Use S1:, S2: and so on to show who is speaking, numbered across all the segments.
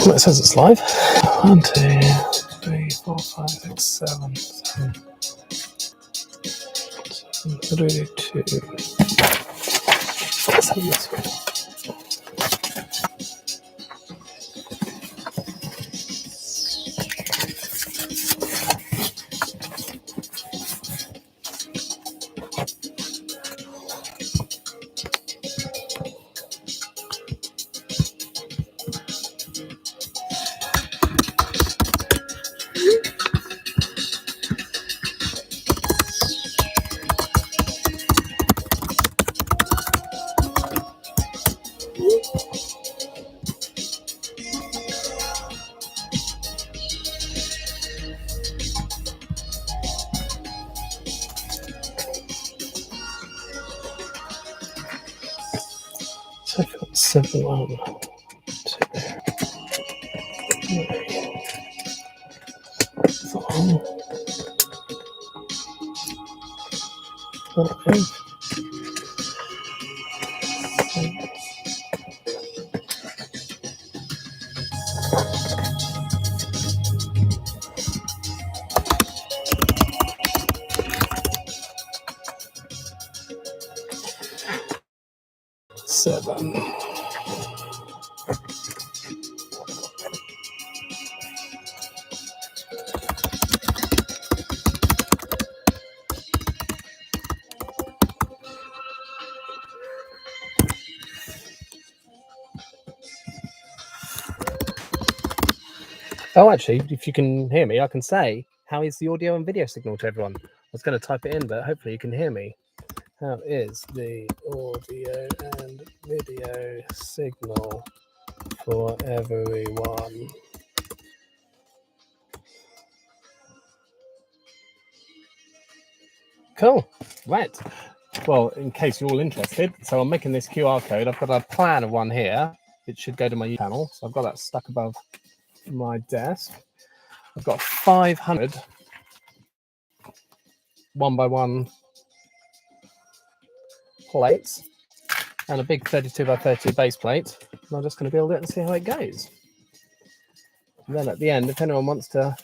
S1: It says it's live. 1, 2, 3, 4, 5, 6, 7. 3, 2. Let's have this one. So I've got 7, 1, 2, 3, 4, 5, 7. Oh, actually, if you can hear me, I can say, how is the audio and video signal to everyone? I was going to type it in, but hopefully you can hear me. How is the audio and video signal for everyone? Cool. Right. Well, in case you're all interested, so I'm making this QR code. I've got a plan of one here. It should go to my channel. So I've got that stuck above my desk. I've got 500 1x1 plates and a big 32 by 32 base plate. And I'm just going to build it and see how it goes. And then at the end, if anyone wants to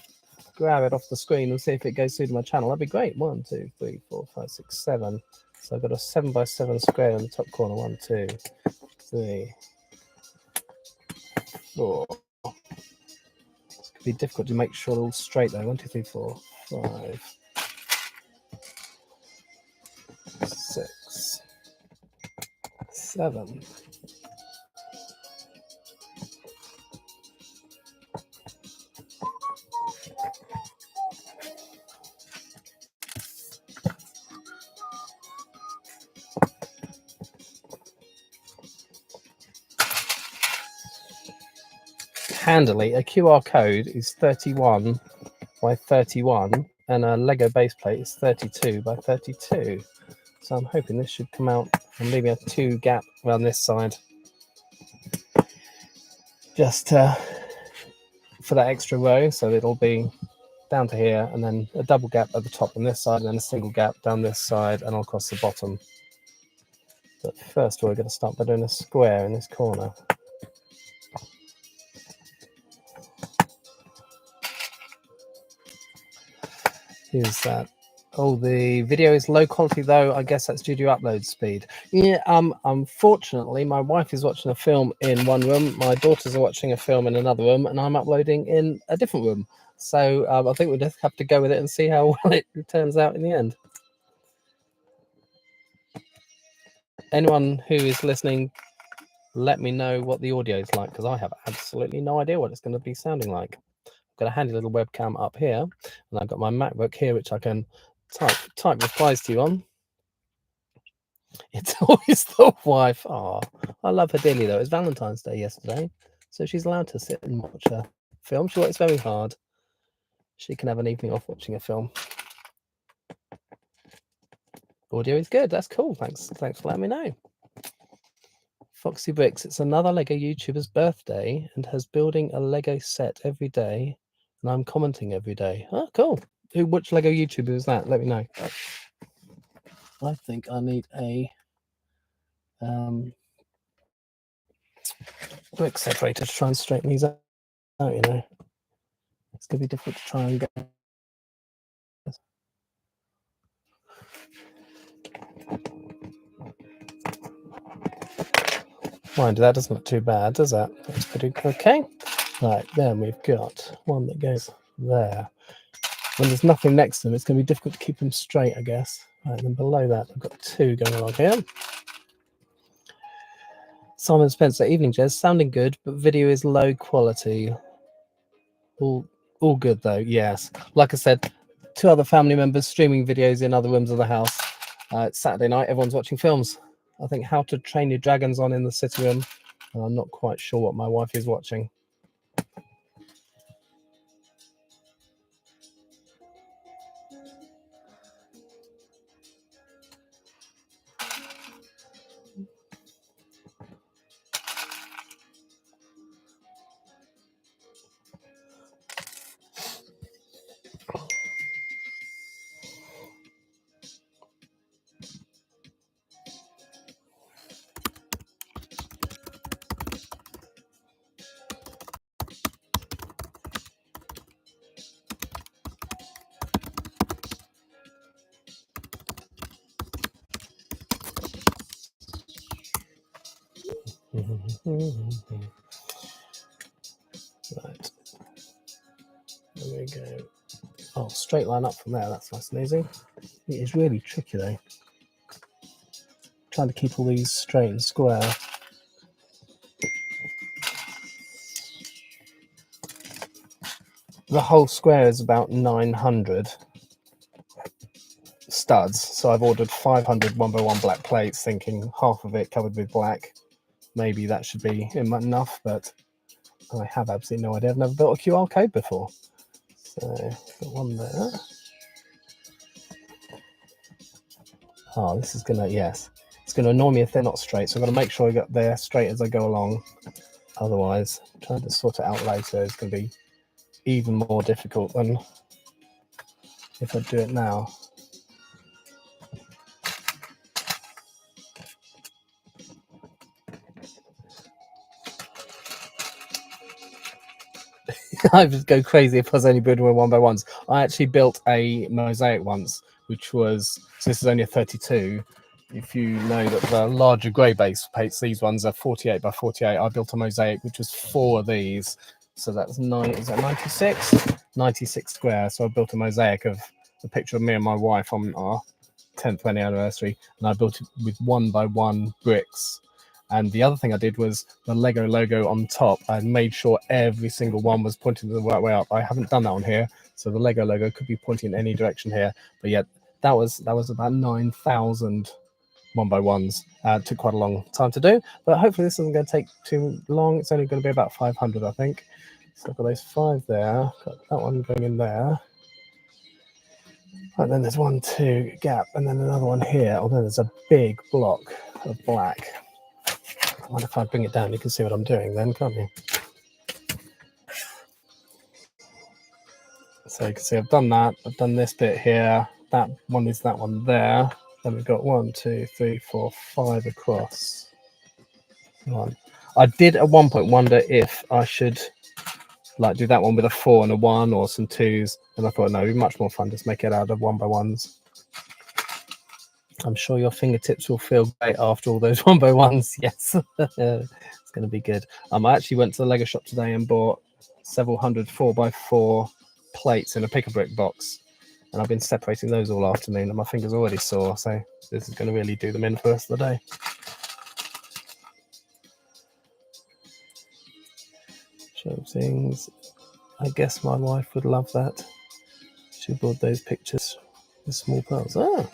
S1: grab it off the screen and see if it goes through to my channel, that'd be great. 1, 2, 3, 4, 5, 6, 7. So I've got a 7x7 square in the top corner. 1, 2, 3, 4. It's going to be difficult to make sure they're all straight though. 1, 2, 3, 4, 5, 6, 7. Handily, a QR code is 31 by 31 and a Lego base plate is 32 by 32. So I'm hoping this should come out and maybe a 2 gap around this side just for that extra row, so it'll be down to here and then a double gap at the top on this side and then a single gap down this side and across the bottom. But first we're going to start by doing a square in this corner. Is that? Oh, the video is low quality though. I guess that's due to upload speed. Yeah. Unfortunately, my wife is watching a film in one room. My daughters are watching a film in another room, and I'm uploading in a different room. So I think we'll just have to go with it and see how well it turns out in the end. Anyone who is listening, let me know what the audio is like because I have absolutely no idea what it's going to be sounding like. Got a handy little webcam up here, and I've got my MacBook here, which I can type replies to you on. It's always the wife. Oh, I love her dearly though. It was Valentine's Day yesterday, so she's allowed to sit and watch a film. She works very hard. She can have an evening off watching a film. Audio is good. That's cool. Thanks for letting me know. Foxy Bricks. It's another Lego YouTuber's birthday and has building a Lego set every day, and I'm commenting every day. Oh, cool. Which Lego YouTuber is that? Let me know. I think I need a brick separator to try and straighten these out. You know, it's gonna be difficult to try and get. Mind you, that doesn't look too bad, does that? That's pretty okay. Right, then we've got one that goes there. When there's nothing next to them, it's going to be difficult to keep them straight, I guess. Right, then below that, I've got two going along here. Simon Spencer, evening, Jez. Sounding good, but video is low quality. All good, though, yes. Like I said, 2 other family members streaming videos in other rooms of the house. It's Saturday night, everyone's watching films. I think How to Train Your Dragons on in the sitting room. And I'm not quite sure what my wife is watching. Right. There we go. Oh, straight line up from there. That's nice and easy. It is really tricky, though. Trying to keep all these straight and square. The whole square is about 900 studs. So I've ordered 500 1x1 black plates, thinking half of it covered with black. Maybe that should be enough, but I have absolutely no idea. I've never built a QR code before. So, got one there. Oh, this is going to, yes. It's going to annoy me if they're not straight. So I've got to make sure I get there straight as I go along. Otherwise, trying to sort it out later is going to be even more difficult than if I do it now. I would go crazy if I was only building with 1x1s. I actually built a mosaic once, which was, so this is only a 32. If you know that the larger grey base plates, these ones are 48 by 48. I built a mosaic, which was 4 of these. So that's 96? 96 square. So I built a mosaic of a picture of me and my wife on our 10th wedding anniversary. And I built it with 1x1 bricks. And the other thing I did was the Lego logo on top. I made sure every single one was pointing the right way up. I haven't done that on here, so the Lego logo could be pointing in any direction here. But yet, that was about 9,000 1x1s. Took quite a long time to do, but hopefully this isn't going to take too long. It's only going to be about 500, I think. So I've got those 5 there. Got that one going in there. And then there's 1, 2 gap, and then another one here. Although there's a big block of black. I wonder if I bring it down, you can see what I'm doing then, can't you? So you can see I've done that. I've done this bit here. That one is that one there. Then we've got 1, 2, 3, 4, 5 across. I did at one point wonder if I should like do that one with a 4 and a 1 or some 2s. And I thought, no, it'd be much more fun. Just make it out of 1x1s. I'm sure your fingertips will feel great after all those 1x1s. Yes, it's going to be good. I actually went to the Lego shop today and bought several hundred 4x4 plates in a pick-a-brick box. And I've been separating those all afternoon and my fingers are already sore. So this is going to really do them in for the rest of the day. Show things. I guess my wife would love that. She bought those pictures with small parts. Oh,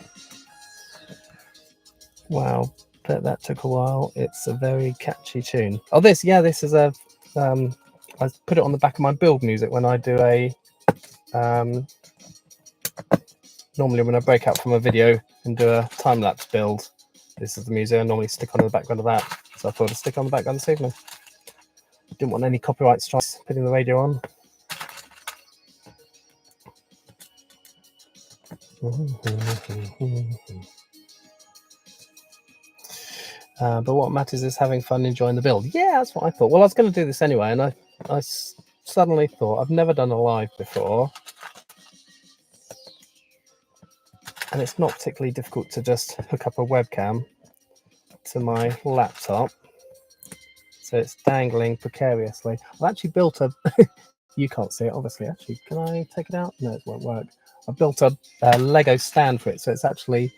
S1: wow. Bet that took a while. It's a very catchy tune. Oh, this is a I put it on the back of my build music when I do a Normally when I break out from a video and do a time-lapse build, this is the music I normally stick on in the background of that. So I thought I'd stick on the background this evening. Didn't want any copyright strikes putting the radio on. But what matters is having fun, enjoying the build. Yeah, that's what I thought. Well, I was going to do this anyway, and I suddenly thought, I've never done a live before. And it's not particularly difficult to just hook up a webcam to my laptop. So it's dangling precariously. I've actually built a... You can't see it, obviously. Actually, can I take it out? No, it won't work. I've built a Lego stand for it, so it's actually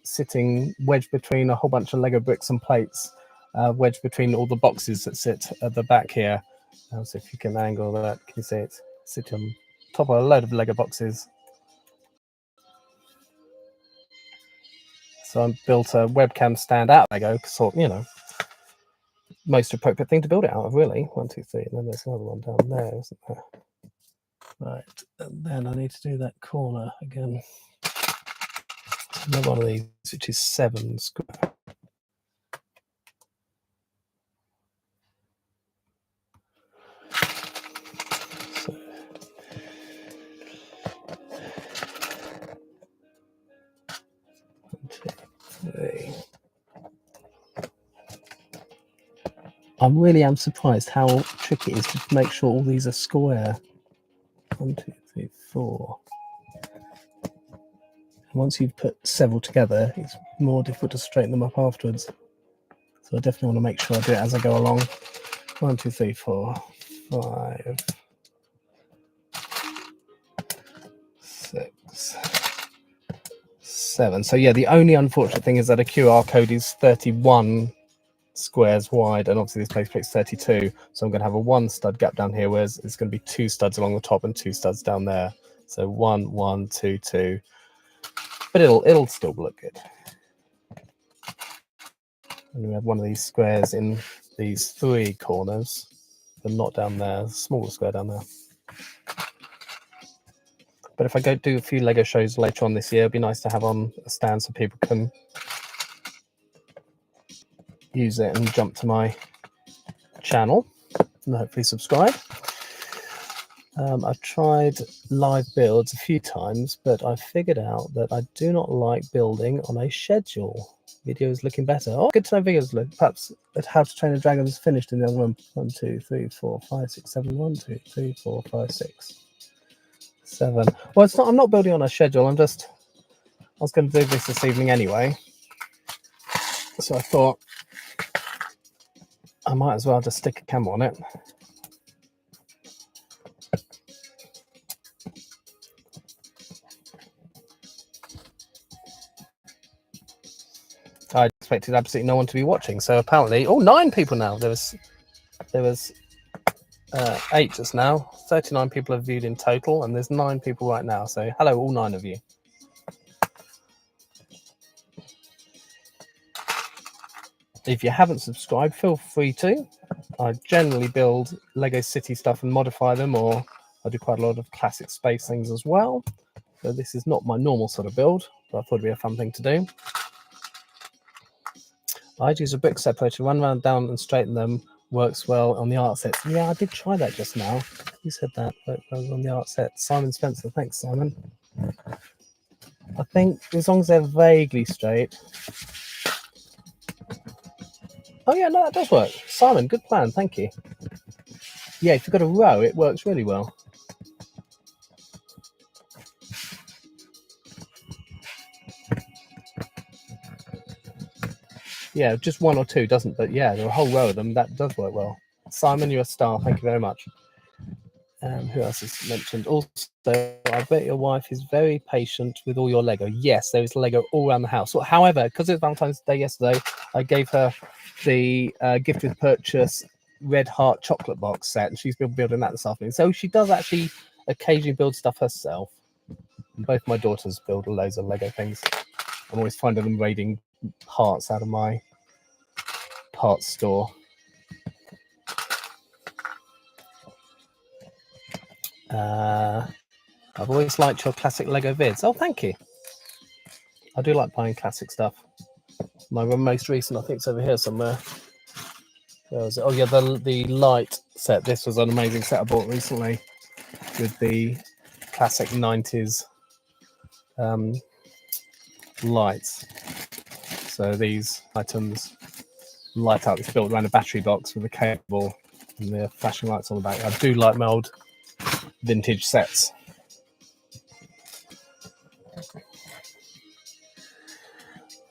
S1: sitting wedged between a whole bunch of Lego bricks and plates, wedged between all the boxes that sit at the back here. So if you can angle that, can you see it? Sitting on top of a load of Lego boxes. So I built a webcam stand out of Lego, so, you know, most appropriate thing to build it out of, really. 1, 2, 3, and then there's another one down there, isn't there? Right, and then I need to do that corner again. Another one of these, which is 7 square. So, I really am surprised how tricky it is to make sure all these are square. 1, 2, 3, 4. And once you've put several together, it's more difficult to straighten them up afterwards. So I definitely want to make sure I do it as I go along. 1, 2, 3, 4, 5, 6, 7. So yeah, the only unfortunate thing is that a QR code is 31 squares wide, and obviously this baseplate's 32. So I'm going to have a 1 stud gap down here, whereas it's going to be 2 studs along the top and 2 studs down there. So 1, 1, 2, 2. But it'll still look good. And we have one of these squares in these 3 corners, but not down there. Smaller square down there. But if I go do a few Lego shows later on this year, it'd be nice to have on a stand so people can use it and jump to my channel and hopefully subscribe. I've tried live builds a few times, but I figured out that I do not like building on a schedule. Videos looking better. Oh, good to know videos look. Perhaps at How to Train a Dragon is finished in the other room. 1, 2, 3, 4, 5, 6, 7. 1, 2, 3, 4, 5, 6, 7. Well, it's not. I'm not building on a schedule. I was going to do this evening anyway. So I thought I might as well just stick a camera on it. I expected absolutely no one to be watching, so apparently, 9 people now. There was 8 just now. 39 people have viewed in total, and there's 9 people right now. So hello, all 9 of you. If you haven't subscribed, feel free to. I generally build Lego City stuff and modify them, or I do quite a lot of classic space things as well. So this is not my normal sort of build, but I thought it'd be a fun thing to do. I'd use a brick separator, run around down and straighten them. Works well on the art sets. Yeah, I did try that just now. You said that worked well on the art set. Simon Spencer, thanks, Simon. I think as long as they're vaguely straight. Oh yeah, no, that does work. Simon, good plan, thank you. Yeah, if you've got a row, it works really well. Yeah, just 1 or 2 doesn't, but yeah, there are a whole row of them. That does work well. Simon, you're a star. Thank you very much. Who else has mentioned? Also, I bet your wife is very patient with all your Lego. Yes, there is Lego all around the house. Well, however, because it was Valentine's Day yesterday, I gave her the gift with purchase Red Heart chocolate box set, and she's been building that this afternoon. So she does actually occasionally build stuff herself. And both my daughters build loads of Lego things. I'm always finding them raiding parts out of my parts store. I've always liked your classic Lego vids. Oh, thank you. I do like buying classic stuff. My most recent, I think it's over here somewhere. Where was it? Oh yeah, the light set. This was an amazing set I bought recently with the classic 90s lights. So these items light up. It's built around a battery box with a cable and the flashing lights on the back. I do like my old vintage sets.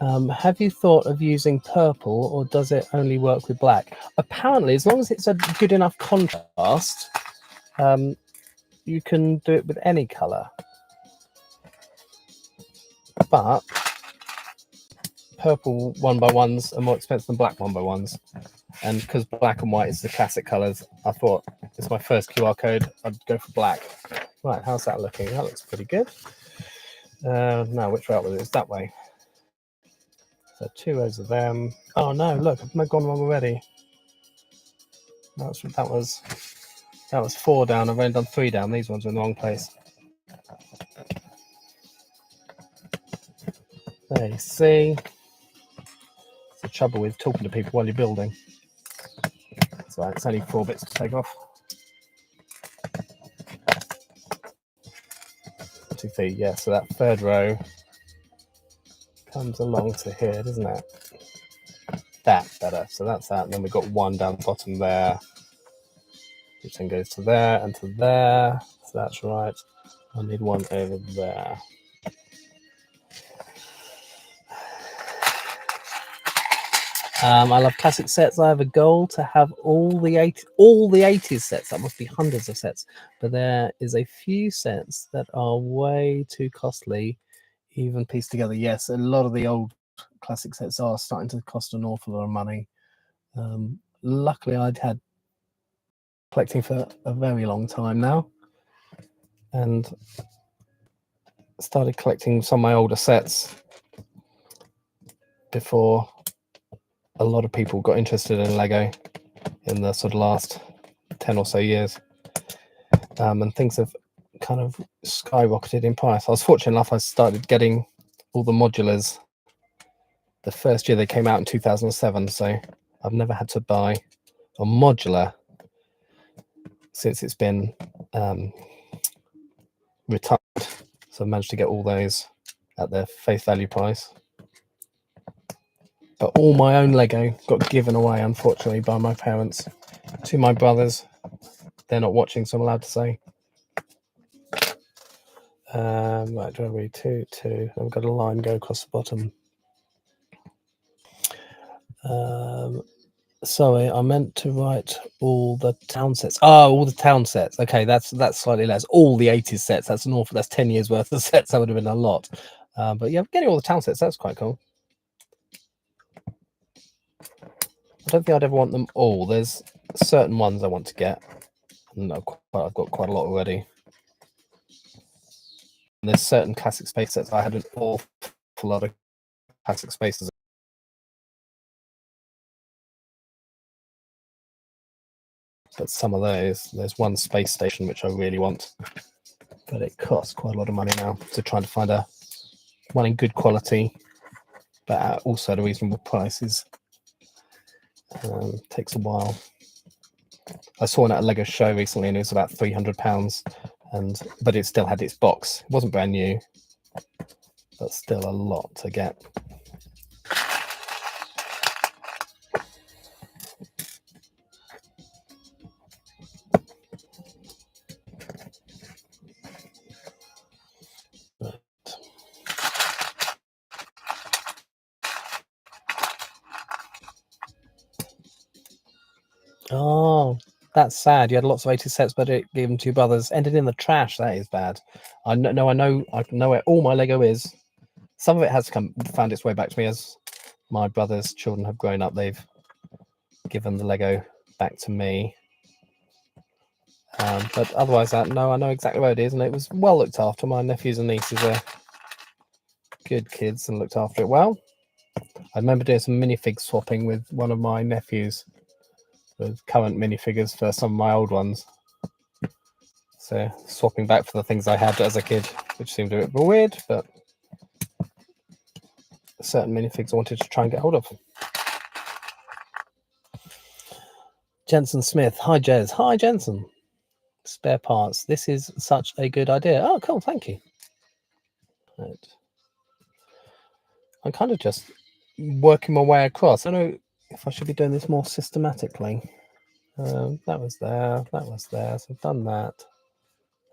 S1: Have you thought of using purple, or does it only work with black? Apparently, as long as it's a good enough contrast, you can do it with any colour. But purple 1x1s are more expensive than black 1x1s. And because black and white is the classic colours, I thought it's my first QR code, I'd go for black. Right, how's that looking? That looks pretty good. Now, which way up was it? It's that way. So 2 rows of them. Oh no, look, I've gone wrong already. That was 4 down. I've only done 3 down. These ones are in the wrong place. There you see. It's the trouble with talking to people while you're building. So it's only 4 bits to take off. 2 feet, yeah. So that 3rd row comes along to here, doesn't it? That's better. So that's that. And then we've got 1 down the bottom there, which then goes to there and to there. So that's right. I need 1 over there. I love classic sets. I have a goal to have all the 80s sets. That must be hundreds of sets. But there is a few sets that are way too costly, even pieced together. Yes, a lot of the old classic sets are starting to cost an awful lot of money. Luckily, I'd had collecting for a very long time now, and started collecting some of my older sets before a lot of people got interested in Lego in the sort of last 10 or so years. And things have kind of skyrocketed in price. I was fortunate enough, I started getting all the modulars the first year they came out in 2007. So I've never had to buy a modular since it's been retired. So I've managed to get all those at their face value price. But all my own Lego got given away, unfortunately, by my parents to my brothers. They're not watching, so I'm allowed to say. Right, do I read 2, 2? I've got a line go across the bottom. Sorry, I meant to write all the town sets. Oh, all the town sets. Okay, that's slightly less. All the 80s sets. That's an awful. That's 10 years worth of sets. That would have been a lot. But yeah, getting all the town sets. That's quite cool. I don't think I'd ever want them all. There's certain ones I want to get. And I've got quite a lot already. And there's certain classic space sets. I had an awful lot of classic spaces. But some of those, there's one space station which I really want, but it costs quite a lot of money now. So trying to find one in good quality, but also at a reasonable price takes a while. I saw one at a Lego show recently, and it was about £300, but it still had its box. It wasn't brand new, but still a lot to get. Oh, that's sad. You had lots of 80 sets, but it gave them to your brothers. Ended in the trash. That is bad. I know where all my Lego is. Some of it has found its way back to me as my brother's children have grown up. They've given the Lego back to me. But otherwise, no, I know exactly where it is, and it was well looked after. My nephews and nieces are good kids and looked after it well. I remember doing some minifig swapping with one of my nephews with current minifigures for some of my old ones. So swapping back for the things I had as a kid, which seemed a bit weird, but certain minifigs I wanted to try and get hold of. Jensen Smith. Hi, Jez. Hi, Jensen. Spare parts. This is such a good idea. Oh, cool. Thank you. Right. I'm kind of just working my way across. I don't know if I should be doing this more systematically. That was there. That was there. So I've done that.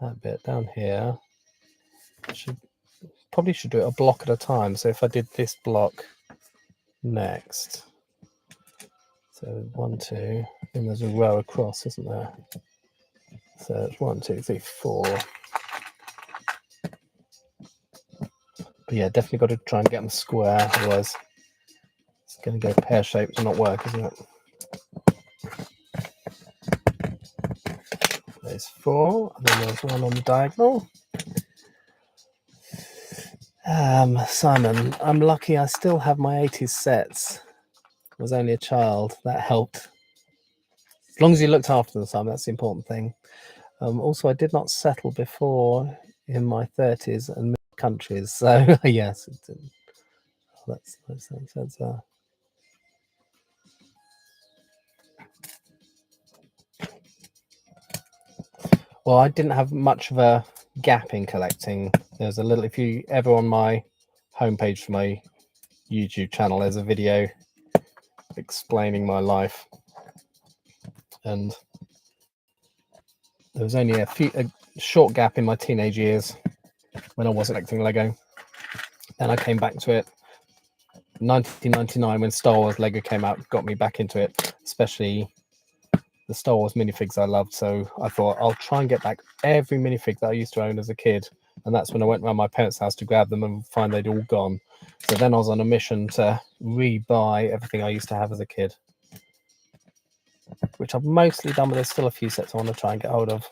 S1: That bit down here. Probably should do it a block at a time. So if I did this block next. So 1, 2, and there's a row across, isn't there? So it's 1, 2, 3, 4. But yeah, definitely got to try and get them square, otherwise it's going to go pear-shaped and not work, isn't it? There's 4, and then there's 1 on the diagonal. Simon, I'm lucky I still have my 80s sets. I was only a child. That helped. As long as you looked after them, Simon, that's the important thing. Also, I did not settle before in my 30s and moved countries. So, yes. That's well, I didn't have much of a gap in collecting. There's a little, if you ever on my homepage for my YouTube channel, there's a video explaining my life. And there was only a short gap in my teenage years when I wasn't collecting Lego. Then I came back to it. 1999, when Star Wars Lego came out, got me back into it, especially the Star Wars minifigs I loved. So I thought I'll try and get back every minifig that I used to own as a kid. And that's when I went around my parents' house to grab them and find they'd all gone. So then I was on a mission to re-buy everything I used to have as a kid, which I've mostly done, but there's still a few sets I want to try and get hold of.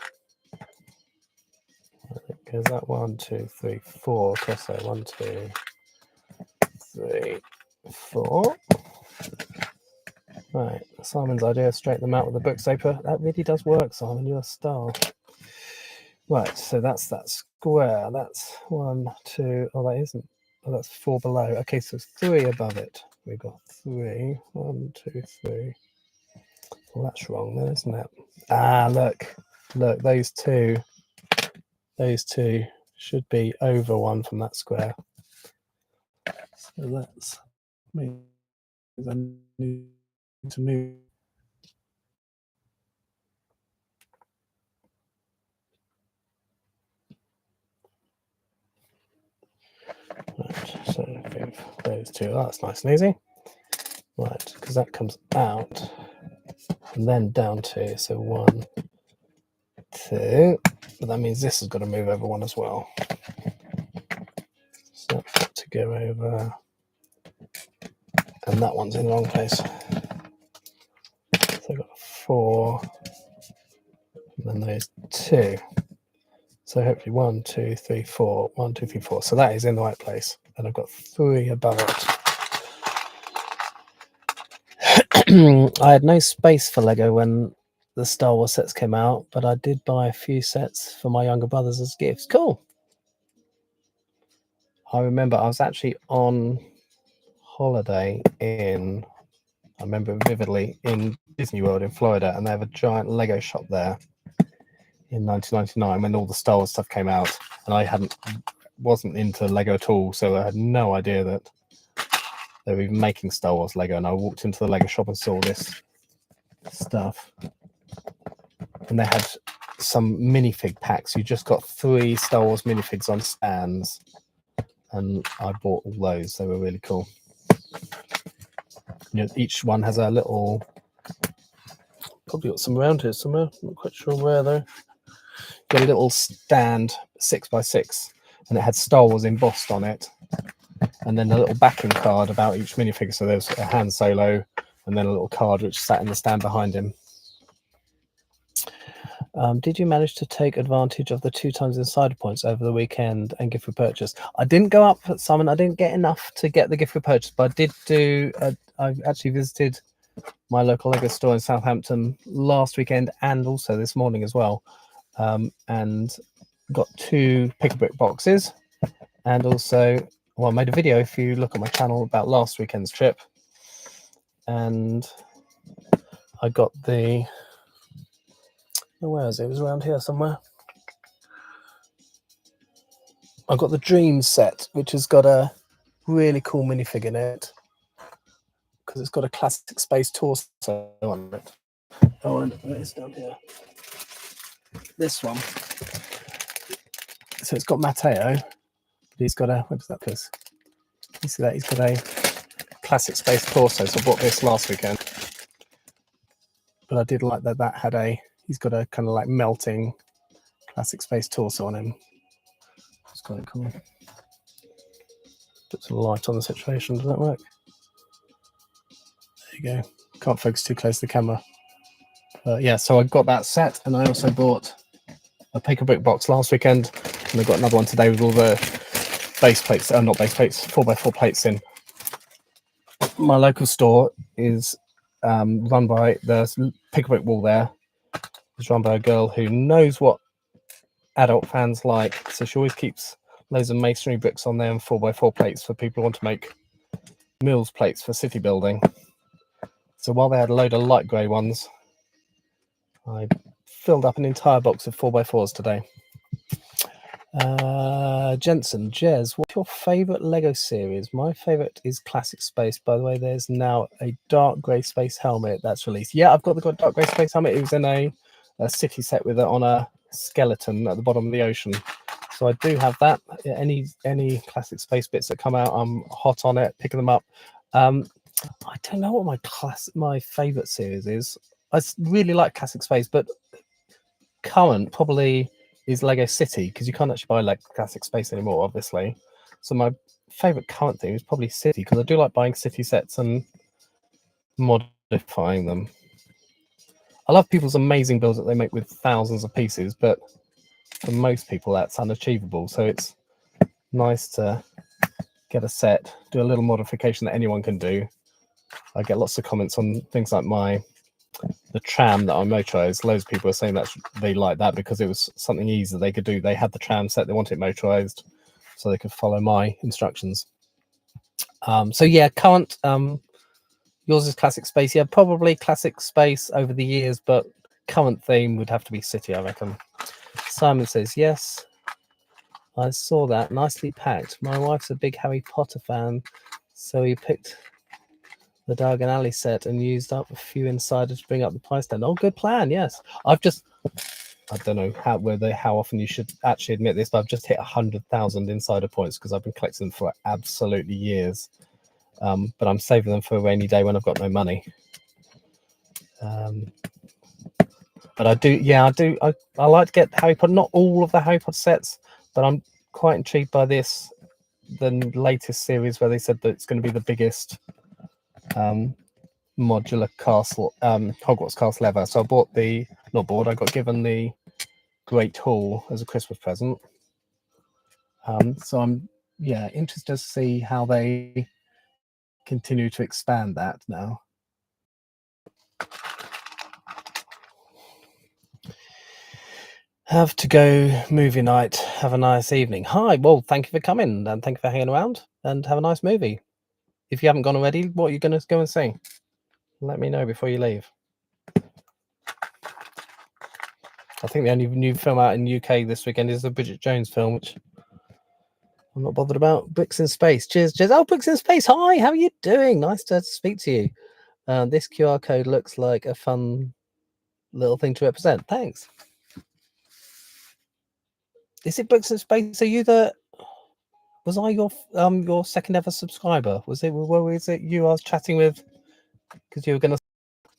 S1: Because that 1, 2, 3, 4 across there. 1, 2, 3, 4. Right, Simon's idea, straighten them out with the book paper. That really does work, Simon. You're a star. Right, so that's that square. That's 1, 2. Oh, that isn't. Oh, that's 4 below. Okay, so 3 above it. We've got 3. 1, 2, 3. Well, that's wrong then, isn't it? Ah, look, those two should be over 1 from that square. So that's me. I need to move. Right, so those 2. Oh, that's nice and easy. Right, because that comes out and then down 2. So 1, 2. But that means this has got to move over 1 as well. So that's got to go over. And that one's in the wrong place. So I've got 4. And then those 2. So hopefully 1, 2, 3, 4. 1, 2, 3, 4. So that is in the right place. And I've got 3 above it. I had no space for Lego when the Star Wars sets came out, but I did buy a few sets for my younger brothers as gifts. Cool. I remember I was actually on holiday I remember vividly, in Disney World in Florida, and they have a giant Lego shop there in 1999 when all the Star Wars stuff came out, and I wasn't into Lego at all, so I had no idea that they were even making Star Wars Lego. And I walked into the Lego shop and saw this stuff, and they had some minifig packs. You just got 3 Star Wars minifigs on stands, and I bought all those. They were really cool. You know, each one has a little, probably got some around here somewhere, I'm not quite sure where though. Got a little stand 6x6, and it had Star Wars embossed on it, and then a little backing card about each minifigure. So there's a Han Solo, and then a little card which sat in the stand behind him. Did you manage to take advantage of the 2 times insider points over the weekend and gift for purchase? I didn't go up, Simon. I didn't get enough to get the gift for purchase, but I did do. I actually visited my local Lego store in Southampton last weekend and also this morning as well, and got 2 pick-a-brick boxes, and also Well, I made a video, if you look at my channel, about last weekend's trip, and I got the, where is it? It was around here somewhere. I got the Dream set, which has got a really cool minifigure in it, because it's got a classic space torso on it. Oh, and it's down here. This one. So it's got Matteo, but he's got a, what does that piss? You see that? He's got a classic space torso, so I bought this last weekend. But I did like that that had a, he's got a kind of like melting classic space torso on him. It's quite cool. Put some light on the situation, does that work? There you go. Can't focus too close to the camera. But yeah, so I got that set, and I also bought a pick a brick box last weekend, and I got another one today with all the base plates, not base plates, 4x4 plates in. My local store is run by the pick a brick wall there. It's run by a girl who knows what adult fans like, so she always keeps loads of masonry bricks on there and 4x4 plates for people who want to make Mills plates for city building. So while they had a load of light grey ones, I filled up an entire box of 4x4s today. Jensen, Jez, what's your favourite Lego series? My favourite is Classic Space. By the way, there's now a dark grey space helmet that's released. Yeah, I've got the dark grey space helmet. It was in a city set with it on a skeleton at the bottom of the ocean. So I do have that. Any Classic Space bits that come out, I'm hot on it, picking them up. I don't know what my favourite series is. I really like Classic Space, but current probably is Lego City, because you can't actually buy like Classic Space anymore, obviously. So my favourite current thing is probably City, because I do like buying City sets and modifying them. I love people's amazing builds that they make with thousands of pieces, but for most people that's unachievable. So it's nice to get a set, do a little modification that anyone can do. I get lots of comments on things like the tram that I motorized. Loads of people are saying that they like that because it was something easy that they could do. They had the tram set, they wanted it motorized, so they could follow my instructions. So yeah, current, yours is Classic Space. Yeah, probably Classic Space over the years, but current theme would have to be City, I reckon. Simon says, yes, I saw that. Nicely packed. My wife's a big Harry Potter fan, so he picked the Diagon Alley set and used up a few insiders to bring up the price then. Oh, good plan. Yes, I don't know how often you should actually admit this, but I've just hit 100,000 insider points because I've been collecting them for absolutely years. But I'm saving them for a rainy day when I've got no money. But I like to get Harry Potter, not all of the Harry Potter sets, but I'm quite intrigued by the latest series where they said that it's going to be the biggest modular castle, Hogwarts castle ever. So I got given the Great Hall as a Christmas present. So I'm interested to see how they continue to expand that now. Have to go movie night. Have a nice evening. Hi, well, thank you for coming and thank you for hanging around, and have a nice movie. If you haven't gone already, what are you going to go and see? Let me know before you leave. I think the only new film out in the UK this weekend is the Bridget Jones film, which I'm not bothered about. Bricks in Space. Cheers. Oh, Bricks in Space. Hi, how are you doing? Nice to speak to you. This QR code looks like a fun little thing to represent. Thanks. Is it Bricks in Space? Was I your second ever subscriber? Was it you I was chatting with because you were going to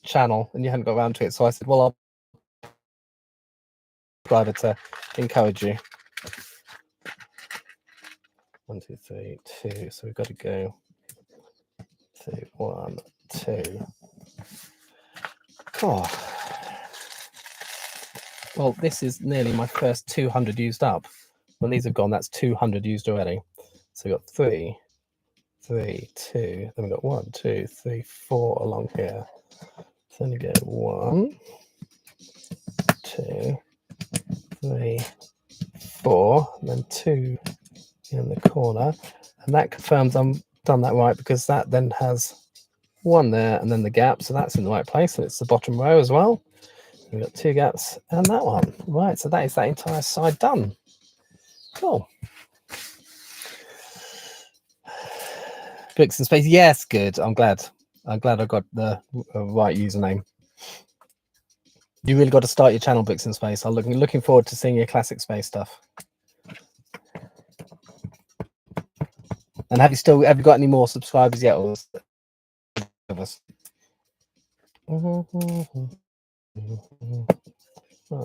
S1: channel and you hadn't got around to it? So I said, well, I'll subscribe to encourage you. 1, 2, 3, 2. So we've got to go 2, 1, 2. God. Well, this is nearly my first 200 used up. When these have gone, that's 200 used already. So we've got 3, 3, 2. Then we've got 1, 2, 3, 4 along here. So then you go 1, 2, 3, 4, and then 2, in the corner, and that confirms I'm done that right, because that then has one there and then the gap, so that's in the right place, and it's the bottom row as well. We've got 2 gaps and that one. Right, so that is that entire side done. Cool. Bricks and Space, yes, good. I'm glad I got the right username. You really got to start your channel, Bricks and Space. I'm looking forward to seeing your classic space stuff. And have you got any more subscribers yet? Or of us? 1,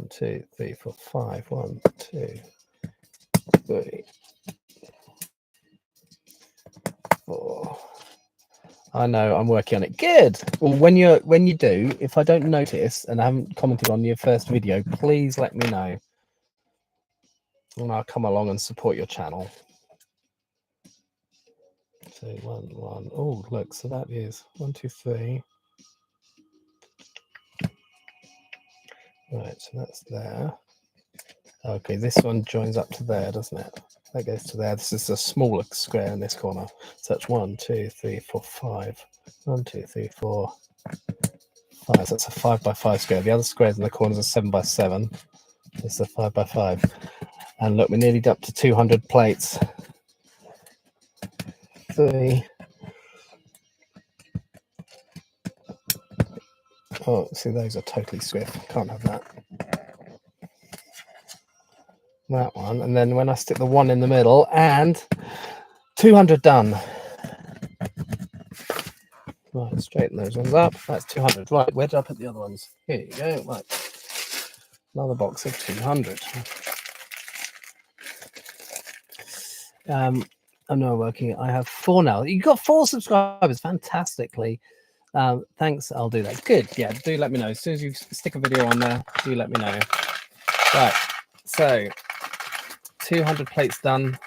S1: 2, 3, 4, 5. 1, 2, 3, 4. I know, I'm working on it. Good. Well, when you do, if I don't notice and I haven't commented on your first video, please let me know, and I'll come along and support your channel. So 1, 1. Oh, look. So that is 1, 2, 3. Right. So that's there. Okay, this one joins up to there, doesn't it? That goes to there. This is a smaller square in this corner. So that's 1, 2, 3, 4, 5. 1, 2, 3, 4, 5. So that's a 5 by 5 square. The other squares in the corners are 7 by 7. This is a 5 by 5. And look, we're nearly up to 200 plates. 3. Oh, see, those are totally swift. Can't have that. That one. And then when I stick the 1 in the middle, and 200 done. Right, straighten those ones up. That's 200. Right, where did I put the other ones? Here you go. Right. Another box of 200. I'm not working. I have 4 now. You got 4 subscribers. Fantastically. Thanks. I'll do that. Good. Yeah, do let me know. As soon as you stick a video on there, do let me know. Right. So 200 plates done.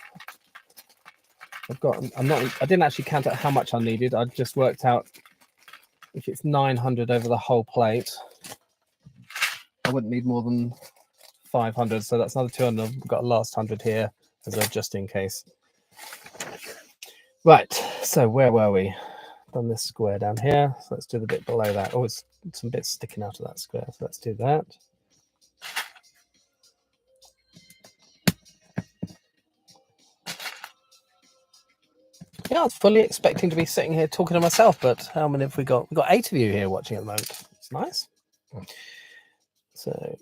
S1: I didn't actually count out how much I needed. I just worked out if it's 900 over the whole plate, I wouldn't need more than 500. So that's another 200. I've got a last 100 here as a just in case. Right. So where were we? Done this square down here. So let's do the bit below that. Oh, it's some bits sticking out of that square. So let's do that. Yeah, I was fully expecting to be sitting here talking to myself, but how many have we got? We've got 8 of you here watching at the moment. It's nice. So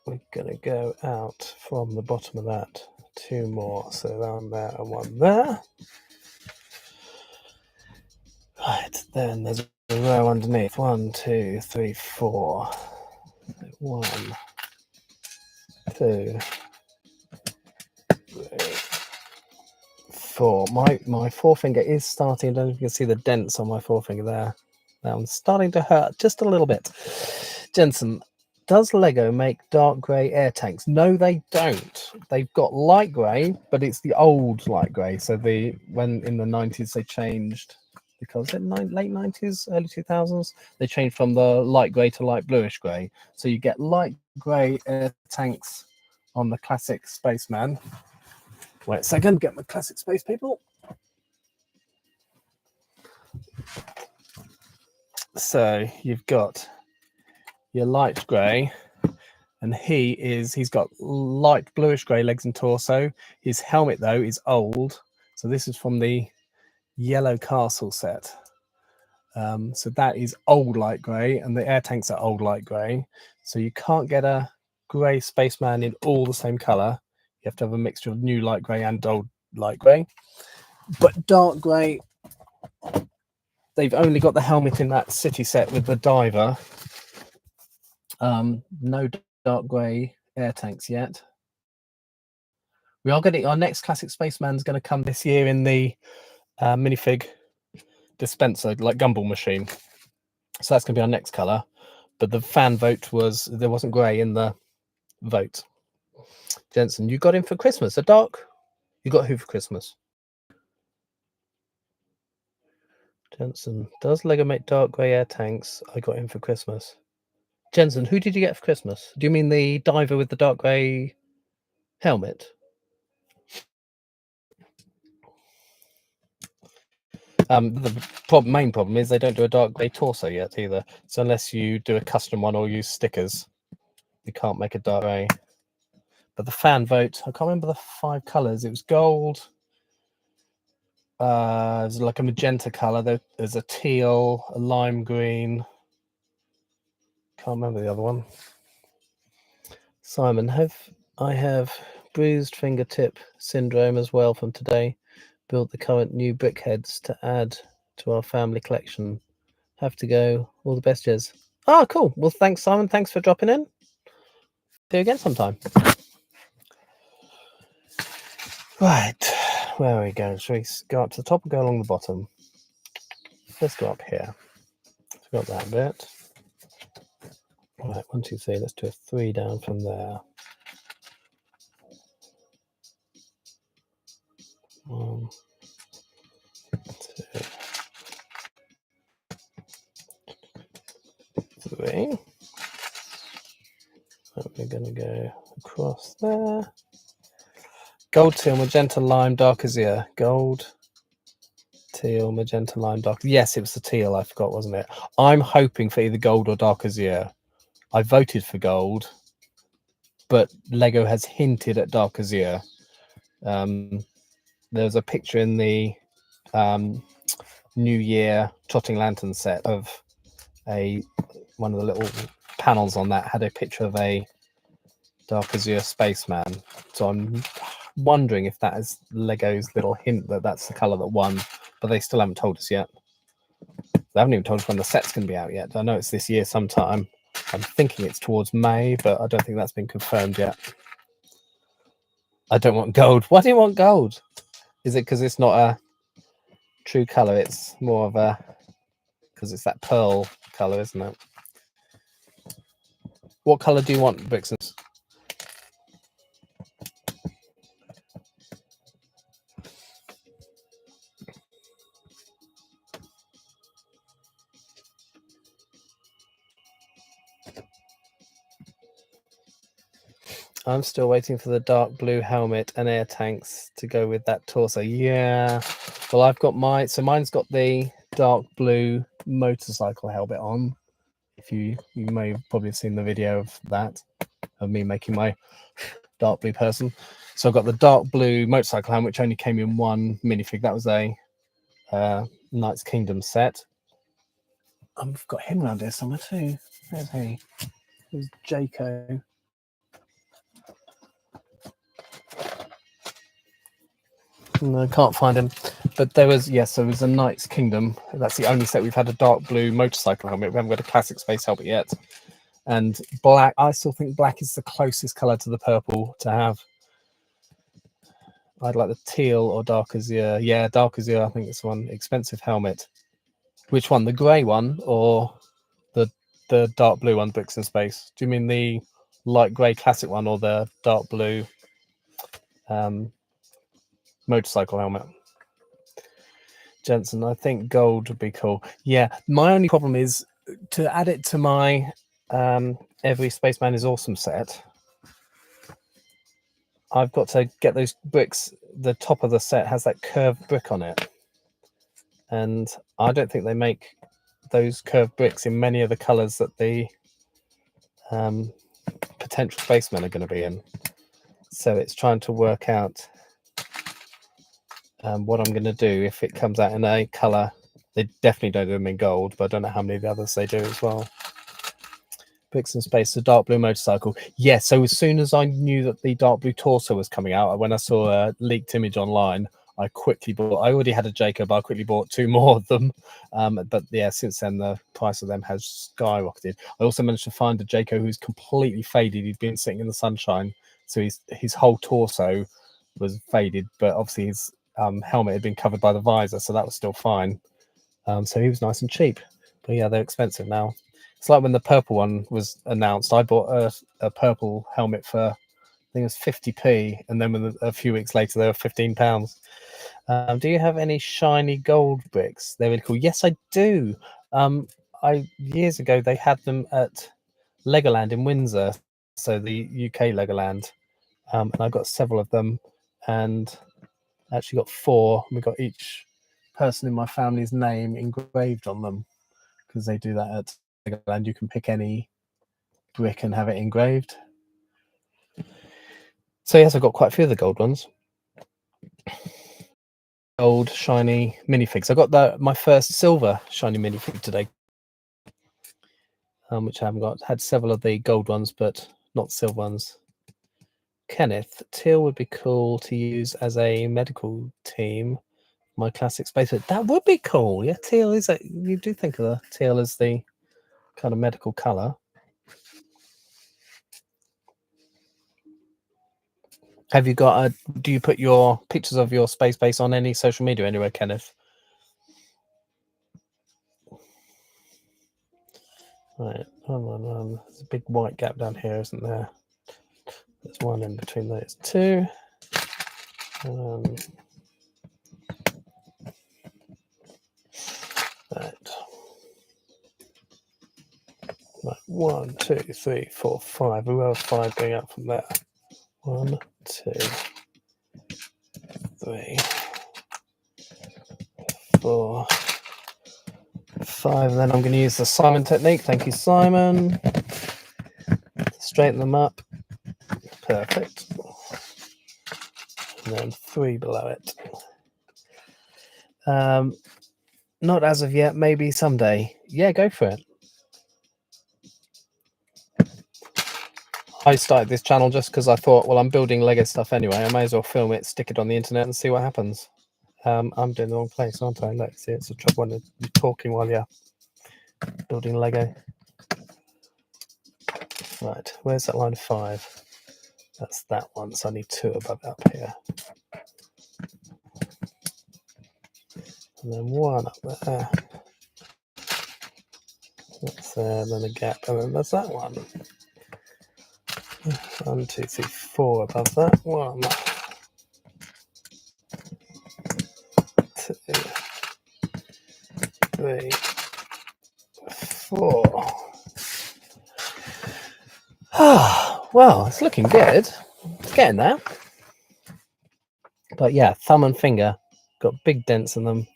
S1: we're going to go out from the bottom of that 2 more. So around there and 1 there. Right, then there's a row underneath. 1, 2, 3, 4. 1, 2, 3, 4. My forefinger is starting. I don't know if you can see the dents on my forefinger there. That one's starting to hurt just a little bit. Jensen, does Lego make dark grey air tanks? No, they don't. They've got light grey, but it's the old light grey. So when in the 90s they changed, because in late 90s, early 2000s, they changed from the light grey to light bluish grey. So you get light grey air tanks on the classic Spaceman. Wait a second, get my classic space people. So you've got your light grey, and he's got light bluish grey legs and torso. His helmet though is old, so this is from the Yellow Castle set. So that is old light grey, and the air tanks are old light grey. So you can't get a grey spaceman in all the same colour. You have to have a mixture of new light grey and old light grey. But dark grey, they've only got the helmet in that city set with the diver. No dark grey air tanks yet. We are getting our next classic spaceman's going to come this year in the minifig dispenser, like Gumball machine. So that's going to be our next colour. But the fan vote was there wasn't grey in the vote. Jensen, you got him for Christmas. A dark. You got who for Christmas? Jensen, does Lego make dark grey air tanks? I got him for Christmas. Jensen, who did you get for Christmas? Do you mean the diver with the dark grey helmet? The main problem is they don't do a dark grey torso yet either. So unless you do a custom one or use stickers, you can't make a dark grey. But the fan vote, I can't remember the 5 colours. It was gold. There's like a magenta colour. There's a teal, a lime green. Can't remember the other one. Simon, I have bruised fingertip syndrome as well from today. Built the current new brickheads to add to our family collection. Have to go. All the best, Jez. Ah, cool. Well, thanks, Simon. Thanks for dropping in. See you again sometime. Right. Where are we going? Shall we go up to the top or go along the bottom? Let's go up here. Got that bit. Right, 1, 2, 3. Let's do a 3 down from there. 1, 2, 3. So we're going to go across there. Gold, teal, magenta, lime, dark azure. Gold, teal, magenta, lime, dark. Yes, it was the teal. I forgot, wasn't it? I'm hoping for either gold or dark azure. I voted for gold, but Lego has hinted at dark azure. There's a picture in the New Year Trotting Lantern set of one of the little panels on that had a picture of a dark azure spaceman. So I'm wondering if that is Lego's little hint that that's the colour that won, but they still haven't told us yet. They haven't even told us when the set's going to be out yet. I know it's this year sometime. I'm thinking it's towards May, but I don't think that's been confirmed yet. I don't want gold. Why do you want gold? Is it because it's not a true colour? It's more of a... because it's that pearl colour, isn't it? What colour do you want, Brixens? I'm still waiting for the dark blue helmet and air tanks to go with that torso. Yeah. Well, I've got mine's got the dark blue motorcycle helmet on. If you may have probably seen the video of that, of me making my dark blue person. So I've got the dark blue motorcycle helmet, which only came in one minifig. That was a Knights Kingdom set. I've got him around here somewhere too. Where's he? There's Jaco. No, I can't find him. But there was, yes, there was a Knights Kingdom. That's the only set we've had a dark blue motorcycle helmet. We haven't got a classic space helmet yet. And black, I still think black is the closest colour to the purple to have. I'd like the teal or dark azure. Yeah, dark azure, I think it's one. Expensive helmet. Which one? The grey one or the dark blue one, Bricks and Space? Do you mean the light grey classic one or the dark blue motorcycle helmet? Jensen, I think gold would be cool. Yeah, my only problem is to add it to my Every Spaceman is Awesome set. I've got to get those bricks. The top of the set has that curved brick on it, and I don't think they make those curved bricks in many of the colours that the potential spacemen are going to be in. So it's trying to work out what I'm going to do if it comes out in a colour. They definitely don't do them in gold, but I don't know how many of the others they do as well. Bricks and Space, the dark blue motorcycle. Yeah, so as soon as I knew that the dark blue torso was coming out, when I saw a leaked image online, I quickly bought. I already had a Jacob, but I quickly bought 2 more of them. But yeah, since then the price of them has skyrocketed. I also managed to find a Jacob who's completely faded. He'd been sitting in the sunshine, so his whole torso was faded, but obviously his helmet had been covered by the visor, so that was still fine. So he was nice and cheap. But yeah, they're expensive now. It's like when the purple one was announced. I bought a purple helmet for, I think it was 50p, and then a few weeks later they were £15. Do you have any shiny gold bricks? They're really cool. Yes, I do. Years ago they had them at Legoland in Windsor, so the UK Legoland, and I got several of them, and actually got 4. We got each person in my family's name engraved on them, because they do that at Legoland. You can pick any brick and have it engraved. So yes, I've got quite a few of the gold ones. Gold shiny minifigs. I got my first silver shiny minifig today, which I haven't got. Had several of the gold ones, but not silver ones. Kenneth, teal would be cool to use as a medical team. My classic space, that would be cool. Yeah, teal is a. You do think of the teal as the kind of medical color. Have you got do you put your pictures of your space base on any social media anywhere, Kenneth? Right, there's a big white gap down here, isn't there? There's one in between those two. Right. 1, 2, 3, 4, 5. We have 5 going up from there. 1, 2, 3, 4, 5. And then I'm going to use the Simon technique. Thank you, Simon. Straighten them up. Perfect. And then 3 below it. Not as of yet. Maybe someday. Yeah, go for it. I started this channel just because I thought, well, I'm building Lego stuff anyway. I may as well film it, stick it on the internet, and see what happens. I'm doing the wrong place, aren't I? Look, see, it's a trouble when you're talking while you're building Lego. Right, where's that line 5? That's that one, so I need 2 above it up here. And then 1 up there. That's there, then a gap, and then there's that one. 1, 2, 3, 4 above that. 1, 2, 3, 4. Well, it's looking good. It's getting there. But yeah, thumb and finger got big dents in them,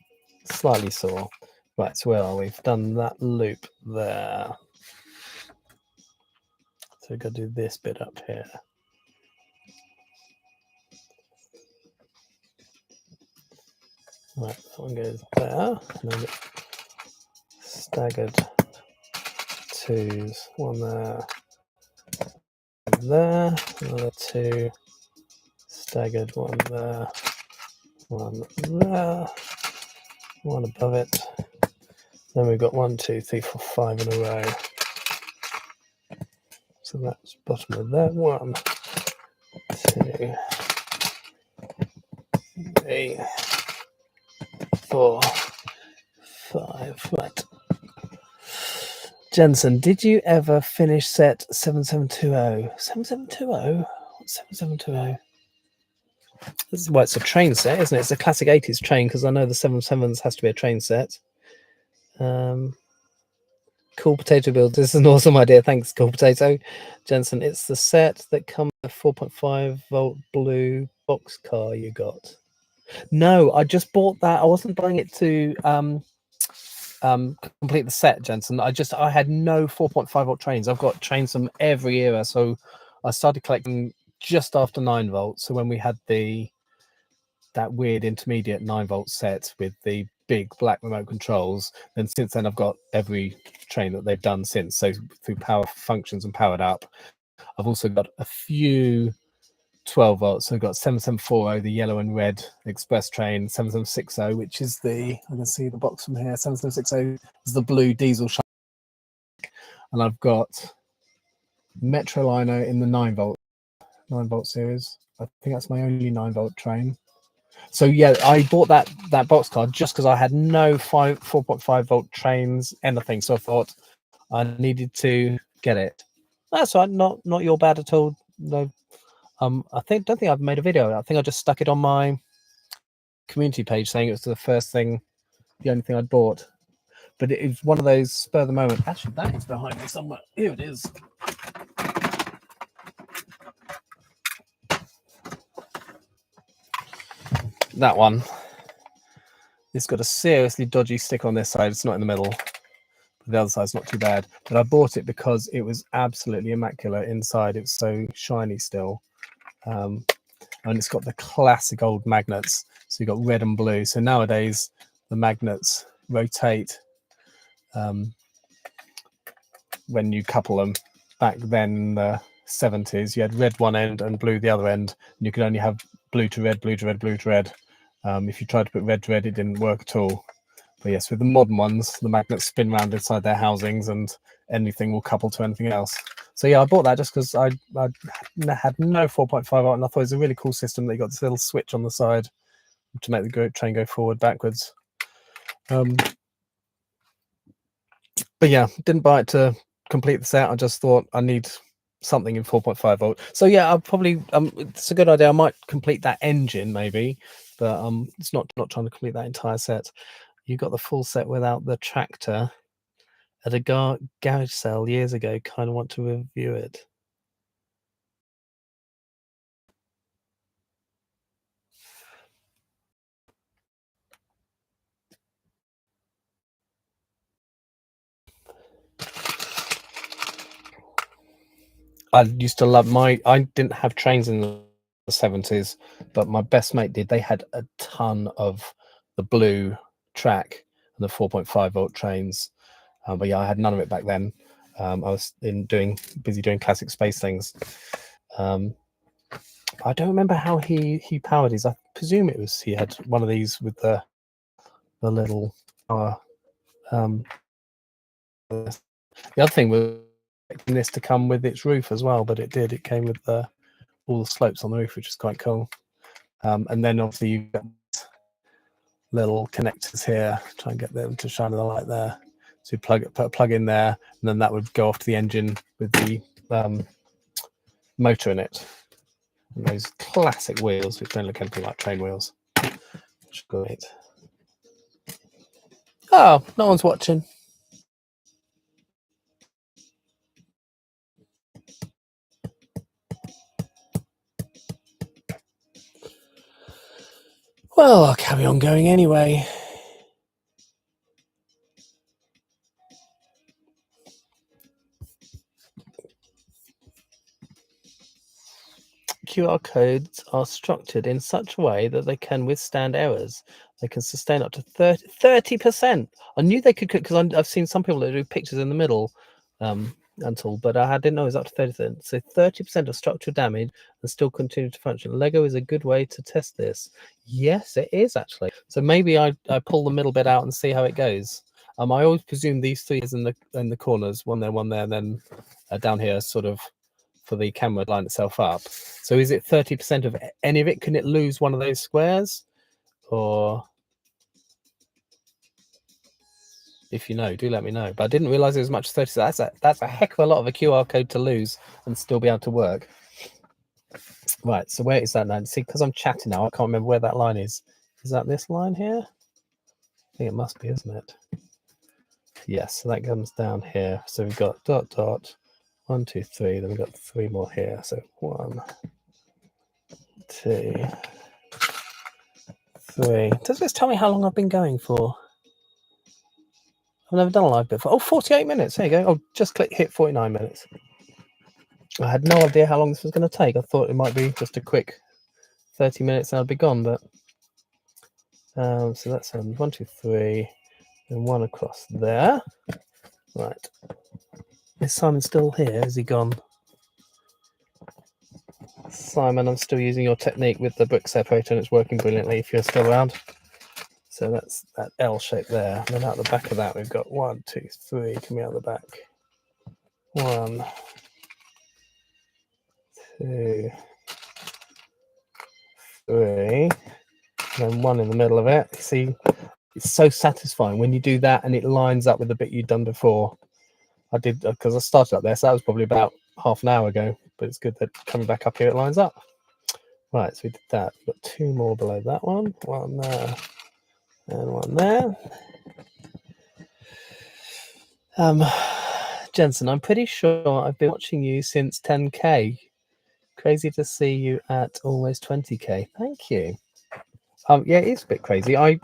S1: slightly sore. Right, so where are we? We've done that loop there. So we've got to do this bit up here. Right, that one goes there. And then staggered 2s. 1 there. There. Another 2. Staggered 1 there. 1 there. 1 above it. Then we've got 1, 2, 3, 4, 5 in a row. So that's bottom of that. 1, 2, 3, 4, 5. Right. Jensen, did you ever finish set 7720? 7720? What's 7720? This is why it's a train set, isn't it? It's a classic 80s train, because I know the 77s has to be a train set. Cool Potato Build. This is an awesome idea. Thanks, Cool Potato. Jensen, it's the set that comes with a 4.5 volt blue box car you got. No, I just bought that. I wasn't buying it to complete the set, Jensen. I had no 4.5 volt trains. I've got trains from every era, so I started collecting just after 9 volts. So when we had that weird intermediate 9 volt set with the big black remote controls, and since then I've got every train that they've done since. So through power functions and powered up. I've also got a few 12 volts. So I've got 7740, the yellow and red express train, 7760, which is I can see the box from here. 7760 is the blue diesel shine. And I've got Metrolino in the 9 volt series. I think that's my only 9 volt train. So yeah, I bought that box card just because I had no 4.5 volt trains, anything. So I thought I needed to get it. That's right, not your bad at all. No, don't think I've made a video. I think I just stuck it on my community page saying it was the only thing I'd bought. But it was one of those spur of the moment. Actually, that is behind me somewhere. Here it is. That one. It's got a seriously dodgy stick on this side. It's not in the middle. The other side's not too bad. But I bought it because it was absolutely immaculate inside. It's so shiny still. And it's got the classic old magnets. So you've got red and blue. So nowadays, the magnets rotate when you couple them. Back then in the 70s, you had red one end and blue the other end. And you could only have blue to red, blue to red, blue to red. If you tried to put red to red, it didn't work at all. But yes, with the modern ones, the magnets spin around inside their housings and anything will couple to anything else. So yeah, I bought that just because I had no 4.5 volt, and I thought it was a really cool system that you got this little switch on the side to make the train go forward, backwards. But yeah, didn't buy it to complete the set. I just thought I need something in 4.5 volt. So yeah, I'll probably it's a good idea. I might complete that engine maybe, but it's not trying to complete that entire set. You got the full set without the tractor at a garage sale years ago. Kind of want to review it. I used to love I didn't have trains in the 70s, but my best mate did. They had a ton of the blue track and the 4.5 volt trains. But yeah, I had none of it back then. I was busy doing classic space things. I don't remember how he powered his. I presume it was he had one of these with the little power. The other thing was expecting this to come with its roof as well, but it did. It came with all the slopes on the roof, which is quite cool. And then obviously you've got little connectors here. Try and get them to shine the light there. So you put a plug in there, and then that would go off to the engine with the motor in it. And those classic wheels, which don't look anything like train wheels. Which is great. Oh, no one's watching. Well, I'll carry on going anyway. QR codes are structured in such a way that they can withstand errors. They can sustain up to 30%. I knew they could, because I've seen some people that do pictures in the middle, but I didn't know it was up to 30%. So 30% of structural damage and still continue to function. Lego is a good way to test this. Yes, it is actually. So maybe I pull the middle bit out and see how it goes. I always presume these three is in the corners, one there, and then down here, sort of, for the camera to line itself up. So is it 30% of any of it? Can it lose one of those squares? Or if you know, do let me know. But I didn't realize it was much as 30. So that's a heck of a lot of a QR code to lose and still be able to work. Right, so where is that now? See, because I'm chatting now, I can't remember where that line is. Is that this line here? I think it must be, isn't it? Yes, so that comes down here. So we've got ... 1, 2, 3. Then we've got 3 more here. So 1, 2, 3. Does this tell me how long I've been going for? I've never done a live before. Oh, 48 minutes. There you go. Oh, just hit 49 minutes. I had no idea how long this was going to take. I thought it might be just a quick 30 minutes and I'd be gone, but so that's 1, 2, 3, and 1 across there. Right. Is Simon still here? Is he gone? Simon, I'm still using your technique with the book separator and it's working brilliantly if you're still around. So that's that L shape there. And then out the back of that, we've got 1, 2, 3 coming out the back. 1, 2, 3, and then 1 in the middle of it. See, it's so satisfying when you do that and it lines up with the bit you'd done before. I did, because I started up there, so that was probably about half an hour ago, but it's good that coming back up here it lines up. Right, so we did that. We've got 2 more below that one. 1 there and 1 there. Jensen, I'm pretty sure I've been watching you since 10k. Crazy to see you at almost 20k. Thank you. Yeah, it's a bit crazy. I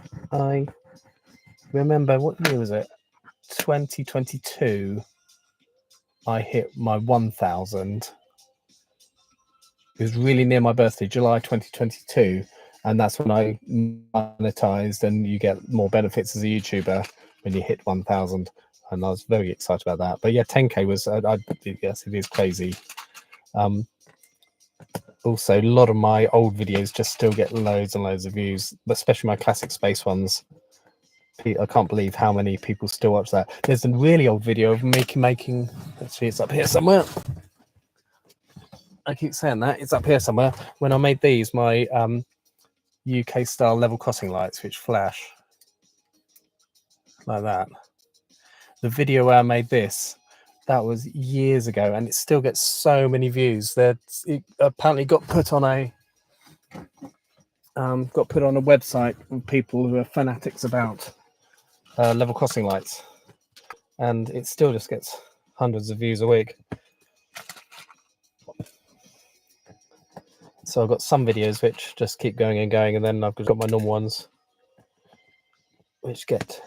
S1: remember, what year was it? 2022. I hit my 1,000. It was really near my birthday, July 2022, and that's when I monetized, and you get more benefits as a YouTuber when you hit 1,000. And I was very excited about that. But yeah, 10K was, yes, it is crazy. Also, a lot of my old videos just still get loads and loads of views, especially my classic space ones. I can't believe how many people still watch that. There's a really old video of making. Actually, it's up here somewhere. I keep saying that it's up here somewhere. When I made these, my UK style level crossing lights, which flash like that. The video where I made this, that was years ago, and it still gets so many views. That it apparently got put on a website with people who are fanatics about level crossing lights, and it still just gets hundreds of views a week. So I've got some videos which just keep going and going, and then I've got my normal ones which get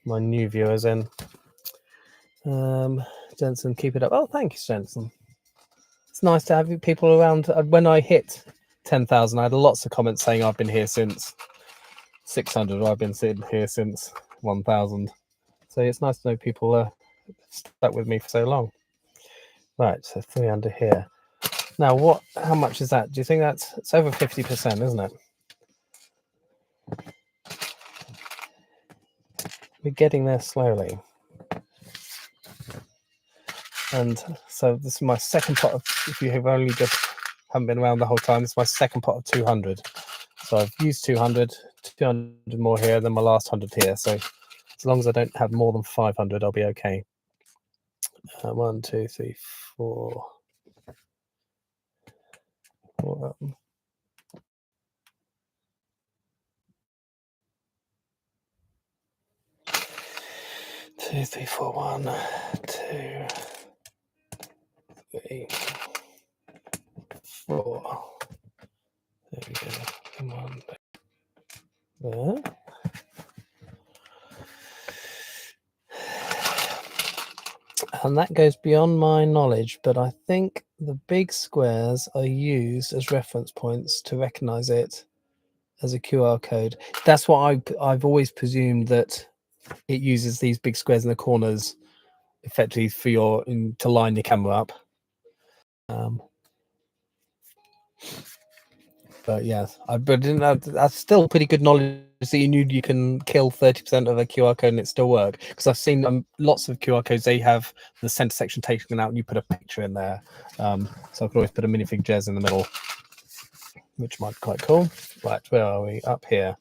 S1: my new viewers in. Jensen, keep it up. Oh, thank you, Jensen. It's nice to have people around. When I hit 10,000, I had lots of comments saying I've been here since 600, or I've been sitting here since 1,000. So it's nice to know people are stuck with me for so long. Right, so 300 here. Now, how much is that? Do you think it's over 50%, isn't it? We're getting there slowly. And so this is my second pot of, if you have only just haven't been around the whole time, this is my second pot of 200. So I've used 200 more here than my last 100 here. So as long as I don't have more than 500, I'll be okay. 1, 2, 3, 4. 2, 3, 4, 1, 2, 3, 4. There we go. Come on. There. And that goes beyond my knowledge, but I think the big squares are used as reference points to recognize it as a QR code. That's what I've always presumed, that it uses these big squares in the corners effectively for to line your camera up. But yeah, but didn't know, that's still pretty good knowledge that you knew you can kill 30% of a QR code and it still work. Because I've seen lots of QR codes, they have the center section taken out and you put a picture in there. So I could always put a minifig Jez in the middle, which might be quite cool. Right, where are we? Up here.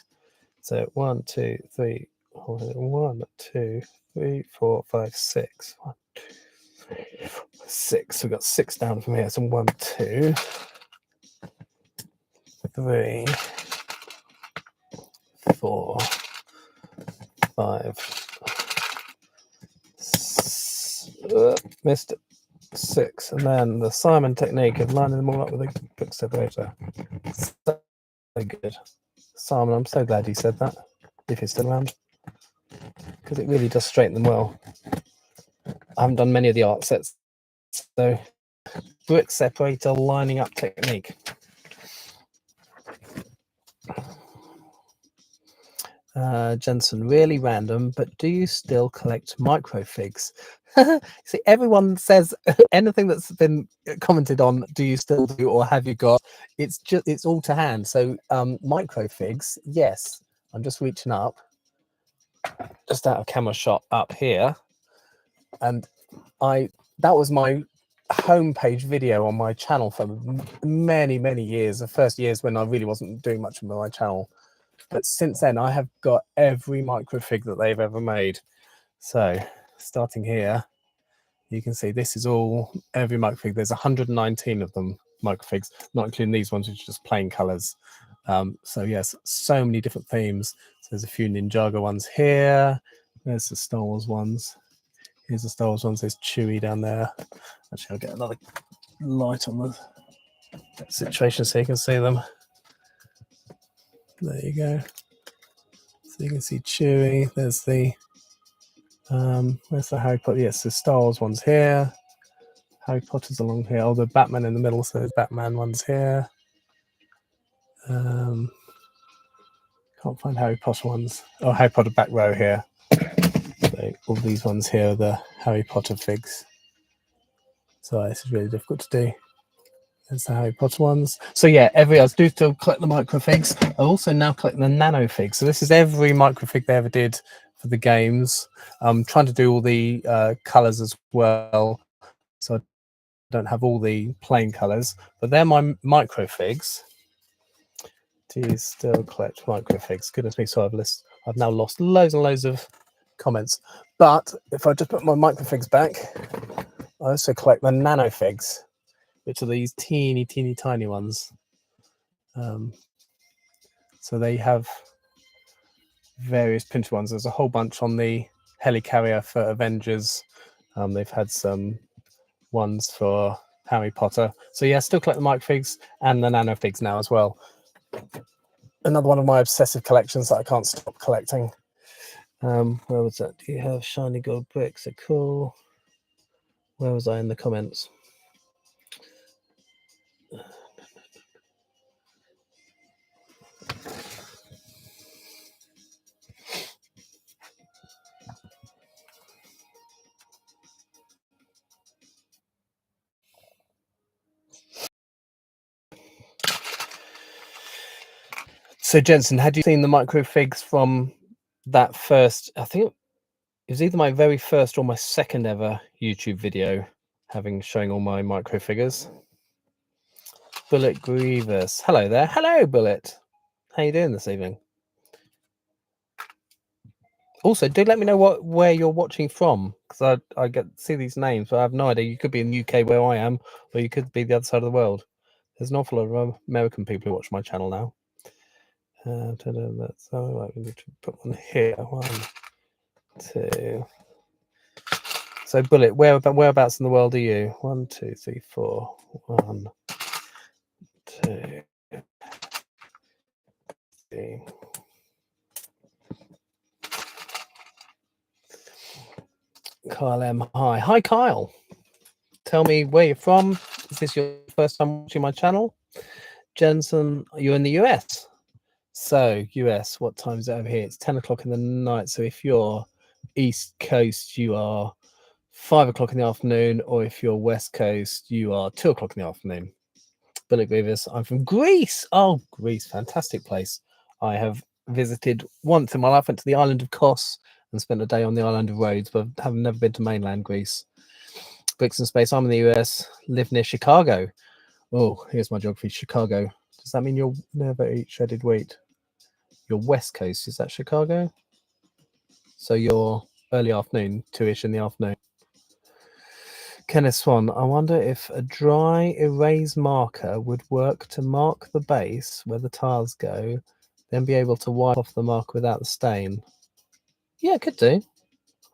S1: So 1, 2, 3, 1, 2, 3, 4, 5, 6. 1, 2, 3, 4, 6. So we've got 6 down from here. So 1, 2, 3, 4, 5. Missed it. 6. And then the Simon technique of lining them all up with a quick separator. So good. Simon, I'm so glad you said that, if you're still around, because it really does straighten them well. I haven't done many of the art sets, so brick separator lining up technique. Jensen, really random, but do you still collect microfigs? See, everyone says anything that's been commented on, do you still do, or have you got? It's all to hand. So microfigs, yes. I'm just reaching up, just out of camera shot up here, and that was my homepage video on my channel for many years. The first years when I really wasn't doing much on my channel. But since then, I have got every microfig that they've ever made. So starting here, you can see this is all every microfig. There's 119 of them, microfigs, not including these ones, which are just plain colors. So yes, so many different themes. So there's a few Ninjago ones here. There's the Star Wars ones. Here's the Star Wars ones. There's Chewie down there. Actually, I'll get another light on the situation so you can see them. There you go. So you can see Chewie. There's the where's the Harry Potter? Yes, the Star Wars one's here. Harry Potter's along here. Oh, the Batman in the middle. So there's Batman one's here. Can't find Harry Potter ones. Oh, Harry Potter back row here. So all these ones here are the Harry Potter figs. So this is really difficult to do. There's the Harry Potter ones. So yeah, I do still collect the microfigs. I also now collect the nano figs. So this is every microfig they ever did for the games. I'm trying to do all the colours as well. So I don't have all the plain colours, but they're my microfigs. Do you still collect microfigs? Goodness me, so I've now lost loads and loads of comments. But if I just put my microfigs back, I also collect the nano figs, which are these teeny tiny ones. So they have various printed ones. There's a whole bunch on the helicarrier for Avengers. They've had some ones for Harry Potter. So yeah, still collect the microfigs and the nano figs now as well. Another one of my obsessive collections that I can't stop collecting. Where was that? Do you have shiny gold bricks? They're cool. Where was I in the comments? So Jensen, had you seen the microfigs from that first? I think it was either my very first or my second ever YouTube video, showing all my microfigures. Bullet Grievous, hello there. Hello, Bullet. How you doing this evening? Also, do let me know where you're watching from, because I see these names, but I have no idea. You could be in the UK where I am, or you could be the other side of the world. There's an awful lot of American people who watch my channel now. So we need to put one here. 1, 2. So, Bullet, whereabouts in the world are you? 1, 2, 3, 4. 1, 2, 3. Kyle M. Hi, Kyle. Tell me where you're from. Is this your first time watching my channel? Jensen, you're in the US. So, US, what time is it over here? It's 10 o'clock in the night. So, if you're East Coast, you are 5 o'clock in the afternoon, or if you're West Coast, you are 2 o'clock in the afternoon. Billy Grievous, I'm from Greece. Oh, Greece, fantastic place. I have visited once in my life, went to the island of Kos and spent a day on the island of Rhodes, but have never been to mainland Greece. Bricks and Space, I'm in the US, live near Chicago. Oh, here's my geography, Chicago. Does that mean you'll never eat shredded wheat? Your West Coast, is that Chicago? So you're early afternoon, 2-ish in the afternoon. Kenneth Swan, I wonder if a dry erase marker would work to mark the base where the tiles go, then be able to wipe off the marker without the stain. Yeah, it could do.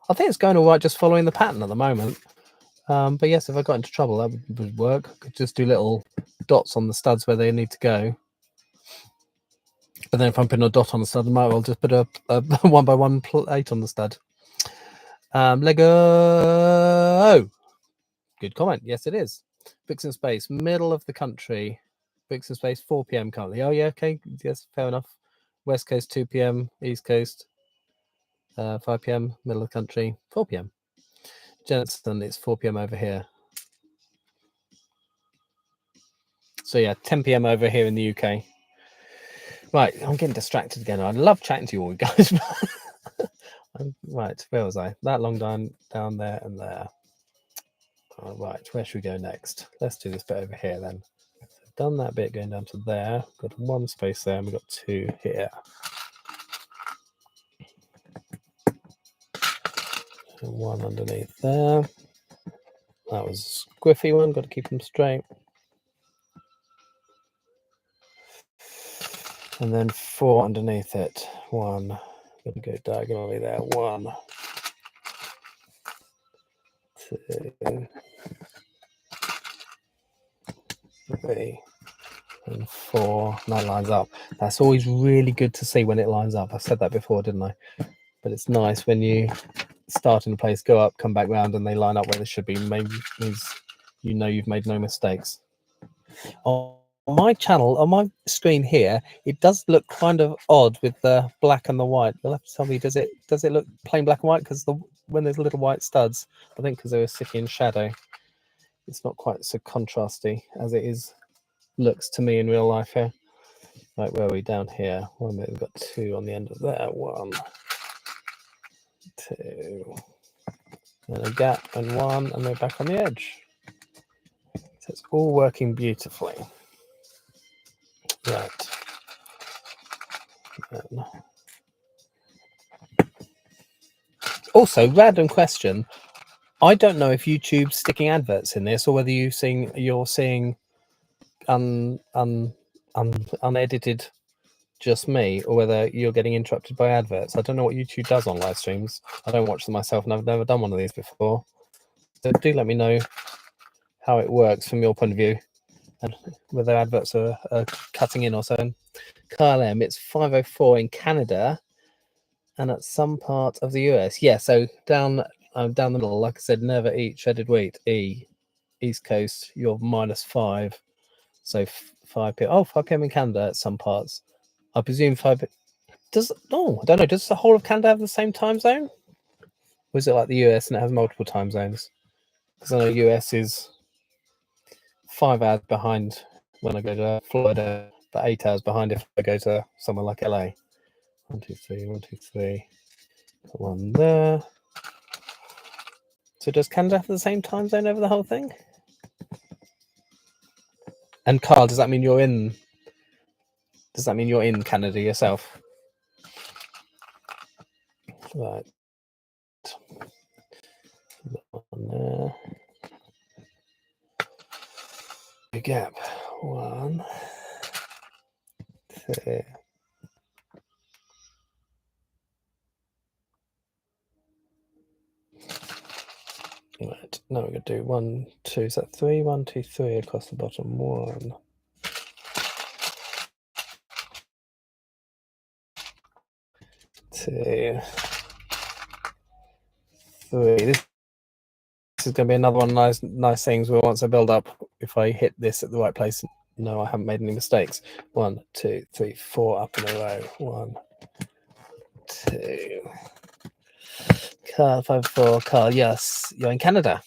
S1: I think it's going all right just following the pattern at the moment. But yes, if I got into trouble, that would work. I could just do little dots on the studs where they need to go. But then if I'm putting a dot on the stud, I might well just put a 1x1 plate on the stud. Lego. Good comment. Yes, it is. Bricks and Space, middle of the country. Bricks and Space, 4 p.m. currently. Oh, yeah, okay. Yes, fair enough. West Coast, 2 p.m. East Coast, 5 p.m. Middle of the country, 4 p.m. Jensen, it's 4 p.m. over here. So, yeah, 10 p.m. over here in the UK. Right, I'm getting distracted again. I love chatting to you all, guys. Right, where was I? That long down there and there. All right, where should we go next? Let's do this bit over here then. Done that bit going down to there. Got 1 space there, and we've got 2 here. And 1 underneath there. That was a squiffy one. Got to keep them straight. And then 4 underneath it. 1. Got to go diagonally there. 1, 2, 3, and 4, and that lines up. That's always really good to see when it lines up. I said that before, didn't I? But it's nice when you start in a place, go up, come back round, and they line up where they should be. Maybe means you know you've made no mistakes. On my channel, on my screen here, it does look kind of odd with the black and the white. You'll have to tell me, does it look plain black and white? Because when there's little white studs, I think because they were sitting in shadow, it's not quite so contrasty as it looks to me in real life here. Right, where are we? Down here. One minute, we've got 2 on the end of there. 1, 2, and a gap, and 1, and we're back on the edge. So it's all working beautifully. Right. Also, random question. I don't know if YouTube's sticking adverts in this, or whether you're seeing unedited just me, or whether you're getting interrupted by adverts. I don't know what YouTube does on live streams. I don't watch them myself, and I've never done one of these before. So do let me know how it works from your point of view, and whether adverts are cutting in or so. Kyle M, it's 5:04 in Canada, and at some part of the US. Yeah, so down the middle, like I said, never eat shredded wheat. East Coast, you're -5. So 5 p.m. Oh, 5 p.m. in Canada at some parts. I presume 5. I don't know. Does the whole of Canada have the same time zone? Or is it like the US and it has multiple time zones? Because I know US is 5 hours behind when I go to Florida, but 8 hours behind if I go to somewhere like LA. 1, 2, 3, 1, 2, 3. Put 1 there. So does Canada have the same time zone over the whole thing? And Carl, does that mean you're in Canada yourself? Right. One there. A gap. 1, 2. Right. Now we're going to do 1, 2. Is that 3? 1, 2, 3 across the bottom. 1. 2, 3. This is going to be another one of nice things where once I build up, if I hit this at the right place, no, I haven't made any mistakes. 1, 2, 3, 4 up in a row. 1, 2. Carl, 5, 4. Carl, yes, you're in Canada.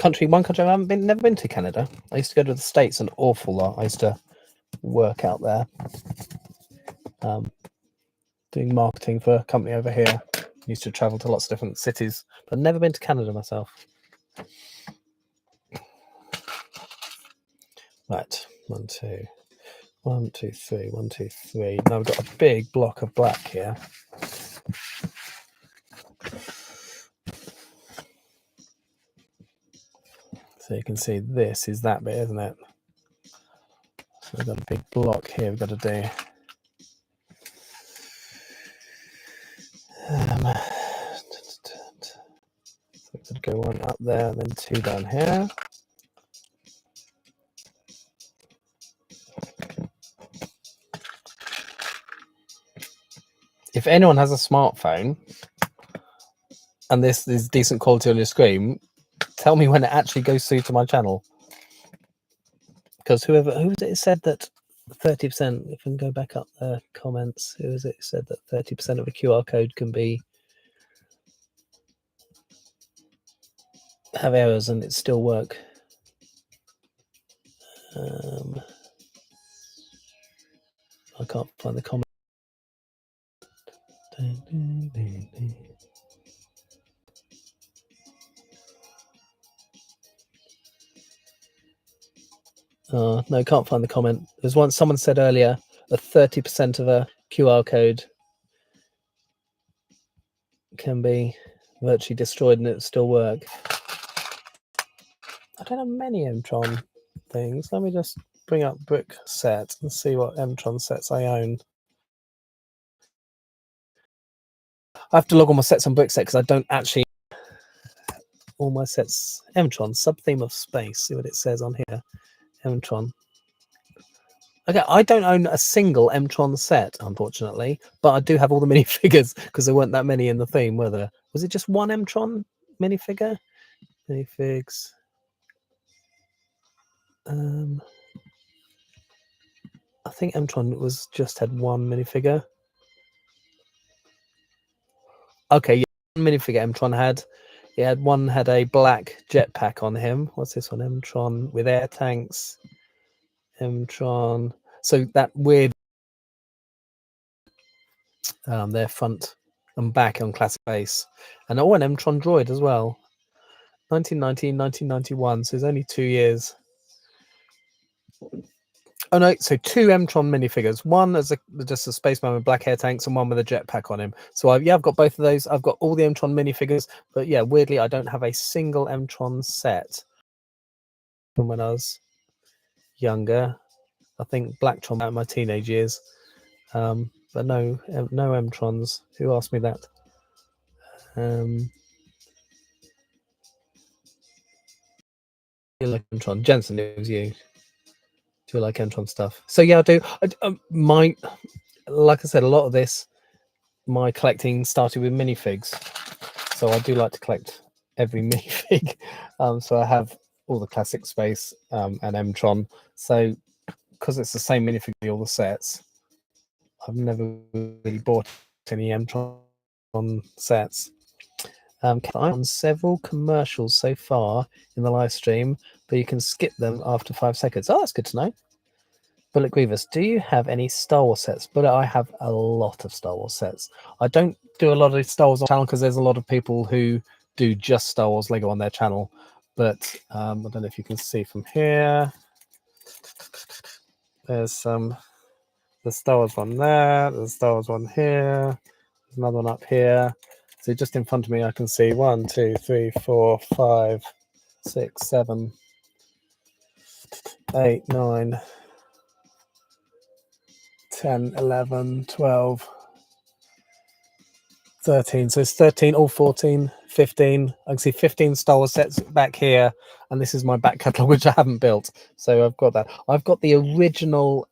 S1: One country I haven't never been to, Canada. I used to go to the States an awful lot. I used to work out there, doing marketing for a company over here. Used to travel to lots of different cities, but I've never been to Canada myself. Right, 1, 2, 1, 2, 3, 1, 2, 3. Now we've got a big block of black here. So you can see this is that bit, isn't it? So we've got a big block here we've got to do. So we've got to go 1 up there and then 2 down here. If anyone has a smartphone and this is decent quality on your screen, tell me when it actually goes through to my channel. Because who was it said that 30%, if we can go back up the comments, who was it said that 30% of a QR code can have errors and it still work? I can't find the comment. No, can't find the comment. There's one someone said earlier that 30% of a QR code can be virtually destroyed and it still work. I don't have many Mtron things. Let me just bring up brick set and see what Mtron sets I own. I have to log all my sets on Brickset because I don't actually all my sets. Mtron, sub-theme of space. See what it says on here. Mtron. Okay, I don't own a single Mtron set, unfortunately, but I do have all the minifigures because there weren't that many in the theme, were there? Was it just one Mtron minifigure? Minifigs. I think Mtron was just had one minifigure. Okay, yeah, one minifigure Mtron had. He had one had a black jetpack on him. What's this one? Mtron with air tanks. Mtron. So that weird their front and back on classic base. And an Mtron droid as well. 1990, 1991, so it's only 2 years. Oh no, so 2 Mtron minifigures. One as just a spaceman with black air tanks, and one with a jetpack on him. So I've got both of those. I've got all the Mtron minifigures, but yeah, weirdly, I don't have a single Mtron set from when I was younger. I think Blacktron out in my teenage years, but no Mtrons. Who asked me that? You like Mtron, Jensen? It was you. Do you like Mtron stuff? So yeah, I do. Like I said, a lot of this, my collecting started with minifigs. So I do like to collect every minifig. So I have all the classic space and Mtron. So because it's the same minifig, all the sets, I've never really bought any Mtron sets. I'm on several commercials so far in the live stream, but you can skip them after 5 seconds. Oh, that's good to know. Bullet Grievous, do you have any Star Wars sets? Bullet, I have a lot of Star Wars sets. I don't do a lot of Star Wars on the channel because there's a lot of people who do just Star Wars Lego on their channel. But I don't know if you can see from here. There's the Star Wars one there. There's a Star Wars one here. There's another one up here. So just in front of me, I can see 1, 2, 3, 4, 5, 6, 7, 8, 9, 10, 11, 12, 13. So it's 13 or 14, 15. I can see 15 Star Wars sets back here. And this is my back catalogue, which I haven't built. So I've got that. I've got the original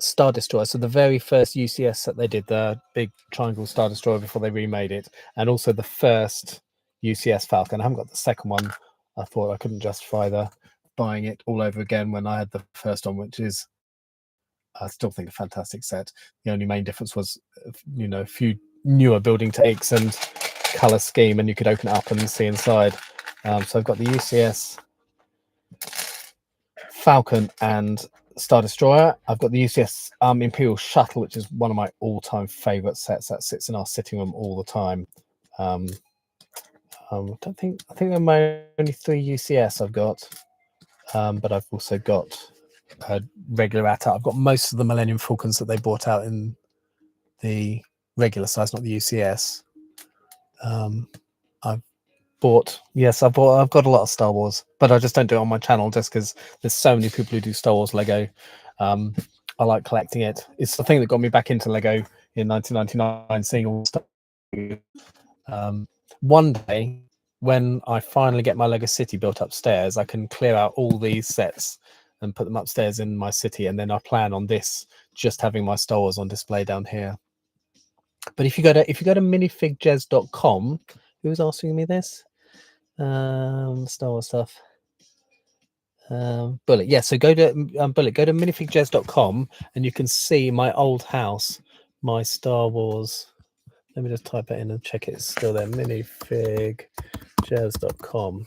S1: Star Destroyer. So the very first UCS that they did, the big triangle Star Destroyer before they remade it. And also the first UCS Falcon. I haven't got the second one. I thought I couldn't justify buying it all over again when I had the first one, which is, I still think, a fantastic set. The only main difference was, a few newer building techniques and color scheme, and you could open it up and see inside. So I've got the UCS Falcon and Star Destroyer. I've got the UCS Imperial Shuttle, which is one of my all-time favorite sets that sits in our sitting room all the time. I think they're my only 3 UCS I've got, but I've also got a regular AT-AT. I've got most of the Millennium Falcons that they brought out in the regular size, not the UCS. I've got a lot of Star Wars, but I just don't do it on my channel just because there's so many people who do Star Wars Lego. I like collecting it. It's the thing that got me back into Lego in 1999, seeing all the stuff. One day, when I finally get my Lego City built upstairs, I can clear out all these sets and put them upstairs in my city, and then I plan on this just having my Star Wars on display down here. But if you go to minifigjez.com, who's asking me this? Star Wars stuff. Bullet, yeah. So go to Bullet. Go to minifigjez.com, and you can see my old house, my Star Wars. Let me just type it in and check it's still there. Minifigjez.com.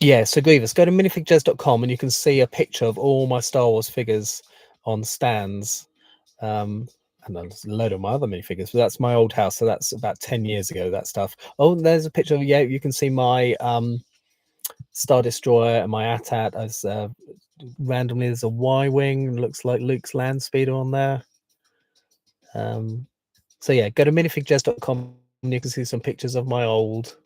S1: Yeah, so Grievous, go to minifigjez.com and you can see a picture of all my Star Wars figures on stands. And there's a load of my other minifigures, but that's my old house. So that's about 10 years ago, that stuff. Oh, there's a picture of, yeah, you can see my Star Destroyer and my AT-AT as randomly there's a Y-Wing. Looks like Luke's land speeder on there. So yeah, go to minifigjez.com and you can see some pictures of my old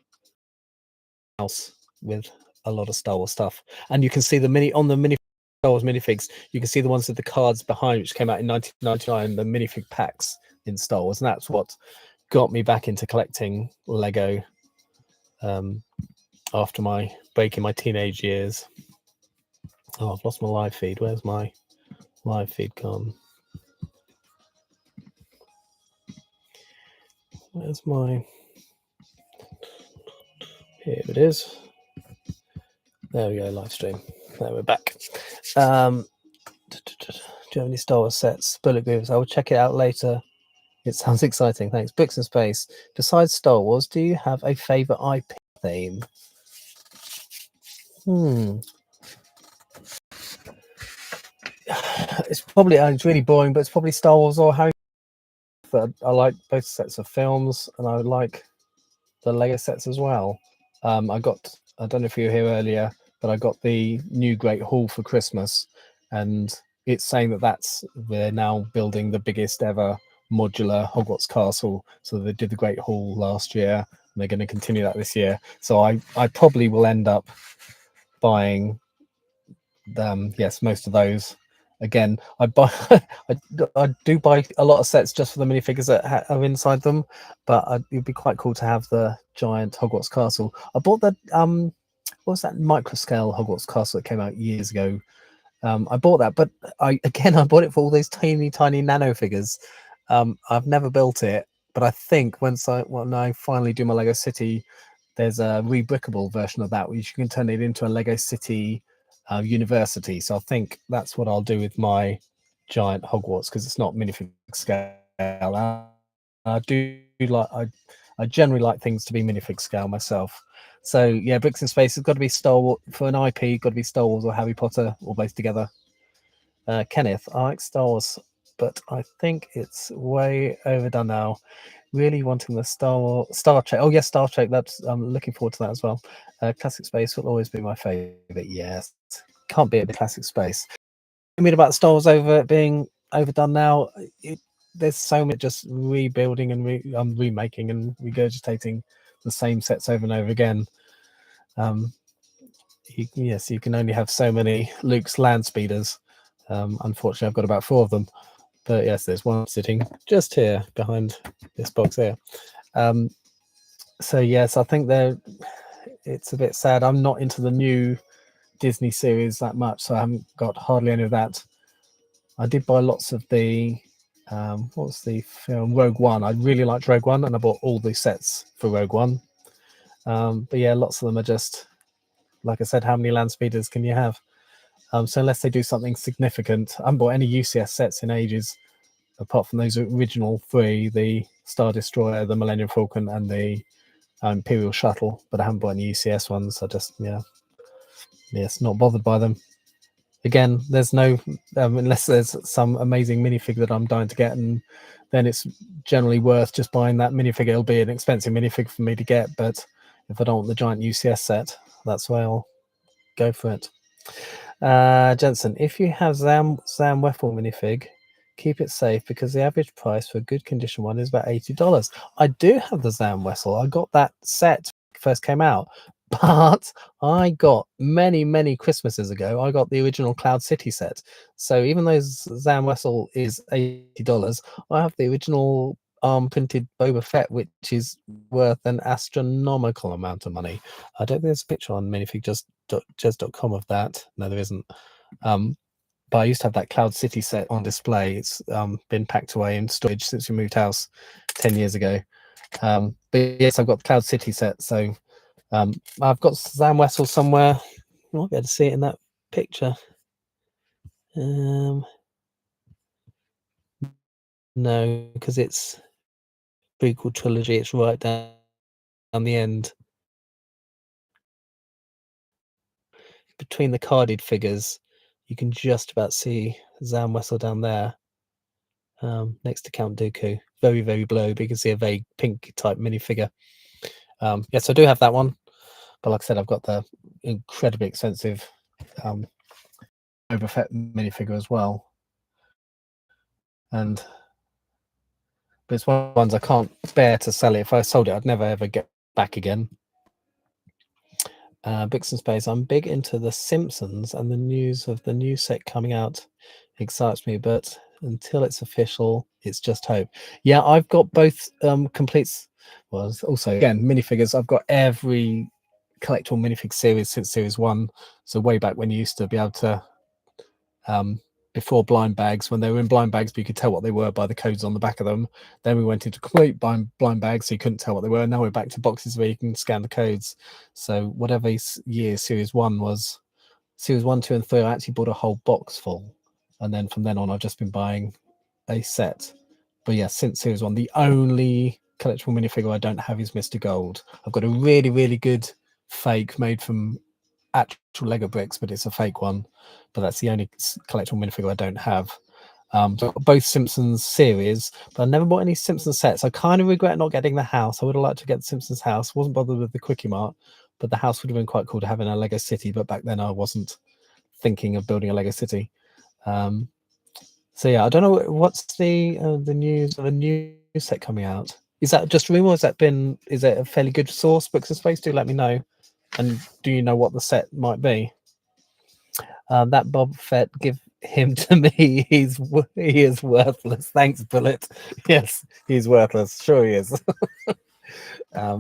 S1: house with a lot of Star Wars stuff, and you can see the Star Wars minifigs. You can see the ones with the cards behind, which came out in 1999, the minifig packs in Star Wars, and that's what got me back into collecting Lego after my break in my teenage years. Oh, I've lost my live feed. Where's my live feed gone? Where's my... Here it is. There we go, live stream. There, we're back. Do you have any Star Wars sets? Bullet Grooves. I will check it out later. It sounds exciting. Thanks. Bricks and Space. Besides Star Wars, do you have a favourite IP theme? It's probably, it's really boring, but it's probably Star Wars or Harry Potter. I like both sets of films, and I like the Lego sets as well. I don't know if you were here earlier, but I got the new Great Hall for Christmas, and it's saying that we're now building the biggest ever modular Hogwarts castle. So they did the Great Hall last year, and they're going to continue that this year. So I probably will end up buying yes, most of those. Again, I buy I do buy a lot of sets just for the minifigures that are inside them, but it'd be quite cool to have the giant Hogwarts castle. I bought the what was that microscale Hogwarts castle that came out years ago. I bought that, but I bought it for all those tiny nano figures. I've never built it, but I think when I finally do my Lego City, there's a rebrickable version of that which you can turn it into a Lego City university. So I think that's what I'll do with my giant Hogwarts, because it's not minifig scale. I do like I generally like things to be minifig scale myself. So yeah, Bricks in Space has got to be Star Wars for an IP. Got to be Star Wars or Harry Potter, or both together. Kenneth, I like Star Wars, but I think it's way overdone now. Really wanting the Star Trek. Oh yes, Star Trek. That's I'm looking forward to that as well. Classic Space will always be my favorite. Yes, can't beat the Classic Space. I mean about Star Wars being overdone now. There's so much just rebuilding and remaking and regurgitating the same sets over and over again. Yes, you can only have so many Luke's land speeders. Unfortunately, I've got about 4 of them. But yes, there's one sitting just here behind this box here. So yes, I think it's a bit sad. I'm not into the new Disney series that much, so I haven't got hardly any of that. I did buy lots of the what's the film Rogue One. I really liked Rogue One, and I bought all the sets for Rogue One. But yeah, lots of them are just, like I said, how many land speeders can you have? So unless they do something significant, I haven't bought any UCS sets in ages, apart from those original 3, the Star Destroyer, the Millennium Falcon, and the Imperial Shuttle, but I haven't bought any UCS ones. I just, not bothered by them. Again, there's no, unless there's some amazing minifig that I'm dying to get, and then it's generally worth just buying that minifig. It'll be an expensive minifig for me to get, but if I don't want the giant UCS set, that's why I'll go for it. Jensen, if you have Zam Weffel minifig, keep it safe, because the average price for a good condition one is about $80. I do have the Zam Wessel. I got that set first came out, but I got many Christmases ago, I got the original Cloud City set. So even though Zam Wessel is $80, I have the original printed Boba Fett, which is worth an astronomical amount of money. I don't think there's a picture on minifig.com of that. No, there isn't. But I used to have that Cloud City set on display. It's been packed away in storage since we moved house 10 years ago. But yes, I've got the Cloud City set. So I've got Zam Wessel somewhere. You might be able to see it in that picture. No, because it's prequel trilogy. It's right down the end. Between the carded figures, you can just about see Zam Wessel down there, next to Count Dooku. Very blurry, but you can see a vague pink type minifigure. Yes, I do have that one, but like I said, I've got the incredibly expensive Boba Fett minifigure as well. But it's one of the ones I can't bear to sell it. If I sold it, I'd never ever get back again. Bricks and Space. I'm big into The Simpsons, and the news of the new set coming out excites me, but until it's official, it's just hope. Yeah, I've got both completes. Well, also again minifigures. I've got every collectible minifig series since series 1. So way back when you used to be able to before blind bags, when they were in blind bags, but you could tell what they were by the codes on the back of them. Then we went into complete blind bags, so you couldn't tell what they were. Now we're back to boxes where you can scan the codes. So whatever year series 1 was, series 1, 2, and 3, I actually bought a whole box full, and then from then on, I've just been buying a set. But yeah, since series 1, the only collectible minifigure I don't have is Mr. Gold. I've got a really, really good fake made from actual Lego bricks, but it's a fake one. But that's the only collectible minifigure I don't have. So I've got both Simpsons series, but I never bought any Simpsons sets. I kind of regret not getting the house. I would have liked to get the Simpsons house. Wasn't bothered with the Quickie Mart, but the house would have been quite cool to have in a Lego city. But back then I wasn't thinking of building a Lego city. So yeah, I don't know what's the news of a new set coming out. Is that just rumor? Is it a fairly good source? Books of Space, do let me know. And do you know what the set might be? That Bob Fett, give him to me. He is worthless. Thanks, Bullet. Yes, he's worthless. Sure he is.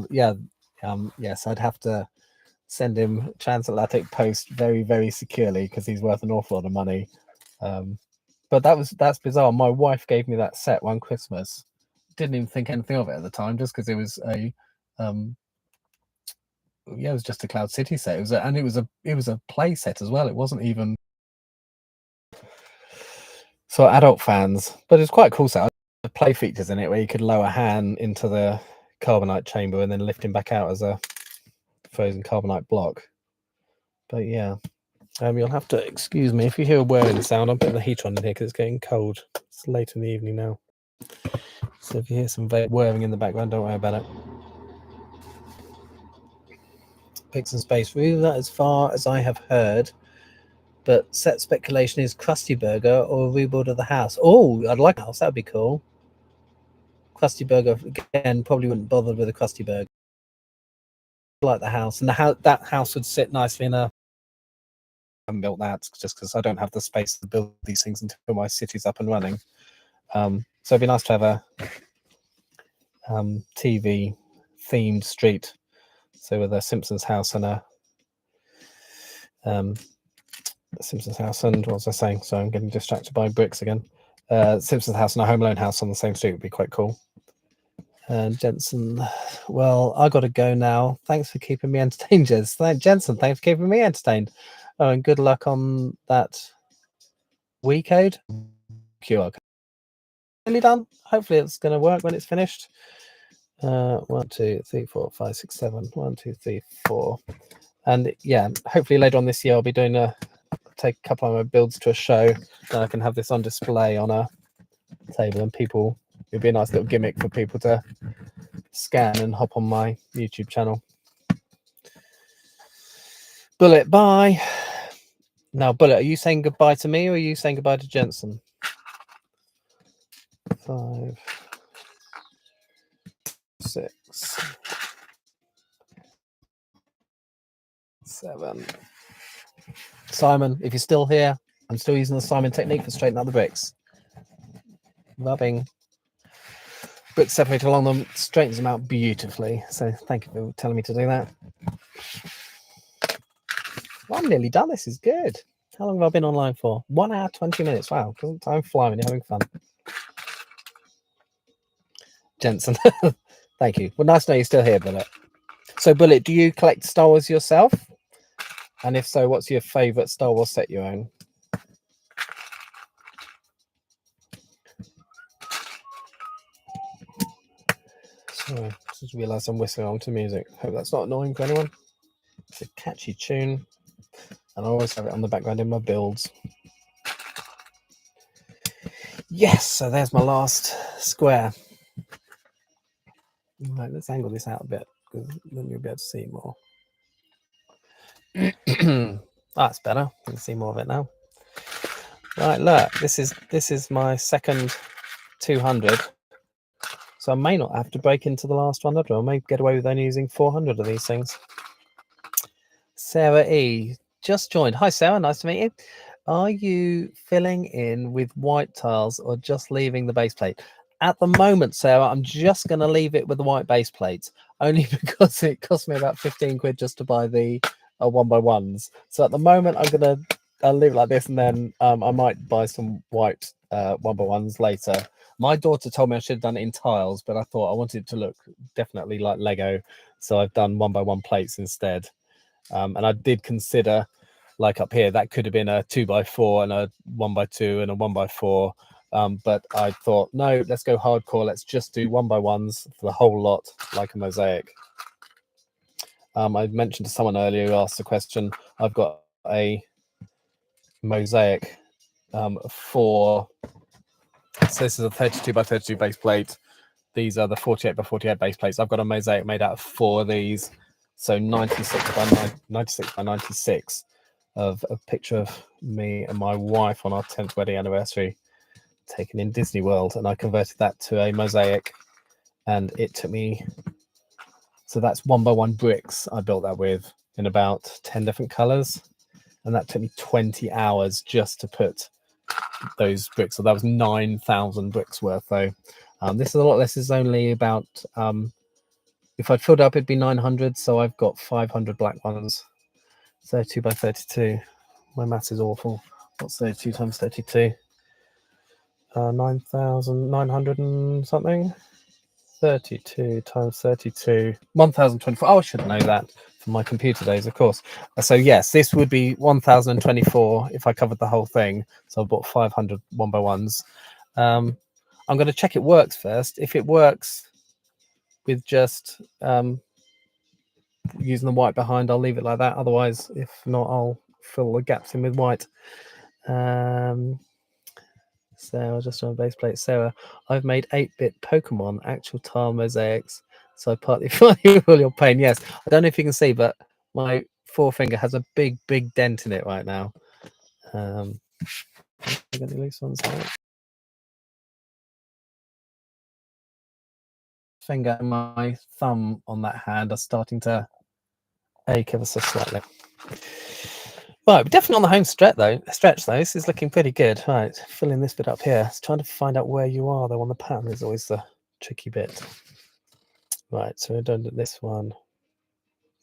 S1: Yes, I'd have to send him transatlantic post very, very securely because he's worth an awful lot of money. But that's bizarre. My wife gave me that set one Christmas. Didn't even think anything of it at the time, just because it was a it was just a Cloud City set. It was a play set as well. It wasn't even so adult fans, but it's quite a cool set. The play features in it where you could lower Han into the carbonite chamber and then lift him back out as a frozen carbonite block. But yeah, you'll have to excuse me if you hear a whirring sound. I'm putting the heater on in here because it's getting cold. It's late in the evening now, so if you hear some whirring in the background, don't worry about it. Pix and Space Review, that as far as I have heard, but set speculation is Krusty Burger or a rebuild of the house. Oh, I'd like a house. That would be cool. Krusty Burger again, probably wouldn't bother with a Krusty Burger. I like the house, and that house would sit nicely in a. I haven't built that just because I don't have the space to build these things until my city's up and running. So it'd be nice to have a TV themed street. So with a Simpsons house and a Simpsons house and what was I saying? So I'm getting distracted by bricks again. Simpsons house and a Home Alone house on the same street would be quite cool. And Jensen, well, I got to go now. Thanks for keeping me entertained, Jensen. Thanks for keeping me entertained. Oh, and good luck on that Wii code. QR code. Nearly done. Hopefully it's going to work when it's finished. 1, 2, 3, 4, 5, 6, 7. 1, 2, 3, 4. And yeah, hopefully later on this year I'll be doing take a couple of my builds to a show, and I can have this on display on a table, and people, it'd be a nice little gimmick for people to scan and hop on my YouTube channel. Bullet, bye. Now, Bullet, are you saying goodbye to me or are you saying goodbye to Jensen? 5, 6, 7. Simon, if you're still here, I'm still using the Simon technique for straightening out the bricks. Rubbing bricks separated along them straightens them out beautifully. So thank you for telling me to do that. Well, I'm nearly done. This is good. How long have I been online for? 1 hour, 20 minutes. Wow, doesn't time fly when you're having fun? Jensen, thank you. Well, nice to know you're still here, Bullet. So, Bullet, do you collect Star Wars yourself? And if so, what's your favorite Star Wars set you own? Sorry, just realised I'm whistling on to music. Hope that's not annoying for anyone. It's a catchy tune, and I always have it on the background in my builds. Yes, so there's my last square. Right, let's angle this out a bit, because then you'll be able to see more. That's better. You can see more of it now. Right, look, this is my second 200. So I may not have to break into the last 100, or I may get away with only using 400 of these things. Sarah E. just joined. Hi, Sarah. Nice to meet you. Are you filling in with white tiles or just leaving the base plate? At the moment, Sarah, I'm just going to leave it with the white base plates, only because it cost me about 15 quid just to buy the 1x1s. So at the moment, I'll leave it like this, and then I might buy some white 1x1s later. My daughter told me I should have done it in tiles, but I thought I wanted it to look definitely like Lego, so I've done 1x1 plates instead. And I did consider, like up here, that could have been a 2x4 and a 1x2 and a 1x4. But I thought, no, let's go hardcore. Let's just do 1x1s for the whole lot, like a mosaic. I mentioned to someone earlier who asked the question, I've got a mosaic for, so this is a 32x32 base plate. These are the 48x48 base plates. I've got a mosaic made out of 4 of these. So 96 by 96 of a picture of me and my wife on our 10th wedding anniversary taken in Disney World. And I converted that to a mosaic. And it took me, so that's 1x1 bricks I built that with in about 10 different colors. And that took me 20 hours just to put those bricks. So that was 9,000 bricks worth though. This is a lot. This is only about, if I'd filled up, it'd be 900. So I've got 500 black ones. 32 by 32. My maths is awful. What's 32 times 32? 9,900 and something. 32 times 32. 1,024. Oh, I should know that from my computer days, of course. So yes, this would be 1,024 if I covered the whole thing. So I bought 500 1x1s. I'm going to check it works first. If it works with just using the white behind, I'll leave it like that. Otherwise, if not, I'll fill the gaps in with white. Sarah, just on a base plate. Sarah, I've made 8-bit Pokemon actual tile mosaics, so I partly feel all your pain. Yes, I don't know if you can see, but my forefinger has a big dent in it right now. I'm going to loose ones out. Finger and my thumb on that hand are starting to ache ever so slightly. Right, we're definitely on the home stretch though. This is looking pretty good. Right, filling this bit up here. It's trying to find out where you are though on the pattern is always the tricky bit. Right, so we're done with this one.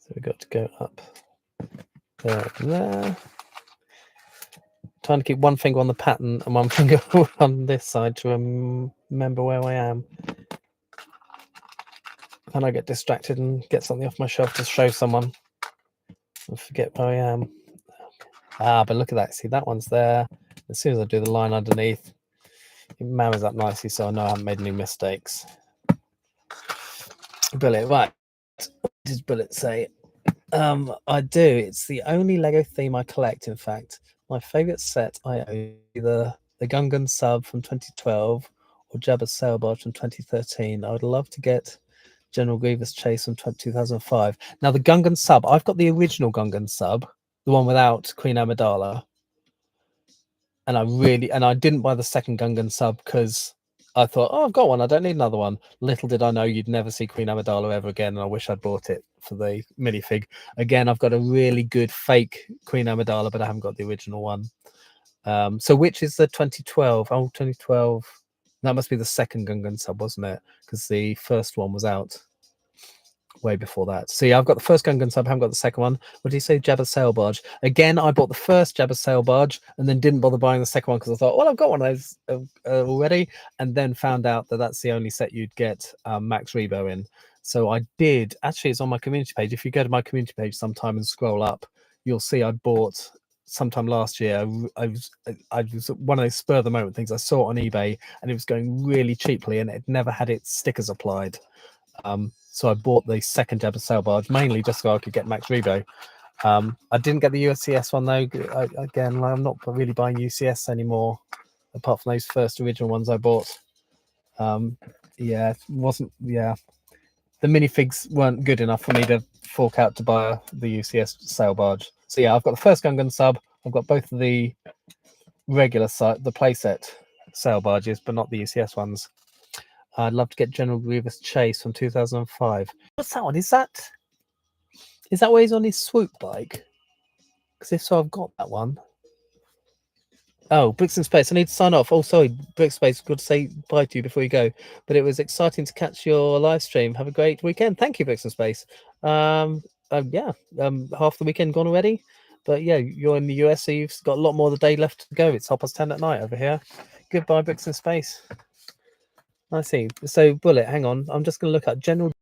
S1: So we've got to go up there and there. Trying to keep one finger on the pattern and one finger on this side to remember where I am. And I get distracted and get something off my shelf to show someone. I forget where I am. Ah, but look at that. See, that one's there. As soon as I do the line underneath, it marries up nicely, so I know I haven't made any mistakes. Brilliant. Right. What does Bullet say? I do. It's the only Lego theme I collect, in fact. My favourite set I own is the Gungan sub from 2012 or Jabba's Sail Barge from 2013. I would love to get General Grievous Chase from 2005. Now, the Gungan sub, I've got the original Gungan sub, the one without Queen Amidala. And I didn't buy the second Gungan sub because I thought, oh, I've got one. I don't need another one. Little did I know you'd never see Queen Amidala ever again. And I wish I'd bought it for the minifig. Again, I've got a really good fake Queen Amidala, but I haven't got the original one. So which is the 2012? Oh, 2012. That must be the second Gungan sub, wasn't it? Because the first one was out way before that. See, I've got the first Gungan sub, I haven't got the second one. What do you say, Jabba's Sail Barge? Again, I bought the first Jabba's Sail Barge and then didn't bother buying the second one because I thought, well, I've got one of those already, and then found out that that's the only set you'd get Max Rebo in. So I did. Actually, it's on my community page. If you go to my community page sometime and scroll up, you'll see I bought sometime last year. I was one of those spur of the moment things. I saw it on eBay and it was going really cheaply and it never had its stickers applied. So I bought the second Jabba's Sail Barge mainly just so I could get Max Rebo. I didn't get the UCS one though. Again, I'm not really buying UCS anymore, apart from those first original ones I bought. Yeah, it wasn't. Yeah, the minifigs weren't good enough for me to fork out to buy the UCS Sail Barge. So yeah, I've got the first Gungan sub. I've got both of the regular the playset Sail Barges, but not the UCS ones. I'd love to get General Grievous Chase from 2005. What's that one? Is that where he's on his swoop bike? Because if so, I've got that one. Oh, Bricks in Space. I need to sign off. Oh, sorry, Bricks Space. Got to say bye to you before you go. But it was exciting to catch your live stream. Have a great weekend. Thank you, Bricks in Space. Yeah. Half the weekend gone already. But yeah, you're in the US, so you've got a lot more of the day left to go. It's 10:30 at night over here. Goodbye, Bricks in Space. I see. So, Bullet, hang on. I'm just going to look at general.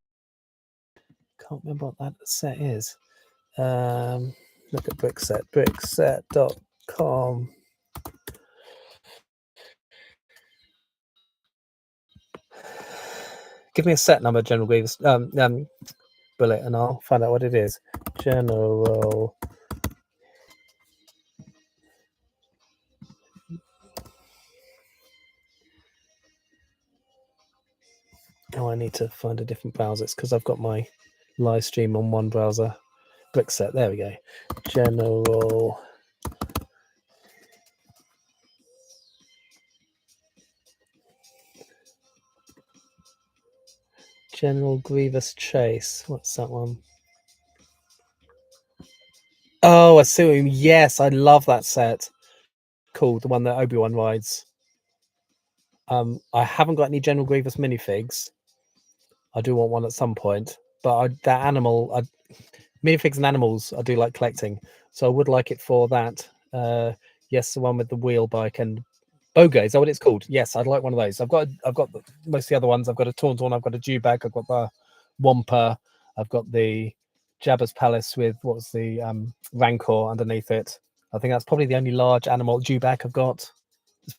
S1: Can't remember what that set is. Look at Brickset. Brickset.com. Give me a set number, General Grievous. Bullet, and I'll find out what it is. General. Oh, I need to find a different browser. It's because I've got my live stream on one browser. Brickset. There we go. General. General Grievous Chase. What's that one? Oh, I see what you mean. Yes, I love that set. Cool, the one that Obi-Wan rides. I haven't got any General Grievous minifigs. I do want one at some point, but that animal, minifigs and animals, I do like collecting, so I would like it for that. Yes, the one with the wheel bike and Boga. Is that what it's called? Yes, I'd like one of those. I've got most of the other ones. I've got a Tauntaun, I've got a Dewback, I've got the Wampa, I've got the Jabba's Palace with what's the Rancor underneath it. I think that's probably the only large animal Dewback I've got. It's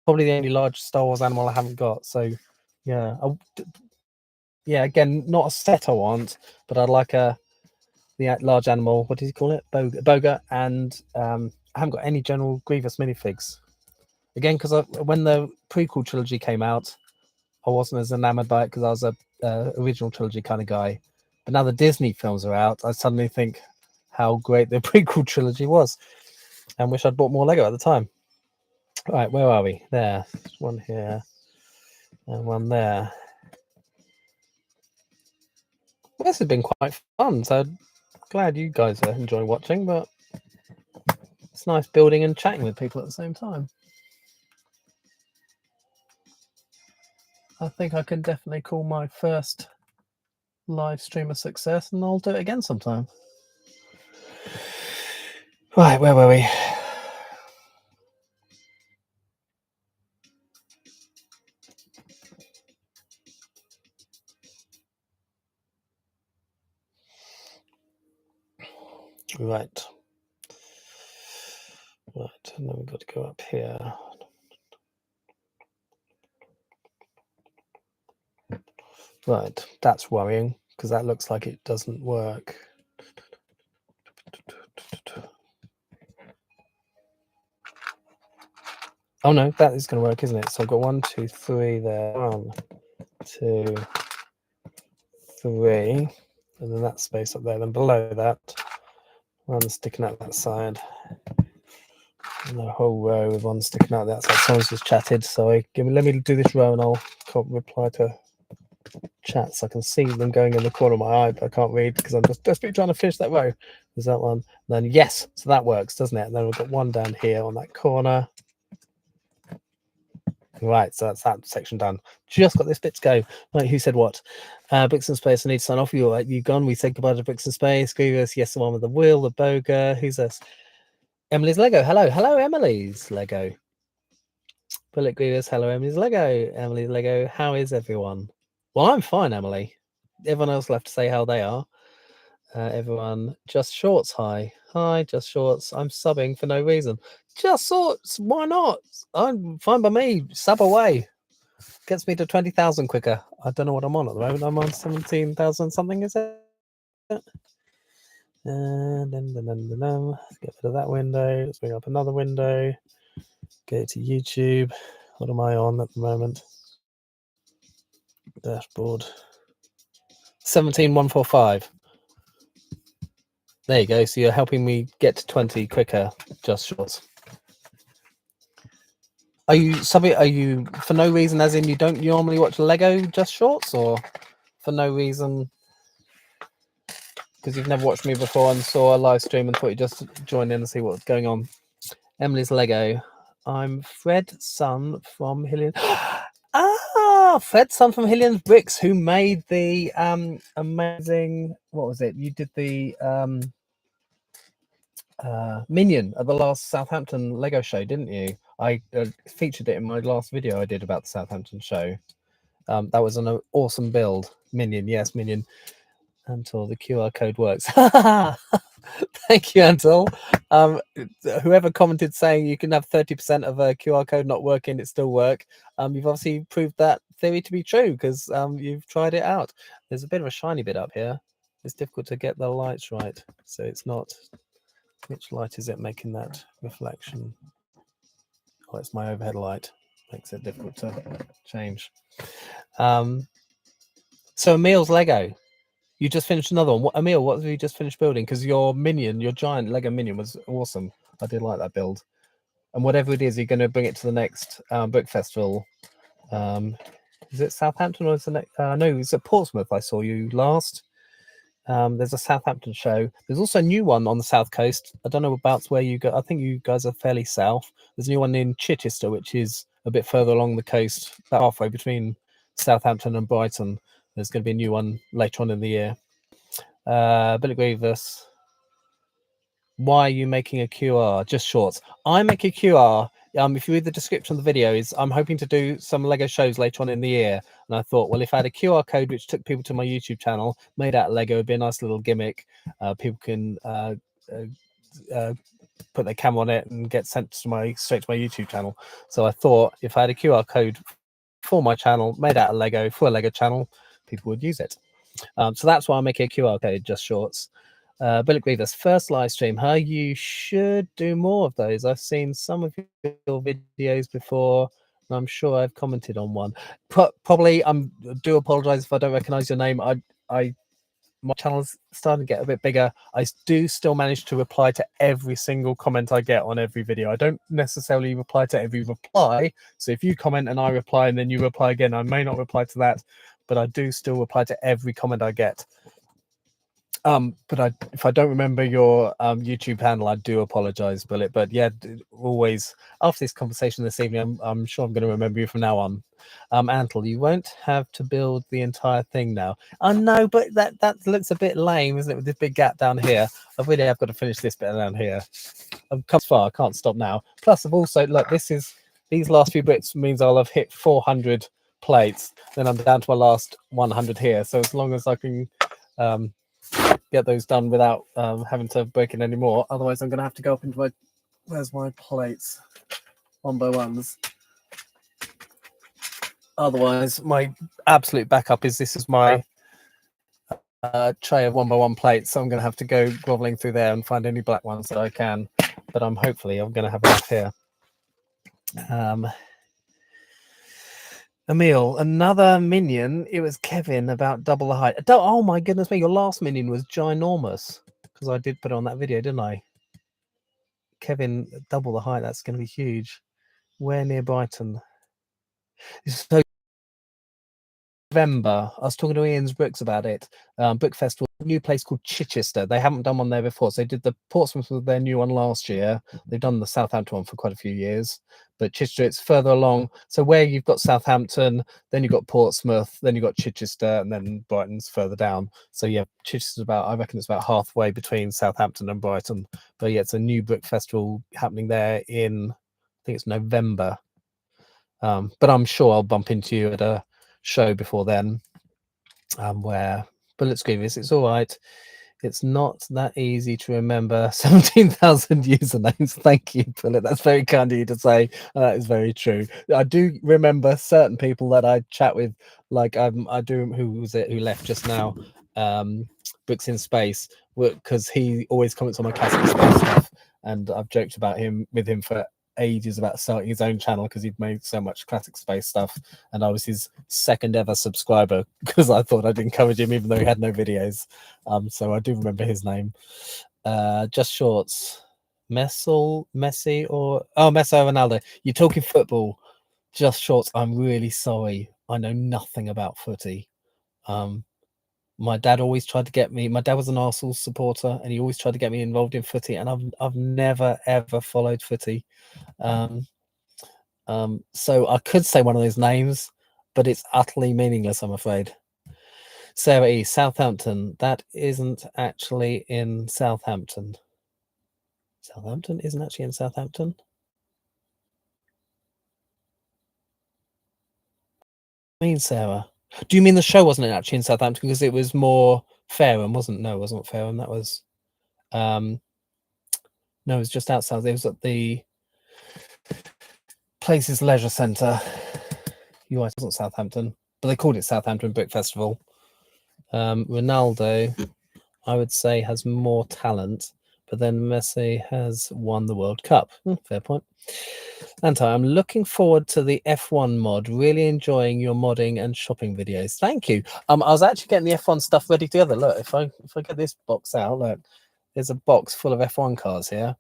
S1: probably the only large Star Wars animal I haven't got. So yeah, yeah. Again, not a set I want, but I'd like the large animal. What did you call it? Boga, and I haven't got any General Grievous minifigs. Again, because when the prequel trilogy came out, I wasn't as enamored by it because I was a original trilogy kind of guy. But now the Disney films are out, I suddenly think how great the prequel trilogy was, and wish I'd bought more Lego at the time. Right, where are we? There, one here, and one there. Well, this has been quite fun, so glad you guys are enjoying watching, but it's nice building and chatting with people at the same time. I think I can definitely call my first live stream a success, and I'll do it again sometime. Right, where were we? Right. Right, and then we've got to go up here. Right, that's worrying because that looks like it doesn't work. Oh no, that is going to work, isn't it? So I've got 1, 2, 3 there. 1, 2, 3, and then that space up there. Then below that, one sticking out that side, and a whole row with one sticking out that side. Someone's just chatted, so let me do this row, and I'll reply to chats. I can see them going in the corner of my eye, but I can't read because I'm just desperately trying to finish that row. There's that one. And then yes, so that works, doesn't it? And then we've got one down here on that corner. Right, so that's that section done. Just got this bit to go. Right, who said what? Bricks in Space, I need to sign off. You gone? We said goodbye to Bricks in Space. Grievous, yes, the one with the wheel, the Boga. Who's this? Emily's Lego. Hello, Emily's Lego. Bullet Grievous, hello, Emily's Lego. Emily's Lego, how is everyone? Well, I'm fine, Emily. Everyone else will have to say how they are. Everyone, Just Shorts, hi. Hi, Just Shorts. I'm subbing for no reason. Just Shorts, why not? I'm fine by me. Sub away. Gets me to 20,000 quicker. I don't know what I'm on at the moment. I'm on 17,000 something, is it? And then, let's get rid of that window. Let's bring up another window. Go to YouTube. What am I on at the moment? Dashboard. 17,145. There you go. So you're helping me get to 20 quicker, Just Shorts. Are you for no reason, as in you don't normally watch Lego Just Shorts, or for no reason because you've never watched me before and saw a live stream and thought you just join in and see what's going on? Emily's Lego. I'm Fred Sun from Hillian. Fred Sun from Hillian's Bricks, who made the amazing. What was it? You did the Minion at the last Southampton Lego show, didn't you? I featured it in my last video I did about the Southampton show. That was an awesome build. Minion, yes, Minion. Until the QR code works. Thank you, Antal. Whoever commented saying you can have 30% of a QR code not working, it still work. You've obviously proved that theory to be true because you've tried it out. There's a bit of a shiny bit up here. It's difficult to get the lights right, so it's not. Which light is it making that reflection? Oh, it's my overhead light. Makes it difficult to change. So Emil's Lego. You just finished another one. Emil, what have you just finished building? Because your minion, your giant Lego minion was awesome. I did like that build. And whatever it is, you're going to bring it to the next book festival. Is it Southampton or is the next? No, it's at Portsmouth. I saw you last. There's a Southampton show. There's also a new one on the south coast. I don't know about where you go. I think you guys are fairly south. There's a new one in Chichester, which is a bit further along the coast, about halfway between Southampton and Brighton. There's going to be a new one later on in the year. Billy Grievous. Why are you making a QR? Just shorts. I make a QR. If you read the description of the video, I'm hoping to do some Lego shows later on in the year. And I thought, well, if I had a QR code which took people to my YouTube channel, made out of Lego, it'd be a nice little gimmick. People can put their camera on it and get sent to straight to my YouTube channel. So I thought if I had a QR code for my channel, made out of Lego, for a Lego channel, people would use it. So that's why I'm making a QR code, just shorts. Billy Grievous, first live stream. You should do more of those. I've seen some of your videos before, and I'm sure I've commented on one. Probably, do apologize if I don't recognize your name. My channel's starting to get a bit bigger. I do still manage to reply to every single comment I get on every video. I don't necessarily reply to every reply. So if you comment and I reply and then you reply again, I may not reply to that, but I do still reply to every comment I get. But if I don't remember your YouTube handle, I do apologize, Bullet. But yeah, always after this conversation this evening, I'm sure I'm going to remember you from now on. Antle, you won't have to build the entire thing now. I know, but that looks a bit lame, isn't it? With this big gap down here, I've got to finish this bit down here. I've come far, I can't stop now. Plus, I've also look. These last few bits means I'll have hit 400 plates. Then I'm down to my last 100 here. So as long as I can get those done without having to break it anymore. Otherwise, I'm going to have to go up into where's my plates? 1x1s. Otherwise, my absolute backup is this is my tray of 1x1 plates. So I'm going to have to go groveling through there and find any black ones that I can. But hopefully I'm going to have enough here. Emil, another minion. It was Kevin about double the height. Oh my goodness me, your last minion was ginormous. Because I did put it on that video, didn't I? Kevin, double the height. That's going to be huge. Where near Brighton? So November, I was talking to Ian's Brooks about it. Book Festival, a new place called Chichester. They haven't done one there before. So they did the Portsmouth with their new one last year. They've done the Southampton one for quite a few years. But Chichester, it's further along. So where you've got Southampton, then you've got Portsmouth, then you've got Chichester, and then Brighton's further down. So yeah, Chichester's I reckon it's about halfway between Southampton and Brighton. But yeah, it's a new book festival happening there in, I think it's November. But I'm sure I'll bump into you at a show before then, where Bullet Grievous, it's all right. It's not that easy to remember 17,000 usernames. Thank you, Bullet. That's very kind of you to say. That is very true. I do remember certain people that I chat with, like I do. Who was it who left just now? Books in Space, because he always comments on my classic space stuff, and I've joked about with him for ages about starting his own channel because he'd made so much classic space stuff, and I was his second ever subscriber because I thought I'd encourage him even though he had no videos. So I do remember his name. Just shorts. Messi or Ronaldo. You're talking football. Just shorts. I'm really sorry. I know nothing about footy. My dad always tried to get me. My dad was an Arsenal supporter, and he always tried to get me involved in footy. And I've never ever followed footy. So I could say one of those names, but it's utterly meaningless, I'm afraid. Sarah E, Southampton. That isn't actually in Southampton. Southampton isn't actually in Southampton. What do you mean, Sarah? Do you mean the show wasn't actually in Southampton because it was more Fareham, wasn't? No, it wasn't Fareham. That was no, it was just outside. It was at the Places Leisure Centre. You're right, it wasn't Southampton, but they called it Southampton Book Festival. Ronaldo, I would say, has more talent, but then Messi has won the World Cup. Fair point. Anti, I'm looking forward to the F1 mod. Really enjoying your modding and shopping videos. Thank you. I was actually getting the F1 stuff ready together. Look, if I get this box out, look, there's a box full of F1 cars here.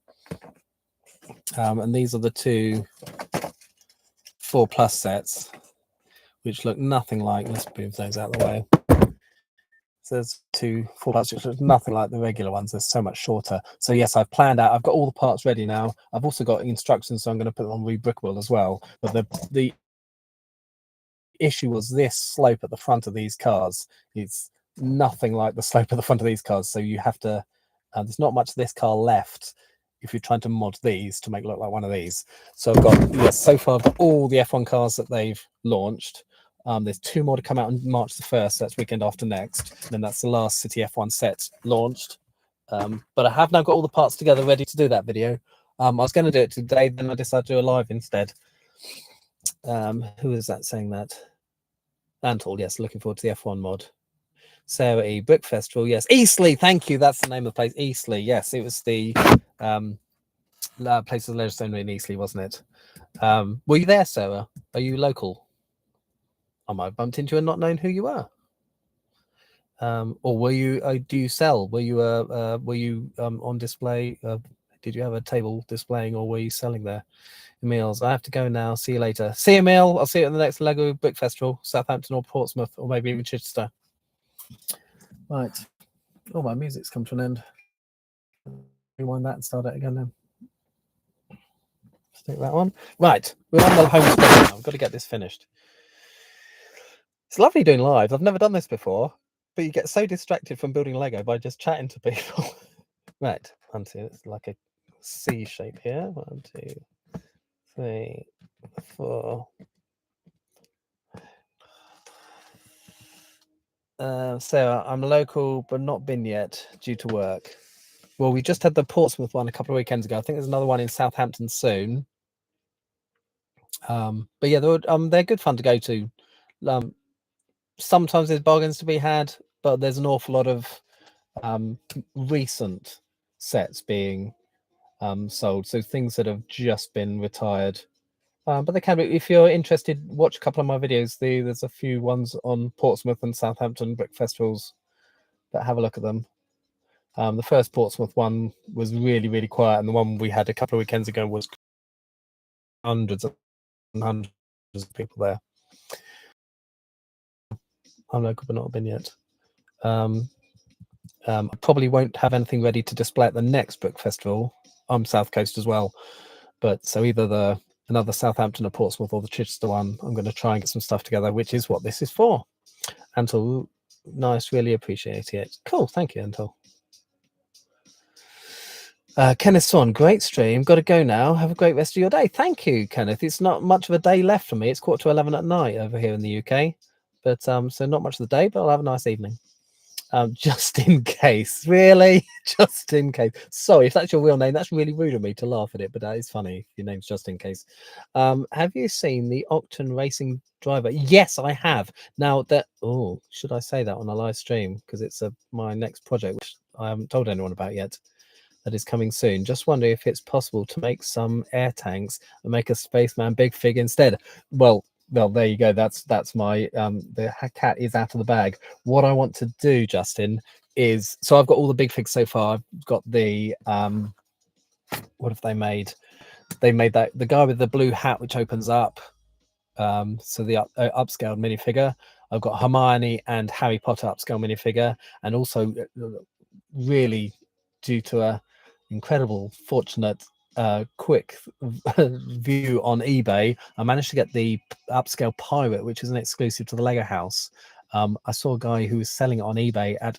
S1: And these are the two 4+ sets, which look nothing like. Let's move those out of the way. So there's two 4+, which look nothing like the regular ones. They're so much shorter. So yes, I've planned out. I've got all the parts ready now. I've also got instructions, so I'm going to put them on Rebrickable as well. But the issue was this slope at the front of these cars. It's nothing like the slope at the front of these cars. So you have to. There's not much of this car left if you're trying to mod these to make it look like one of these. So I've got, yes, so far I've got all the F1 cars that they've launched. There's 2 more to come out on March the 1st. So that's weekend after next. And then that's the last City F1 set launched. But I have now got all the parts together ready to do that video. I was going to do it today, then I decided to do a live instead. Who is that saying that? Antle, yes, looking forward to the F1 mod. Sarah E, Book Festival, yes. Eastleigh, thank you. That's the name of the place. Eastleigh, yes. It was the Places of Leisure Centre in Eastleigh, wasn't it? Were you there, Sarah? Are you local? I might have bumped into you and not known who you were. Or were you? Do you sell? Were you on display? Did you have a table displaying, or were you selling there? Emil's, I have to go now. See you later. See you, Emil. I'll see you at the next Lego Book Festival, Southampton or Portsmouth, or maybe even Chichester. Right. Oh, my music's come to an end. Rewind that and start it again then. Stick that one. Right. We're on the home screen now. I've got to get this finished. It's lovely doing live. I've never done this before, but you get so distracted from building Lego by just chatting to people. Right. 1, 2. It's like a C shape here. 1, 2, 3, 4. Sarah, I'm local, but not been yet due to work. Well, we just had the Portsmouth one a couple of weekends ago. I think there's another one in Southampton soon. But yeah, they're good fun to go to. Sometimes there's bargains to be had, but there's an awful lot of recent sets being sold. So things that have just been retired. But they can be, if you're interested, watch a couple of my videos. There's a few ones on Portsmouth and Southampton Book Festivals, but have a look at them. The first Portsmouth one was really, really quiet, and the one we had a couple of weekends ago was hundreds and hundreds of people there. I'm local, but not been yet. I probably won't have anything ready to display at the next book festival. I'm South Coast as well, but so either another Southampton or Portsmouth or the Chichester one, I'm going to try and get some stuff together, which is what this is for. Antle, nice, really appreciate it. Cool, thank you, Antle. Kenneth Swan, great stream. Got to go now. Have a great rest of your day. Thank you, Kenneth. It's not much of a day left for me. It's 11:15 at night over here in the UK, but so not much of the day, but I'll have a nice evening. Just in case, really, just in case. Sorry if that's your real name. That's really rude of me to laugh at it, but that is funny. Your name's just in case. Have you seen the Octon Racing Driver? Yes, I have. Now that should I say that on a live stream because it's my next project, which I haven't told anyone about yet. That is coming soon. Just wonder if it's possible to make some air tanks and make a spaceman big fig instead. Well, there you go. That's my the cat is out of the bag. What I want to do, Justin, is so I've got all the big figs so far. I've got the what have they made? They made that the guy with the blue hat which opens up. So the upscaled minifigure. I've got Hermione and Harry Potter upscale minifigure, and also really due to a incredible fortunate quick view on eBay, I managed to get the upscale Pirate, which is an exclusive to the Lego house. I saw a guy who was selling it on eBay at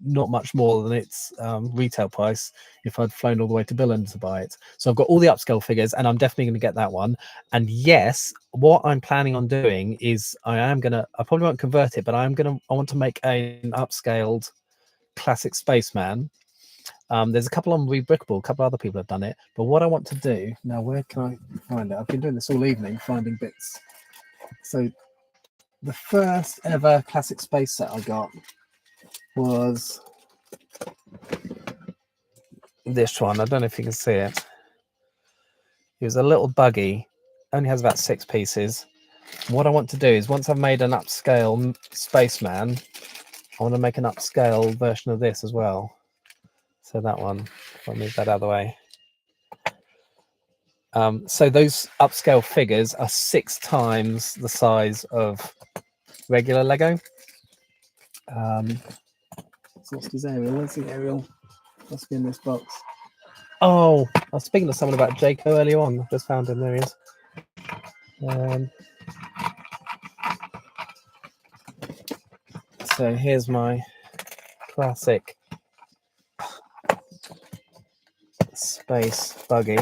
S1: not much more than its retail price if I'd flown all the way to Billund to buy it. So I've got all the upscale figures, and I'm definitely going to get that one. And yes, what I'm planning on doing is I probably won't convert it, but I want to make an upscaled classic spaceman. There's a couple on Rebrickable, a couple other people have done it, but what I want to do now, where can I find it? I've been doing this all evening, finding bits. So the first ever classic space set I got was this one. I don't know if you can see it. It was a little buggy, only has about 6 pieces. What I want to do is, once I've made an upscale spaceman, I want to make an upscale version of this as well. So that one, I'll move that out of the way. So those upscale figures are 6 times the size of regular Lego. So what's his aerial? Where's the aerial? Must be in this box. Oh, I was speaking to someone about Jaco earlier on. I just found him. There he is. So here's my classic space buggy.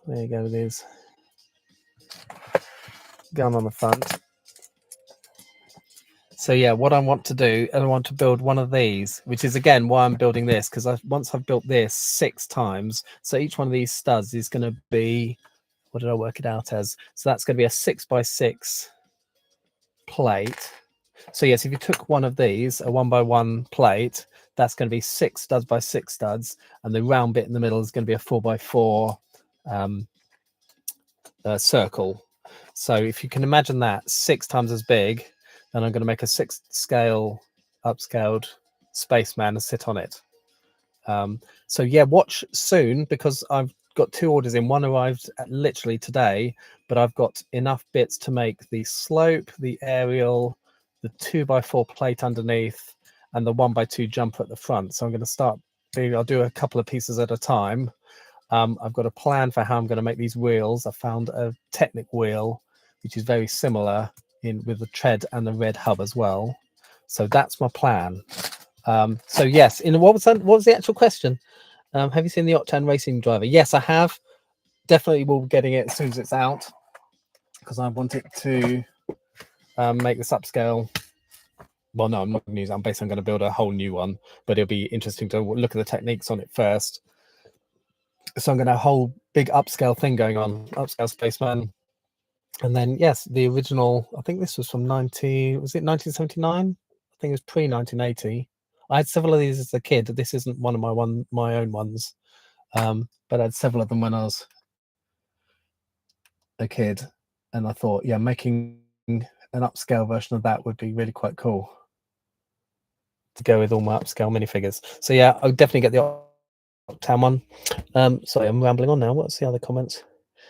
S1: There you go with his gun on the front. So yeah, what I want to do, I want to build one of these, which is again why I'm building this, because once I've built this 6 times, so each one of these studs is going to be, what did I work it out as? So that's going to be a 6x6 plate. So yes, if you took one of these, a 1x1 plate, that's going to be 6 studs by 6 studs, and the round bit in the middle is going to be a 4x4 circle. So if you can imagine that 6 times as big, then I'm going to make a 6 scale upscaled spaceman and sit on it. So yeah, watch soon, because I've got 2 orders in. One arrived literally today, but I've got enough bits to make the slope, the aerial, the 2x4 plate underneath, and the 1x2 jumper at the front. So I'm going to start, I'll do a couple of pieces at a time. I've got a plan for how I'm going to make these wheels. I found a Technic wheel, which is very similar with the tread and the red hub as well. So that's my plan. So yes, what was the actual question? Have you seen the Octane Racing Driver? Yes, I have. Definitely will be getting it as soon as it's out, because I want it to make this upscale. Well, no, I'm not going to use it. I'm basically going to build a whole new one, but it'll be interesting to look at the techniques on it first. So I'm going to have a whole big upscale thing going on, upscale spaceman. And then, yes, the original, I think this was from 1979? I think it was pre-1980. I had several of these as a kid. This isn't one of my own ones, but I had several of them when I was a kid. And I thought, yeah, making an upscale version of that would be really quite cool to go with all my upscale minifigures. So yeah, I'll definitely get the Octane one. Sorry, I'm rambling on now. What's the other comments?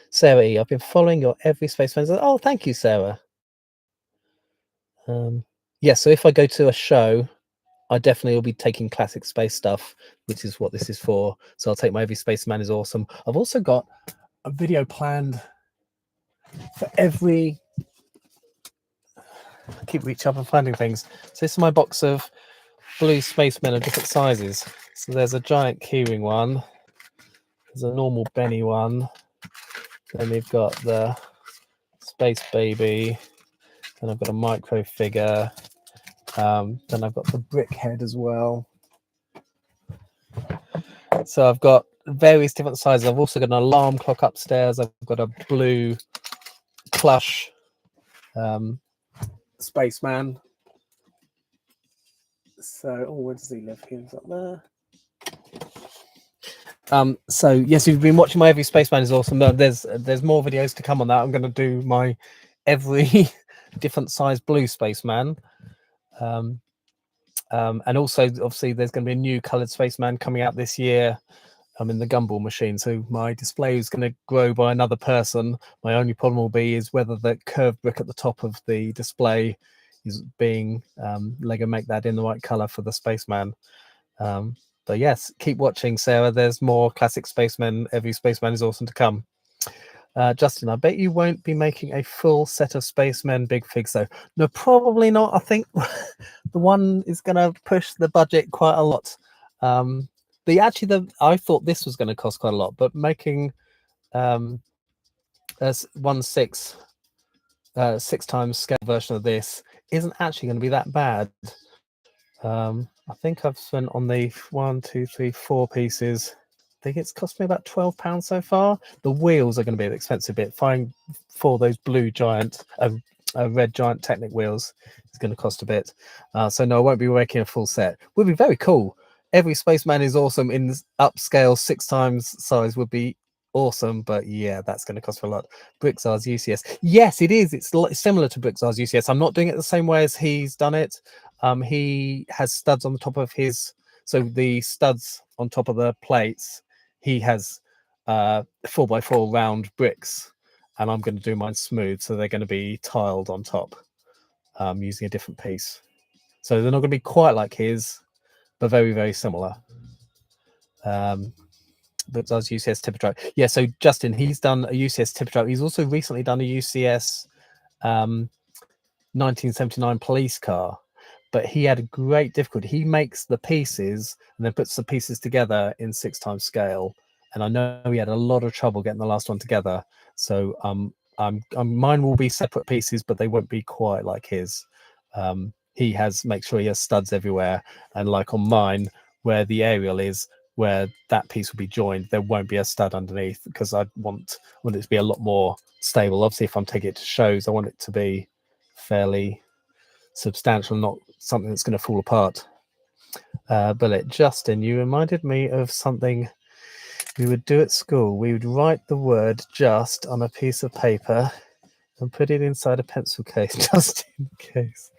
S1: Sarah E, I've been following your every spaceman. Oh, thank you, Sarah. Yeah, so if I go to a show, I definitely will be taking classic space stuff, which is what this is for. So I'll take my Every Spaceman is awesome. I've also got a video planned for every... I keep reaching up and finding things. So this is my box of blue spacemen of different sizes. So there's a giant keyring one. There's a normal Benny one. Then we've got the Space Baby. Then I've got a Microfigure. Then I've got the brick head as well. So I've got various different sizes. I've also got an alarm clock upstairs. I've got a blue plush spaceman. So, where does he live? He's up there. So yes, you've been watching my Every Spaceman is awesome. There's more videos to come on that. I'm going to do my every different size blue spaceman. And also, obviously, there's going to be a new coloured spaceman coming out this year. I'm in the gumball machine, so my display is going to grow by another person. My only problem will be is whether the curved brick at the top of the display is being Lego make that in the right color for the spaceman. But yes, keep watching, Sarah. There's more classic Spacemen. Every Spaceman is awesome to come. Justin, I bet you won't be making a full set of Spacemen big figs though. No, probably not. I think the one is going to push the budget quite a lot. I thought this was going to cost quite a lot, but making as 6 times scale version of this isn't actually going to be that bad. I think I've spent on the 1, 2, 3, 4 pieces. I think it's cost me about £12 so far. The wheels are going to be an expensive bit. Finding 4 those blue giant, red giant Technic wheels is going to cost a bit. So no, I won't be making a full set. Would be very cool. Every Spaceman is awesome in upscale 6 times size would be awesome, but yeah, that's going to cost a lot. Brixar's UCS. Yes, it is. It's similar to Brixar's UCS. I'm not doing it the same way as he's done it. He has studs on the top of his, so the studs on top of the plates, he has 4x4 round bricks, and I'm going to do mine smooth, so they're going to be tiled on top using a different piece. So they're not going to be quite like his, but very, very similar. But does UCS Tipper. Yeah, so Justin, he's done a UCS Tipper. He's also recently done a UCS 1979 police car, but he had a great difficulty. He makes the pieces and then puts the pieces together in 6 times scale, and I know he had a lot of trouble getting the last one together. So mine will be separate pieces, but they won't be quite like his. He makes sure he has studs everywhere, and like on mine, where the aerial is, where that piece will be joined, there won't be a stud underneath, because I want it to be a lot more stable. Obviously, if I'm taking it to shows, I want it to be fairly substantial, not something that's going to fall apart. Bullet, Justin, you reminded me of something we would do at school. We would write the word just on a piece of paper and put it inside a pencil case just in case.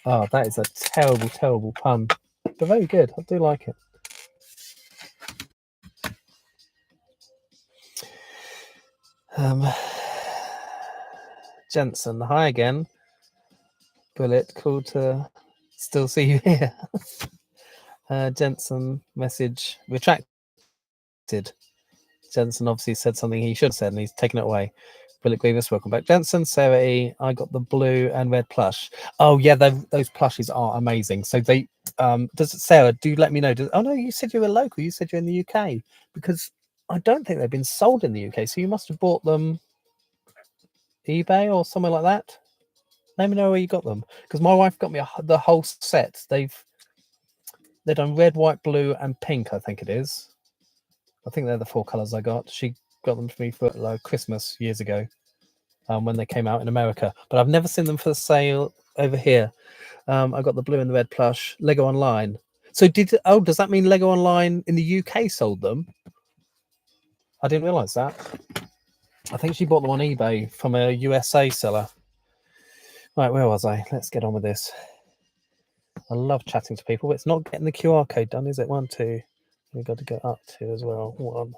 S1: Oh, that is a terrible, terrible pun, but very good. I do like it. Jensen, hi again. Bullet, cool to still see you here. Jensen, message retracted. Jensen obviously said something he should have said, and he's taken it away. Bullet Grievous, welcome back. Jensen, Sarah E, I got the blue and red plush. Oh yeah, those plushes are amazing. So they, Sarah, do let me know. Oh no, you said you were local. You said you're in the UK, because I don't think they've been sold in the UK. So you must have bought them eBay or somewhere like that. Let me know where you got them, because my wife got me the whole set. They've done red, white, blue, and pink. I think it is. I think they're the 4 colors I got. She got them for me for Christmas years ago, when they came out in America. But I've never seen them for sale over here. I got the blue and the red plush. Lego Online. So does that mean Lego Online in the UK sold them? I didn't realise that. I think she bought them on eBay from a USA seller. Right, where was I? Let's get on with this. I love chatting to people, but it's not getting the QR code done, is it? 1, 2. We've got to go up 2 as well. 1,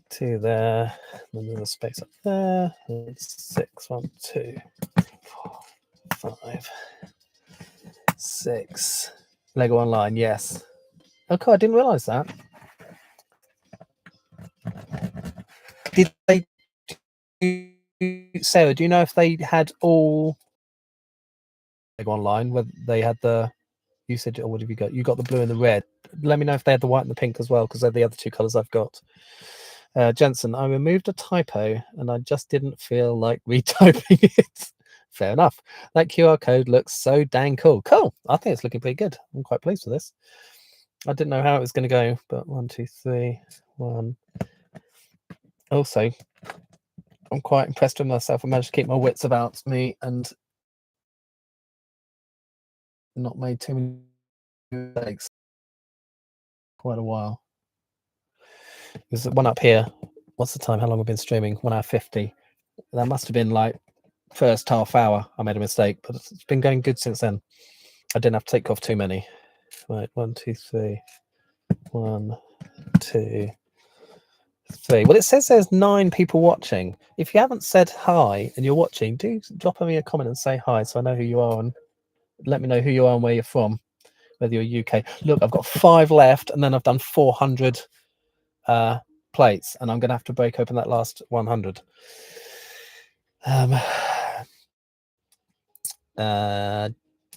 S1: 2 there. And then there's a space up there. And 6. 1, 2, 4, 5, 6. Lego Online, yes. Okay, I didn't realise that. Did they? Sarah, do you know if they had all Lego Online, whether they had the? You said, what have you got? You got the blue and the red. Let me know if they had the white and the pink as well, because they're the other 2 colors I've got. Jensen, I removed a typo and I just didn't feel like retyping it. Fair enough. That QR code looks so dang cool. Cool. I think it's looking pretty good. I'm quite pleased with this. I didn't know how it was going to go, but 1, 2, 3, 1. Also, I'm quite impressed with myself. I managed to keep my wits about me and not made too many mistakes. Quite a while. There's one up here. What's the time? How long have I been streaming? 1 hour 50. That must have been like first half hour. I made a mistake, but it's been going good since then. I didn't have to take off too many. Right, 1, 2, 3. 1, 2, 3. Well, it says there's 9 people watching. If you haven't said hi and you're watching, do drop me a comment and say hi, so I know who you are, and let me know who you are and where you're from. whether you're UK. Look, I've got 5 left, and then I've done 400 plates, and I'm going to have to break open that last 100.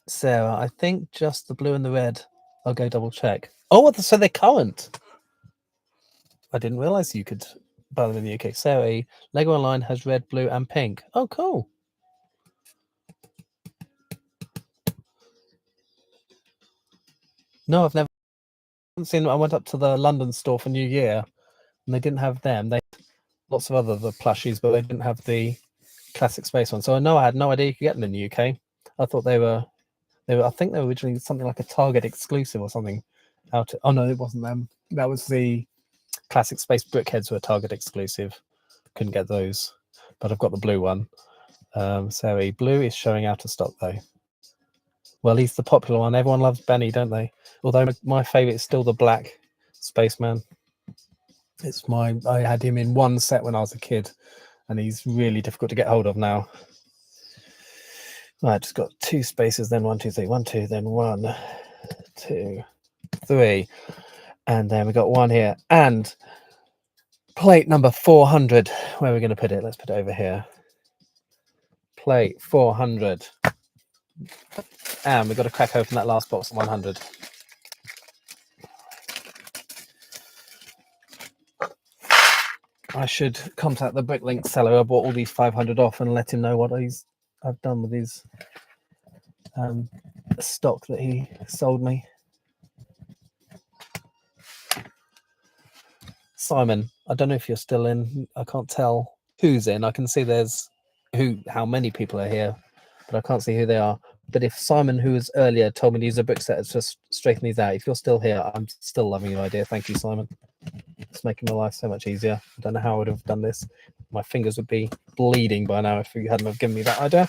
S1: Sarah, I think just the blue and the red. I'll go double check. Oh, so they're current. I didn't realize you could buy them in the UK. Sarah, Lego Online has red, blue, and pink. Oh, cool. No, I've never seen them. I went up to the London store for New Year, and they didn't have them. They had lots of other plushies, but they didn't have the classic space one. So I had no idea you could get them in the UK. I thought they were. I think they were originally something like a Target exclusive or something. Oh no, it wasn't them. That was the classic space brickheads were Target exclusive. Couldn't get those, but I've got the blue one. Sorry, blue is showing out of stock though. Well, he's the popular one. Everyone loves Benny, don't they? Although my favourite is still the black spaceman. I had him in one set when I was a kid, and he's really difficult to get hold of now. Right, just got 2 spaces, then 1, 2, 3, 1, 2, then 1, 2, 3, and then we got 1 here, and plate number 400. Where are we going to put it? Let's put it over here. Plate 400, and we've got to crack open that last box of 100. I should contact the Bricklink seller. I bought all these 500 off and let him know what I've done with his stock that he sold me. Simon, I don't know if you're still in. I can't tell who's in. I can see there's how many people are here, but I can't see who they are. But if Simon, who was earlier, told me to use a brick set to just straighten these out, if you're still here, I'm still loving your idea. Thank you, Simon. It's making my life so much easier. I don't know how I would have done this. My fingers would be bleeding by now if you hadn't have given me that idea.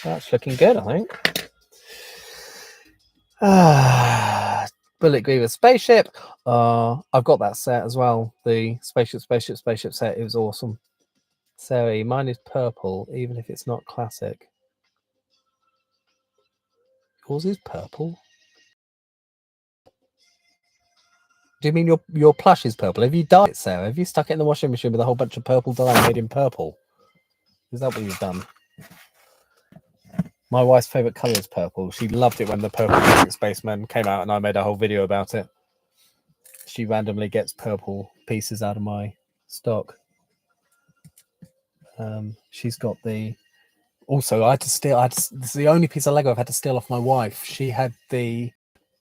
S1: That's looking good, I think. Bullet Griever spaceship. I've got that set as well. The spaceship set. It was awesome. Sorry, mine is purple, even if it's not classic. Yours is purple. Do you mean your plush is purple? Have you dyed it, Sarah? Have you stuck it in the washing machine with a whole bunch of purple dye made in purple? Is that what you've done? My wife's favourite colour is purple. She loved it when the Purple Classic Spaceman came out, and I made a whole video about it. She randomly gets purple pieces out of my stock. She's got the... Also, I had to steal... This is the only piece of Lego I've had to steal off my wife. She had the...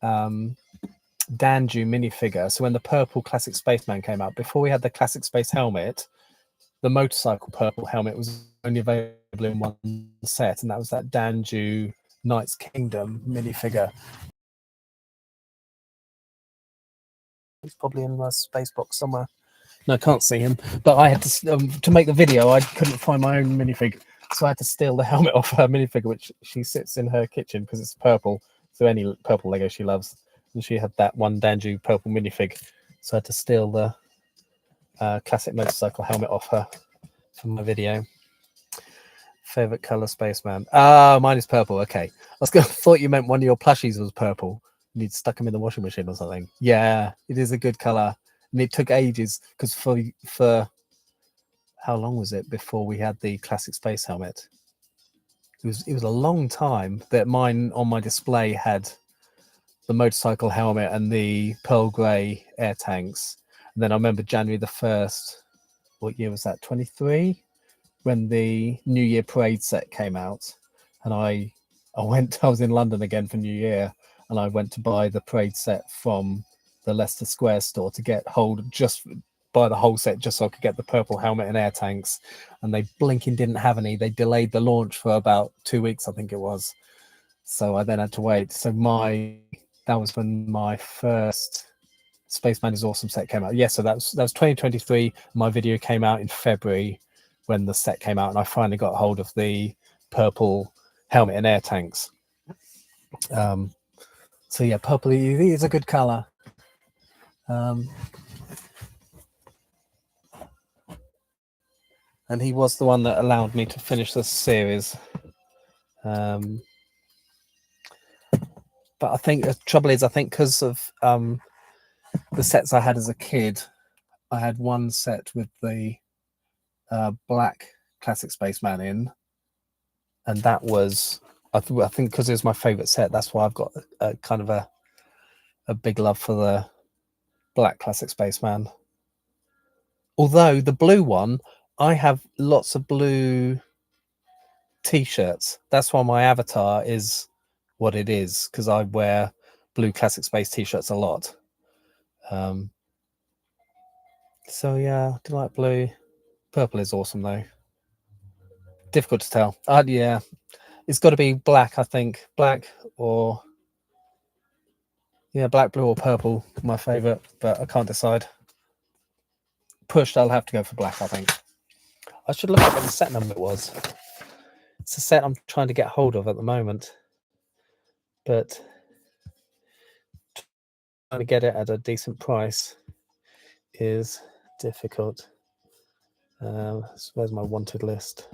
S1: Danju minifigure. So when the Purple Classic Spaceman came out, before we had the Classic Space helmet, the motorcycle purple helmet was only available in one set, and that was that Danju Knights Kingdom minifigure. He's probably in my space box somewhere. No, I can't see him. But I had to make the video. I couldn't find my own minifig, so I had to steal the helmet off her minifigure, which she sits in her kitchen because it's purple. So any purple Lego she loves, and she had that one Danju purple minifig, so I had to steal the classic motorcycle helmet off her for my video. Favorite color, Spaceman. Mine is purple. Okay, thought you meant one of your plushies was purple and you'd stuck them in the washing machine or something. Yeah, it is a good color, and it took ages because for how long was it before we had the classic space helmet? It was a long time that mine on my display had the motorcycle helmet and the pearl grey air tanks. And then I remember January the 1st. What year was that? 23. When the New Year parade set came out, and I was in London again for New Year, and I went to buy the parade set from the Leicester Square store to buy the whole set just so I could get the purple helmet and air tanks, and they blinking didn't have any. They delayed the launch for about 2 weeks, I think it was. So I then had to wait. So that was when my first Spaceman is Awesome set came out. Yeah, so that was 2023. My video came out in February when the set came out, and I finally got hold of the purple helmet and air tanks. So yeah, purple is a good color. and he was the one that allowed me to finish this series. But I think the trouble is, I think because of the sets I had as a kid, I had one set with the black classic spaceman in, and that was I think because it was my favorite set, that's why I've got a kind of a big love for the black classic spaceman. Although the blue one, I have lots of blue t-shirts. That's why my avatar is what it is, because I wear blue classic space t-shirts a lot. So yeah, I do like blue. Purple is awesome though. Difficult to tell. Yeah, it's got to be black, I think. Black or yeah, black, blue or purple, my favorite, but I can't decide. Pushed, I'll have to go for black, I think. I should look up what the set number it was. It's a set I'm trying to get hold of at the moment, but trying to get it at a decent price is difficult. Where's my wanted list?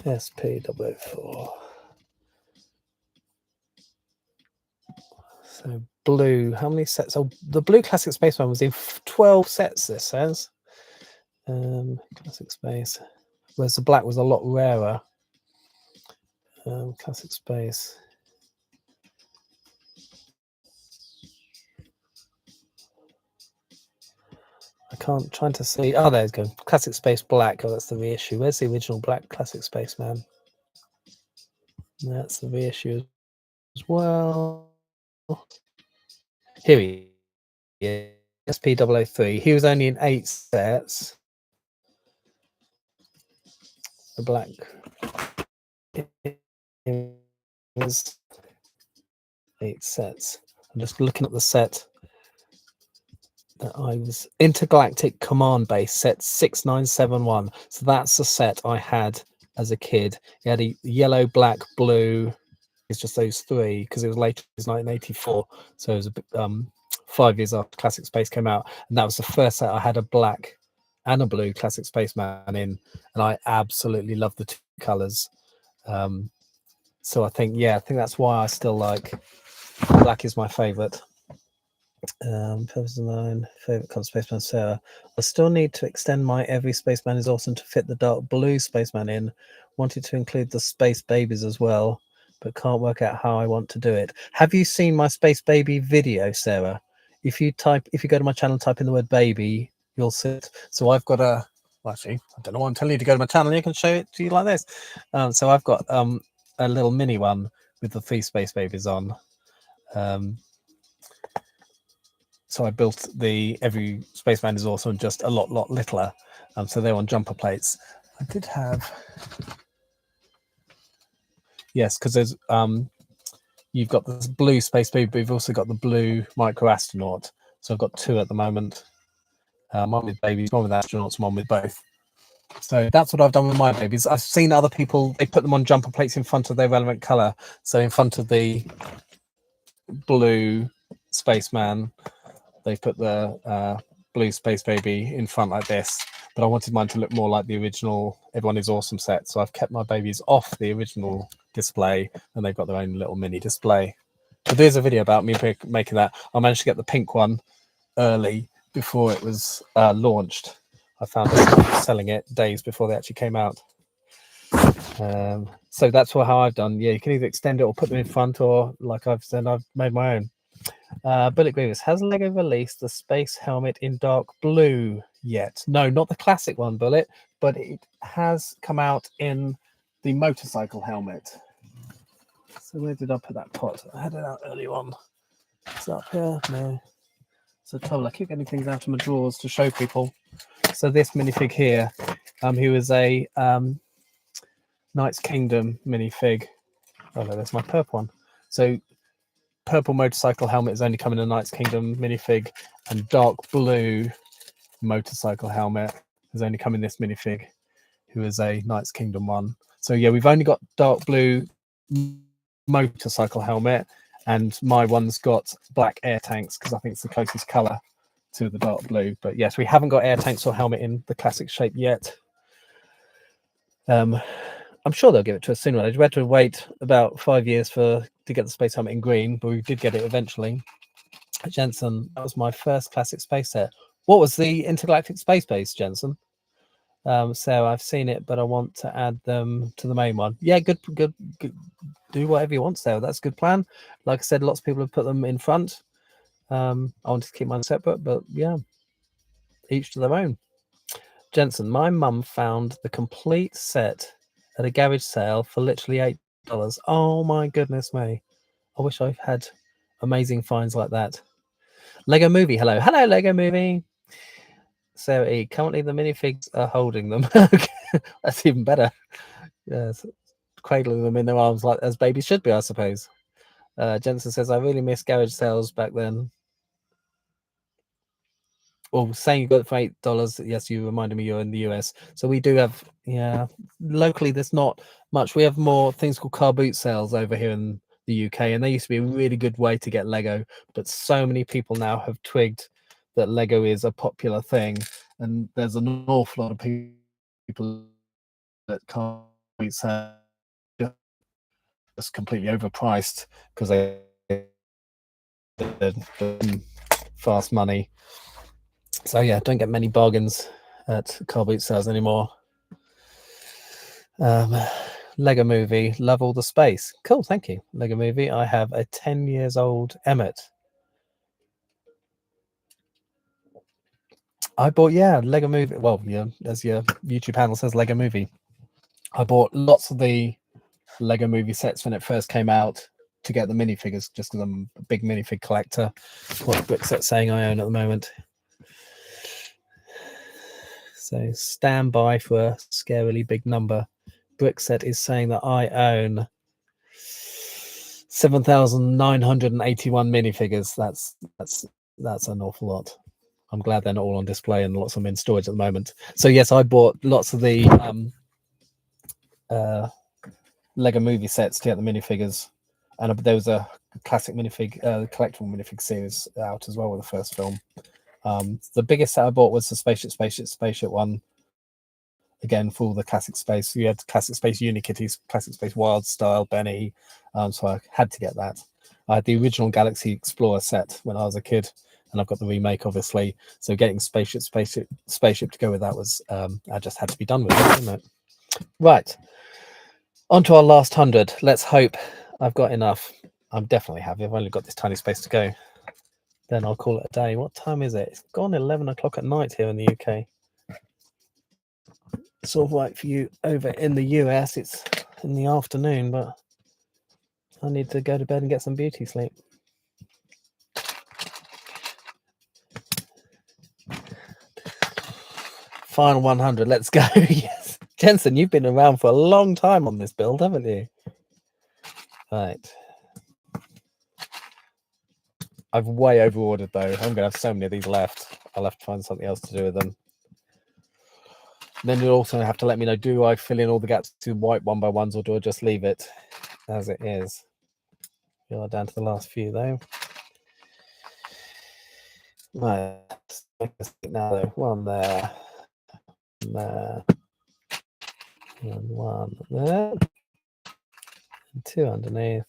S1: SP004. So blue, how many sets? Oh, the blue classic space one was in 12 sets, this says. Classic space. Whereas the black was a lot rarer. Classic space. Trying to see. Oh, there you go. Classic space black. Oh, that's the reissue. Where's the original black classic spaceman? That's the reissue as well. Here he is. SP003. He was only in 8 sets. The black was 8 sets. I'm just looking at the set that I was Intergalactic Command Base set 6971. So that's the set I had as a kid. It had a yellow, black, blue. It's just those 3 because it was later. It was 1984, so it was a bit, 5 years after Classic Space came out, and that was the first set I had a black and a blue Classic Spaceman in, and I absolutely love the 2 colors. So I think that's why I still like black is my favorite. Purpose of mine, favorite color spaceman Sarah. I still need to extend my every spaceman is awesome to fit the dark blue spaceman in. Wanted to include the space babies as well, but can't work out how I want to do it. Have you seen my space baby video, Sarah? If you go to my channel, type in the word baby, you'll see it. So I've got actually, I don't know why I'm telling you to go to my channel. You can show it to you like this. So I've got a little mini one with the 3 space babies on. So I built the every spaceman is awesome, just a lot littler. So they're on jumper plates. I did have, yes, because there's you've got this blue space baby, but you've also got the blue micro astronaut. So I've got 2 at the moment. One with babies, one with astronauts, one with both. So that's what I've done with my babies. I've seen other people, they put them on jumper plates in front of their relevant color. So in front of the blue spaceman, they put the blue space baby in front like this, but I wanted mine to look more like the original Everyone is Awesome set, so I've kept my babies off the original display and they've got their own little mini display. But there's a video about me making that. I managed to get the pink one early before it was launched. I found it selling it days before they actually came out. So that's how I've done. Yeah, you can either extend it or put them in front, or like I've said, I've made my own. Bullet Grievous, has Lego released the space helmet in dark blue yet? No, not the classic one, Bullet, but it has come out in the motorcycle helmet. So where did I put that pot? I had it out earlier on. It's up here. No. So trouble. I keep getting things out of my drawers to show people. So this minifig here, he was a Knights Kingdom minifig. Oh no, there's my purple one. So purple motorcycle helmet is only coming in a Knights Kingdom minifig, and dark blue motorcycle helmet is only coming in this minifig, who is a Knights Kingdom one. So yeah, we've only got dark blue motorcycle helmet, and my one's got black air tanks because I think it's the closest color to the dark blue. But yes, we haven't got air tanks or helmet in the classic shape yet. So that's why I still like black. But I think that's why I still like black is my favorite. So I'm sure they'll give it to us sooner. We had to wait about 5 years to get the space helmet in green, but we did get it eventually. Jensen, that was my first classic space set. What was the intergalactic space base, Jensen? So I've seen it, but I want to add them to the main one. Yeah, good. Do whatever you want, Sarah. That's a good plan. Like I said, lots of people have put them in front. I wanted to keep mine separate, but yeah, each to their own. Jensen, my mum found the complete set at a garage sale for literally $8. Oh my goodness me. I wish I had amazing finds like that. Lego Movie, hello. Hello, Lego Movie. Sarah E, currently the minifigs are holding them. That's even better. Yes, cradling them in their arms like as babies should be, I suppose. Jensen says, I really miss garage sales back then. Well, saying you got it for $8. Yes, you reminded me you're in the US. So we do have, yeah, locally there's not much. We have more things called car boot sales over here in the UK, and they used to be a really good way to get Lego. But so many people now have twigged that Lego is a popular thing, and there's an awful lot of people that car boot sales just completely overpriced because they're fast money. So yeah, don't get many bargains at car boot sales anymore. Lego Movie, love all the space. Cool, thank you. Lego Movie, I have a 10 years old Emmet. I bought, yeah, Lego Movie. Well, yeah, as your YouTube panel says, Lego Movie. I bought lots of the Lego Movie sets when it first came out to get the minifigures, just because I'm a big minifig collector. What brick set saying I own at the moment? So stand by for a scarily big number. Brickset is saying that I own 7,981 minifigures. That's an awful lot. I'm glad they're not all on display and lots of them in storage at the moment. So yes, I bought lots of the Lego Movie sets to get the minifigures, and there was a classic minifig, collectible minifig series out as well with the first film. The biggest set I bought was the spaceship one. Again, for all the classic space, you had classic space Unikitties, classic space Wild Style, Benny. So I had to get that. I had the original Galaxy Explorer set when I was a kid, and I've got the remake, obviously. So getting spaceship to go with that was, I just had to be done with it, didn't it? Right. On to our last 100. Let's hope I've got enough. I'm definitely happy. I've only got this tiny space to go. Then I'll call it a day. What time is it? It's gone 11 o'clock at night here in the UK. Sort of like for you over in the US, it's in the afternoon, but I need to go to bed and get some beauty sleep. Final 100. Let's go. Yes. Jensen, you've been around for a long time on this build, haven't you? Right. I've way overordered though. I'm going to have so many of these left. I'll have to find something else to do with them. Then you'll also have to let me know, do I fill in all the gaps to white one by ones, or do I just leave it as it is? We are down to the last few though. Right. Now though, one there. There. And one there. And two underneath.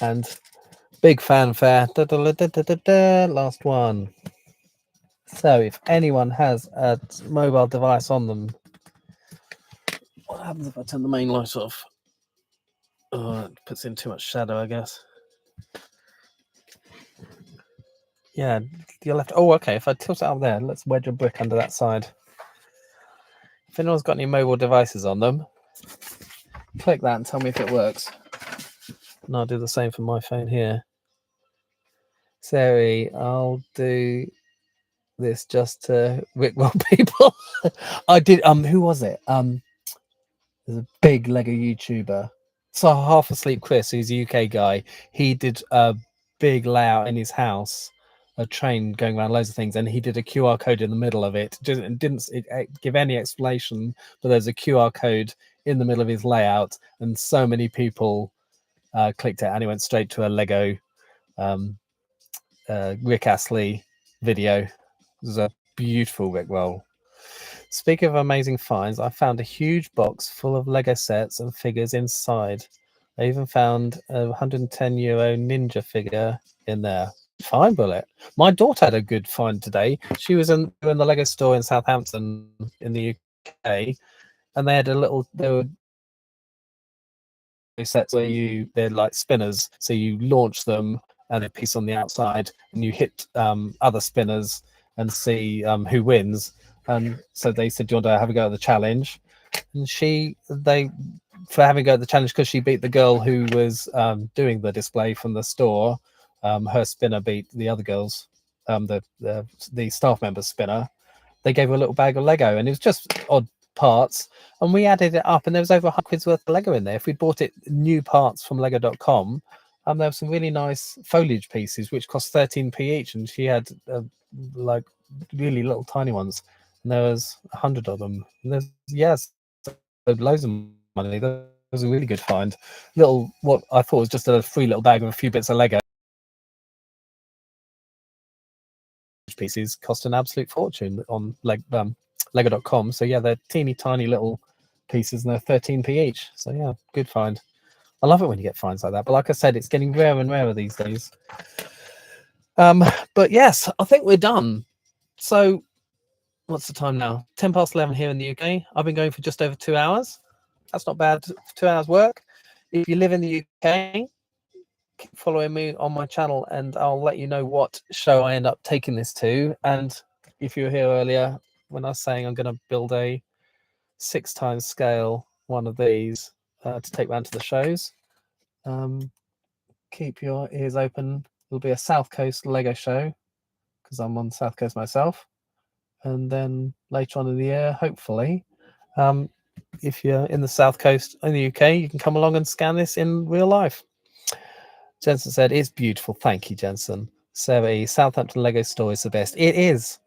S1: And big fanfare. Da, da, da, da, da, da, last one. So if anyone has a mobile device on them, what happens if I turn the main light off? Oh, it puts in too much shadow, I guess. Yeah, you'll have to. Oh, okay. If I tilt it up there, let's wedge a brick under that side. If anyone's got any mobile devices on them, click that and tell me if it works. And I'll do the same for my phone here. Sari, I'll do this just to Rickroll people. I did. Who was it? There's a big Lego YouTuber. So Half Asleep Chris, who's a UK guy, he did a big layout in his house, a train going around loads of things, and he did a QR code in the middle of it. Didn't give any explanation, but there's a QR code in the middle of his layout, and so many people clicked it, and it went straight to a Lego Rick Astley video. It was a beautiful Rickroll. Speaking of amazing finds, I found a huge box full of Lego sets and figures inside. I even found a €110 ninja figure in there. Fine, Bullet. My daughter had a good find today. She was in the Lego store in Southampton in the UK, and they had there were sets where they're like spinners, so you launch them and a piece on the outside, and you hit other spinners and see who wins. And so they said, "Do you want to have a go at the challenge?" And they for having a go at the challenge, because she beat the girl who was doing the display from the store. Her spinner beat the other girls, the staff member's spinner. They gave her a little bag of Lego, and it was just odd parts, and we added it up, and there was over £100 worth of Lego in there. If we bought it new parts from Lego.com, there were some really nice foliage pieces which cost 13p each, and she had like really little tiny ones, and there was 100 of them. And there's loads of money. That was a really good find. What I thought was just a free little bag of a few bits of Lego pieces cost an absolute fortune on Lego.com. So yeah, they're teeny tiny little pieces, and they're 13p each. So yeah, good find. I love it when you get finds like that. But like I said, it's getting rarer and rarer these days. But yes, I think we're done. So what's the time now? 11:10 here in the UK. I've been going for just over 2 hours. That's not bad for 2 hours work. If you live in the UK, keep following me on my channel, and I'll let you know what show I end up taking this to. And if you were here earlier when I was saying I'm going to build a 6x scale one of these to take round to the shows, keep your ears open. It'll be a South Coast Lego show because I'm on South Coast myself. And then later on in the year, hopefully, if you're in the South Coast in the UK, you can come along and scan this in real life. Jensen said, "It's beautiful." Thank you, Jensen. Sarah, Southampton Lego store is the best. It is.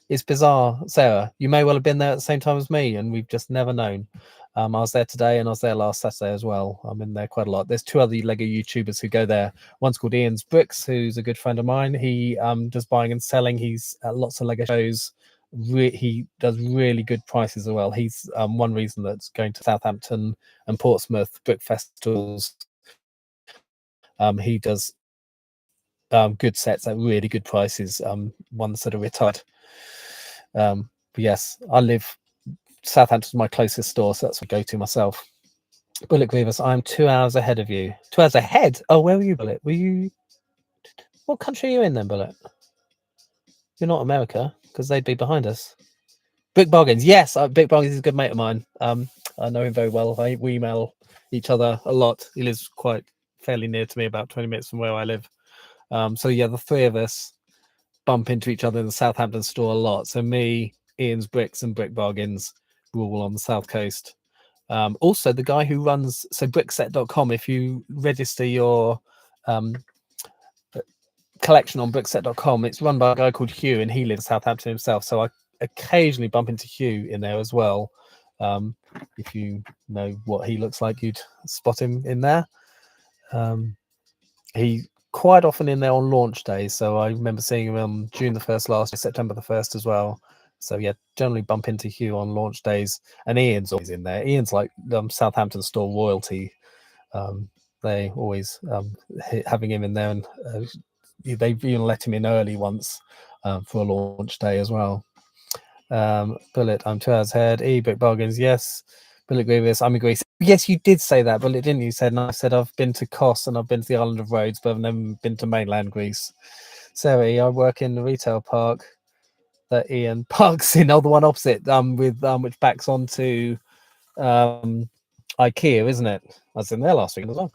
S1: It's bizarre, Sarah. You may well have been there at the same time as me, and we've just never known. I was there today, and I was there last Saturday as well. I'm in there quite a lot. There's 2 other Lego YouTubers who go there. One's called Ian's Bricks, who's a good friend of mine. He does buying and selling. He's at lots of Lego shows. He does really good prices as well. He's one reason that's going to Southampton and Portsmouth brick festivals. He does good sets at really good prices, ones that are retired. But yes, Southampton's my closest store, so that's what I go to myself. Bullet Grievous, I'm 2 hours ahead of you. 2 hours ahead? Oh, where were you, Bullet? What country are you in then, Bullet? You're not America, because they'd be behind us. Brick Bargains, yes, Brick Bargains is a good mate of mine. I know him very well. We email each other a lot. He lives fairly near to me, about 20 minutes from where I live. So yeah, the 3 of us bump into each other in the Southampton store a lot. So me, Ian's Bricks, and Brick Bargains, we're all on the South Coast. Also, the guy who runs brickset.com, if you register your collection on brickset.com, it's run by a guy called Hugh, and he lives in Southampton himself. So I occasionally bump into Hugh in there as well. If you know what he looks like, you'd spot him in there. He quite often in there on launch days, so I remember seeing him on June the 1st last year, September the 1st as well. So yeah, generally bump into Hugh on launch days, and Ian's always in there. Ian's like Southampton store royalty. They always having him in there, and they've even let him in early once for a launch day as well. Bullet, I'm 2 hours ahead. Brick Bargains, yes. Bullet Grievous, I'm in Greece. Yes, you did say that, Bullet, didn't you? I said I've been to Kos and I've been to the island of Rhodes, but I've never been to mainland Greece. Sarah, I work in the retail park that Ian parks in, the one opposite, with which backs onto IKEA, isn't it? I was in there last week as well.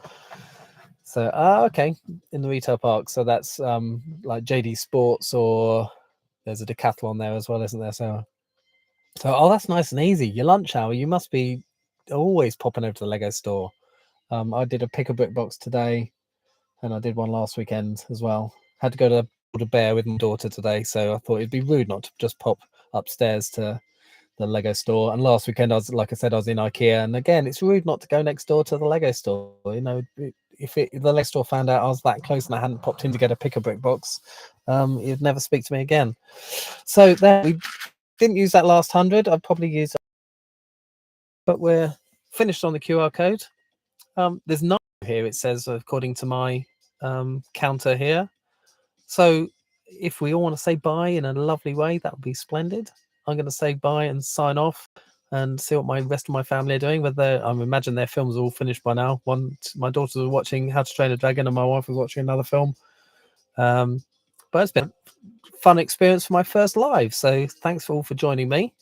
S1: So okay, in the retail park. So that's like JD Sports, or there's a Decathlon there as well, isn't there, Sarah? So that's nice and easy. Your lunch hour, you must be always popping over to the Lego store. I did a pick a brick box today, and I did one last weekend as well. Had to go to the Bear with my daughter today, so I thought it'd be rude not to just pop upstairs to the Lego store. And last weekend, I was in IKEA, and again, it's rude not to go next door to the Lego store. You know, if the Lego store found out I was that close and I hadn't popped in to get a pick a brick box, he'd never speak to me again. So there we didn't use that last 100. I'd probably use, but we're finished on the QR code. There's 9 here. It says according to my counter here. So if we all want to say bye in a lovely way, that would be splendid. I'm going to say bye and sign off and see what my rest of my family are doing. Whether I imagine their films are all finished by now. My daughters are watching How to Train a Dragon, and my wife is watching another film. But it's been a fun experience for my first live. So thanks all for joining me.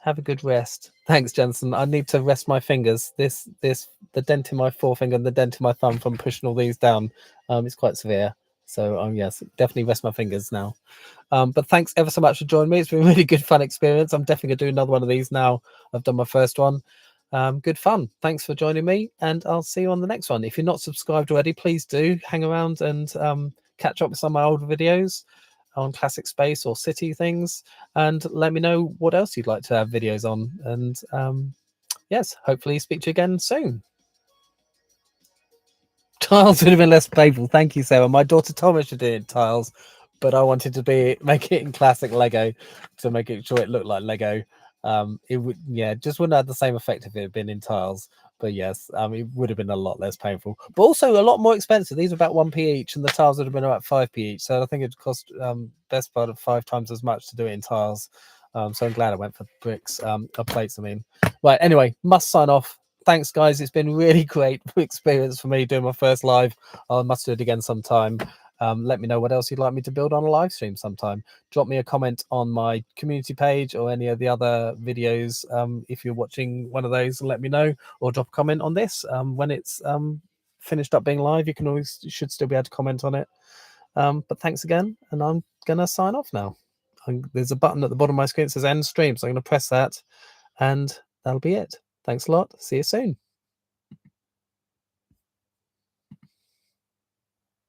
S1: Have a good rest. Thanks, Jensen. I need to rest my fingers. The dent in my forefinger and the dent in my thumb from pushing all these down. It's quite severe. So yes, definitely rest my fingers now. But thanks ever so much for joining me. It's been a really good, fun experience. I'm definitely gonna do another one of these now. I've done my first one. Good fun. Thanks for joining me, and I'll see you on the next one. If you're not subscribed already, please do hang around and catch up with some of my old videos on classic space or city things, and let me know what else you'd like to have videos on. And yes, hopefully speak to you again soon. Tiles would have been less painful. Thank you, Sarah. My daughter told me I should do it in tiles, but I wanted to make it in classic Lego to make it sure it looked like Lego. It would, yeah, just wouldn't have the same effect if it had been in tiles. But yes, it would have been a lot less painful, but also a lot more expensive. These are about 1p each, and the tiles would have been about 5p each. So I think it'd cost best part of 5 times as much to do it in tiles. So I'm glad I went for bricks, or plates. I mean, right. Anyway, must sign off. Thanks, guys. It's been really great experience for me doing my first live. I must do it again sometime. Let me know what else you'd like me to build on a live stream sometime. Drop me a comment on my community page or any of the other videos. If you're watching one of those, let me know, or drop a comment on this. When it's finished up being live, you should still be able to comment on it. But thanks again, and I'm gonna sign off now. There's a button at the bottom of my screen that says end stream, so I'm gonna press that, and that'll be it. Thanks a lot. See you soon.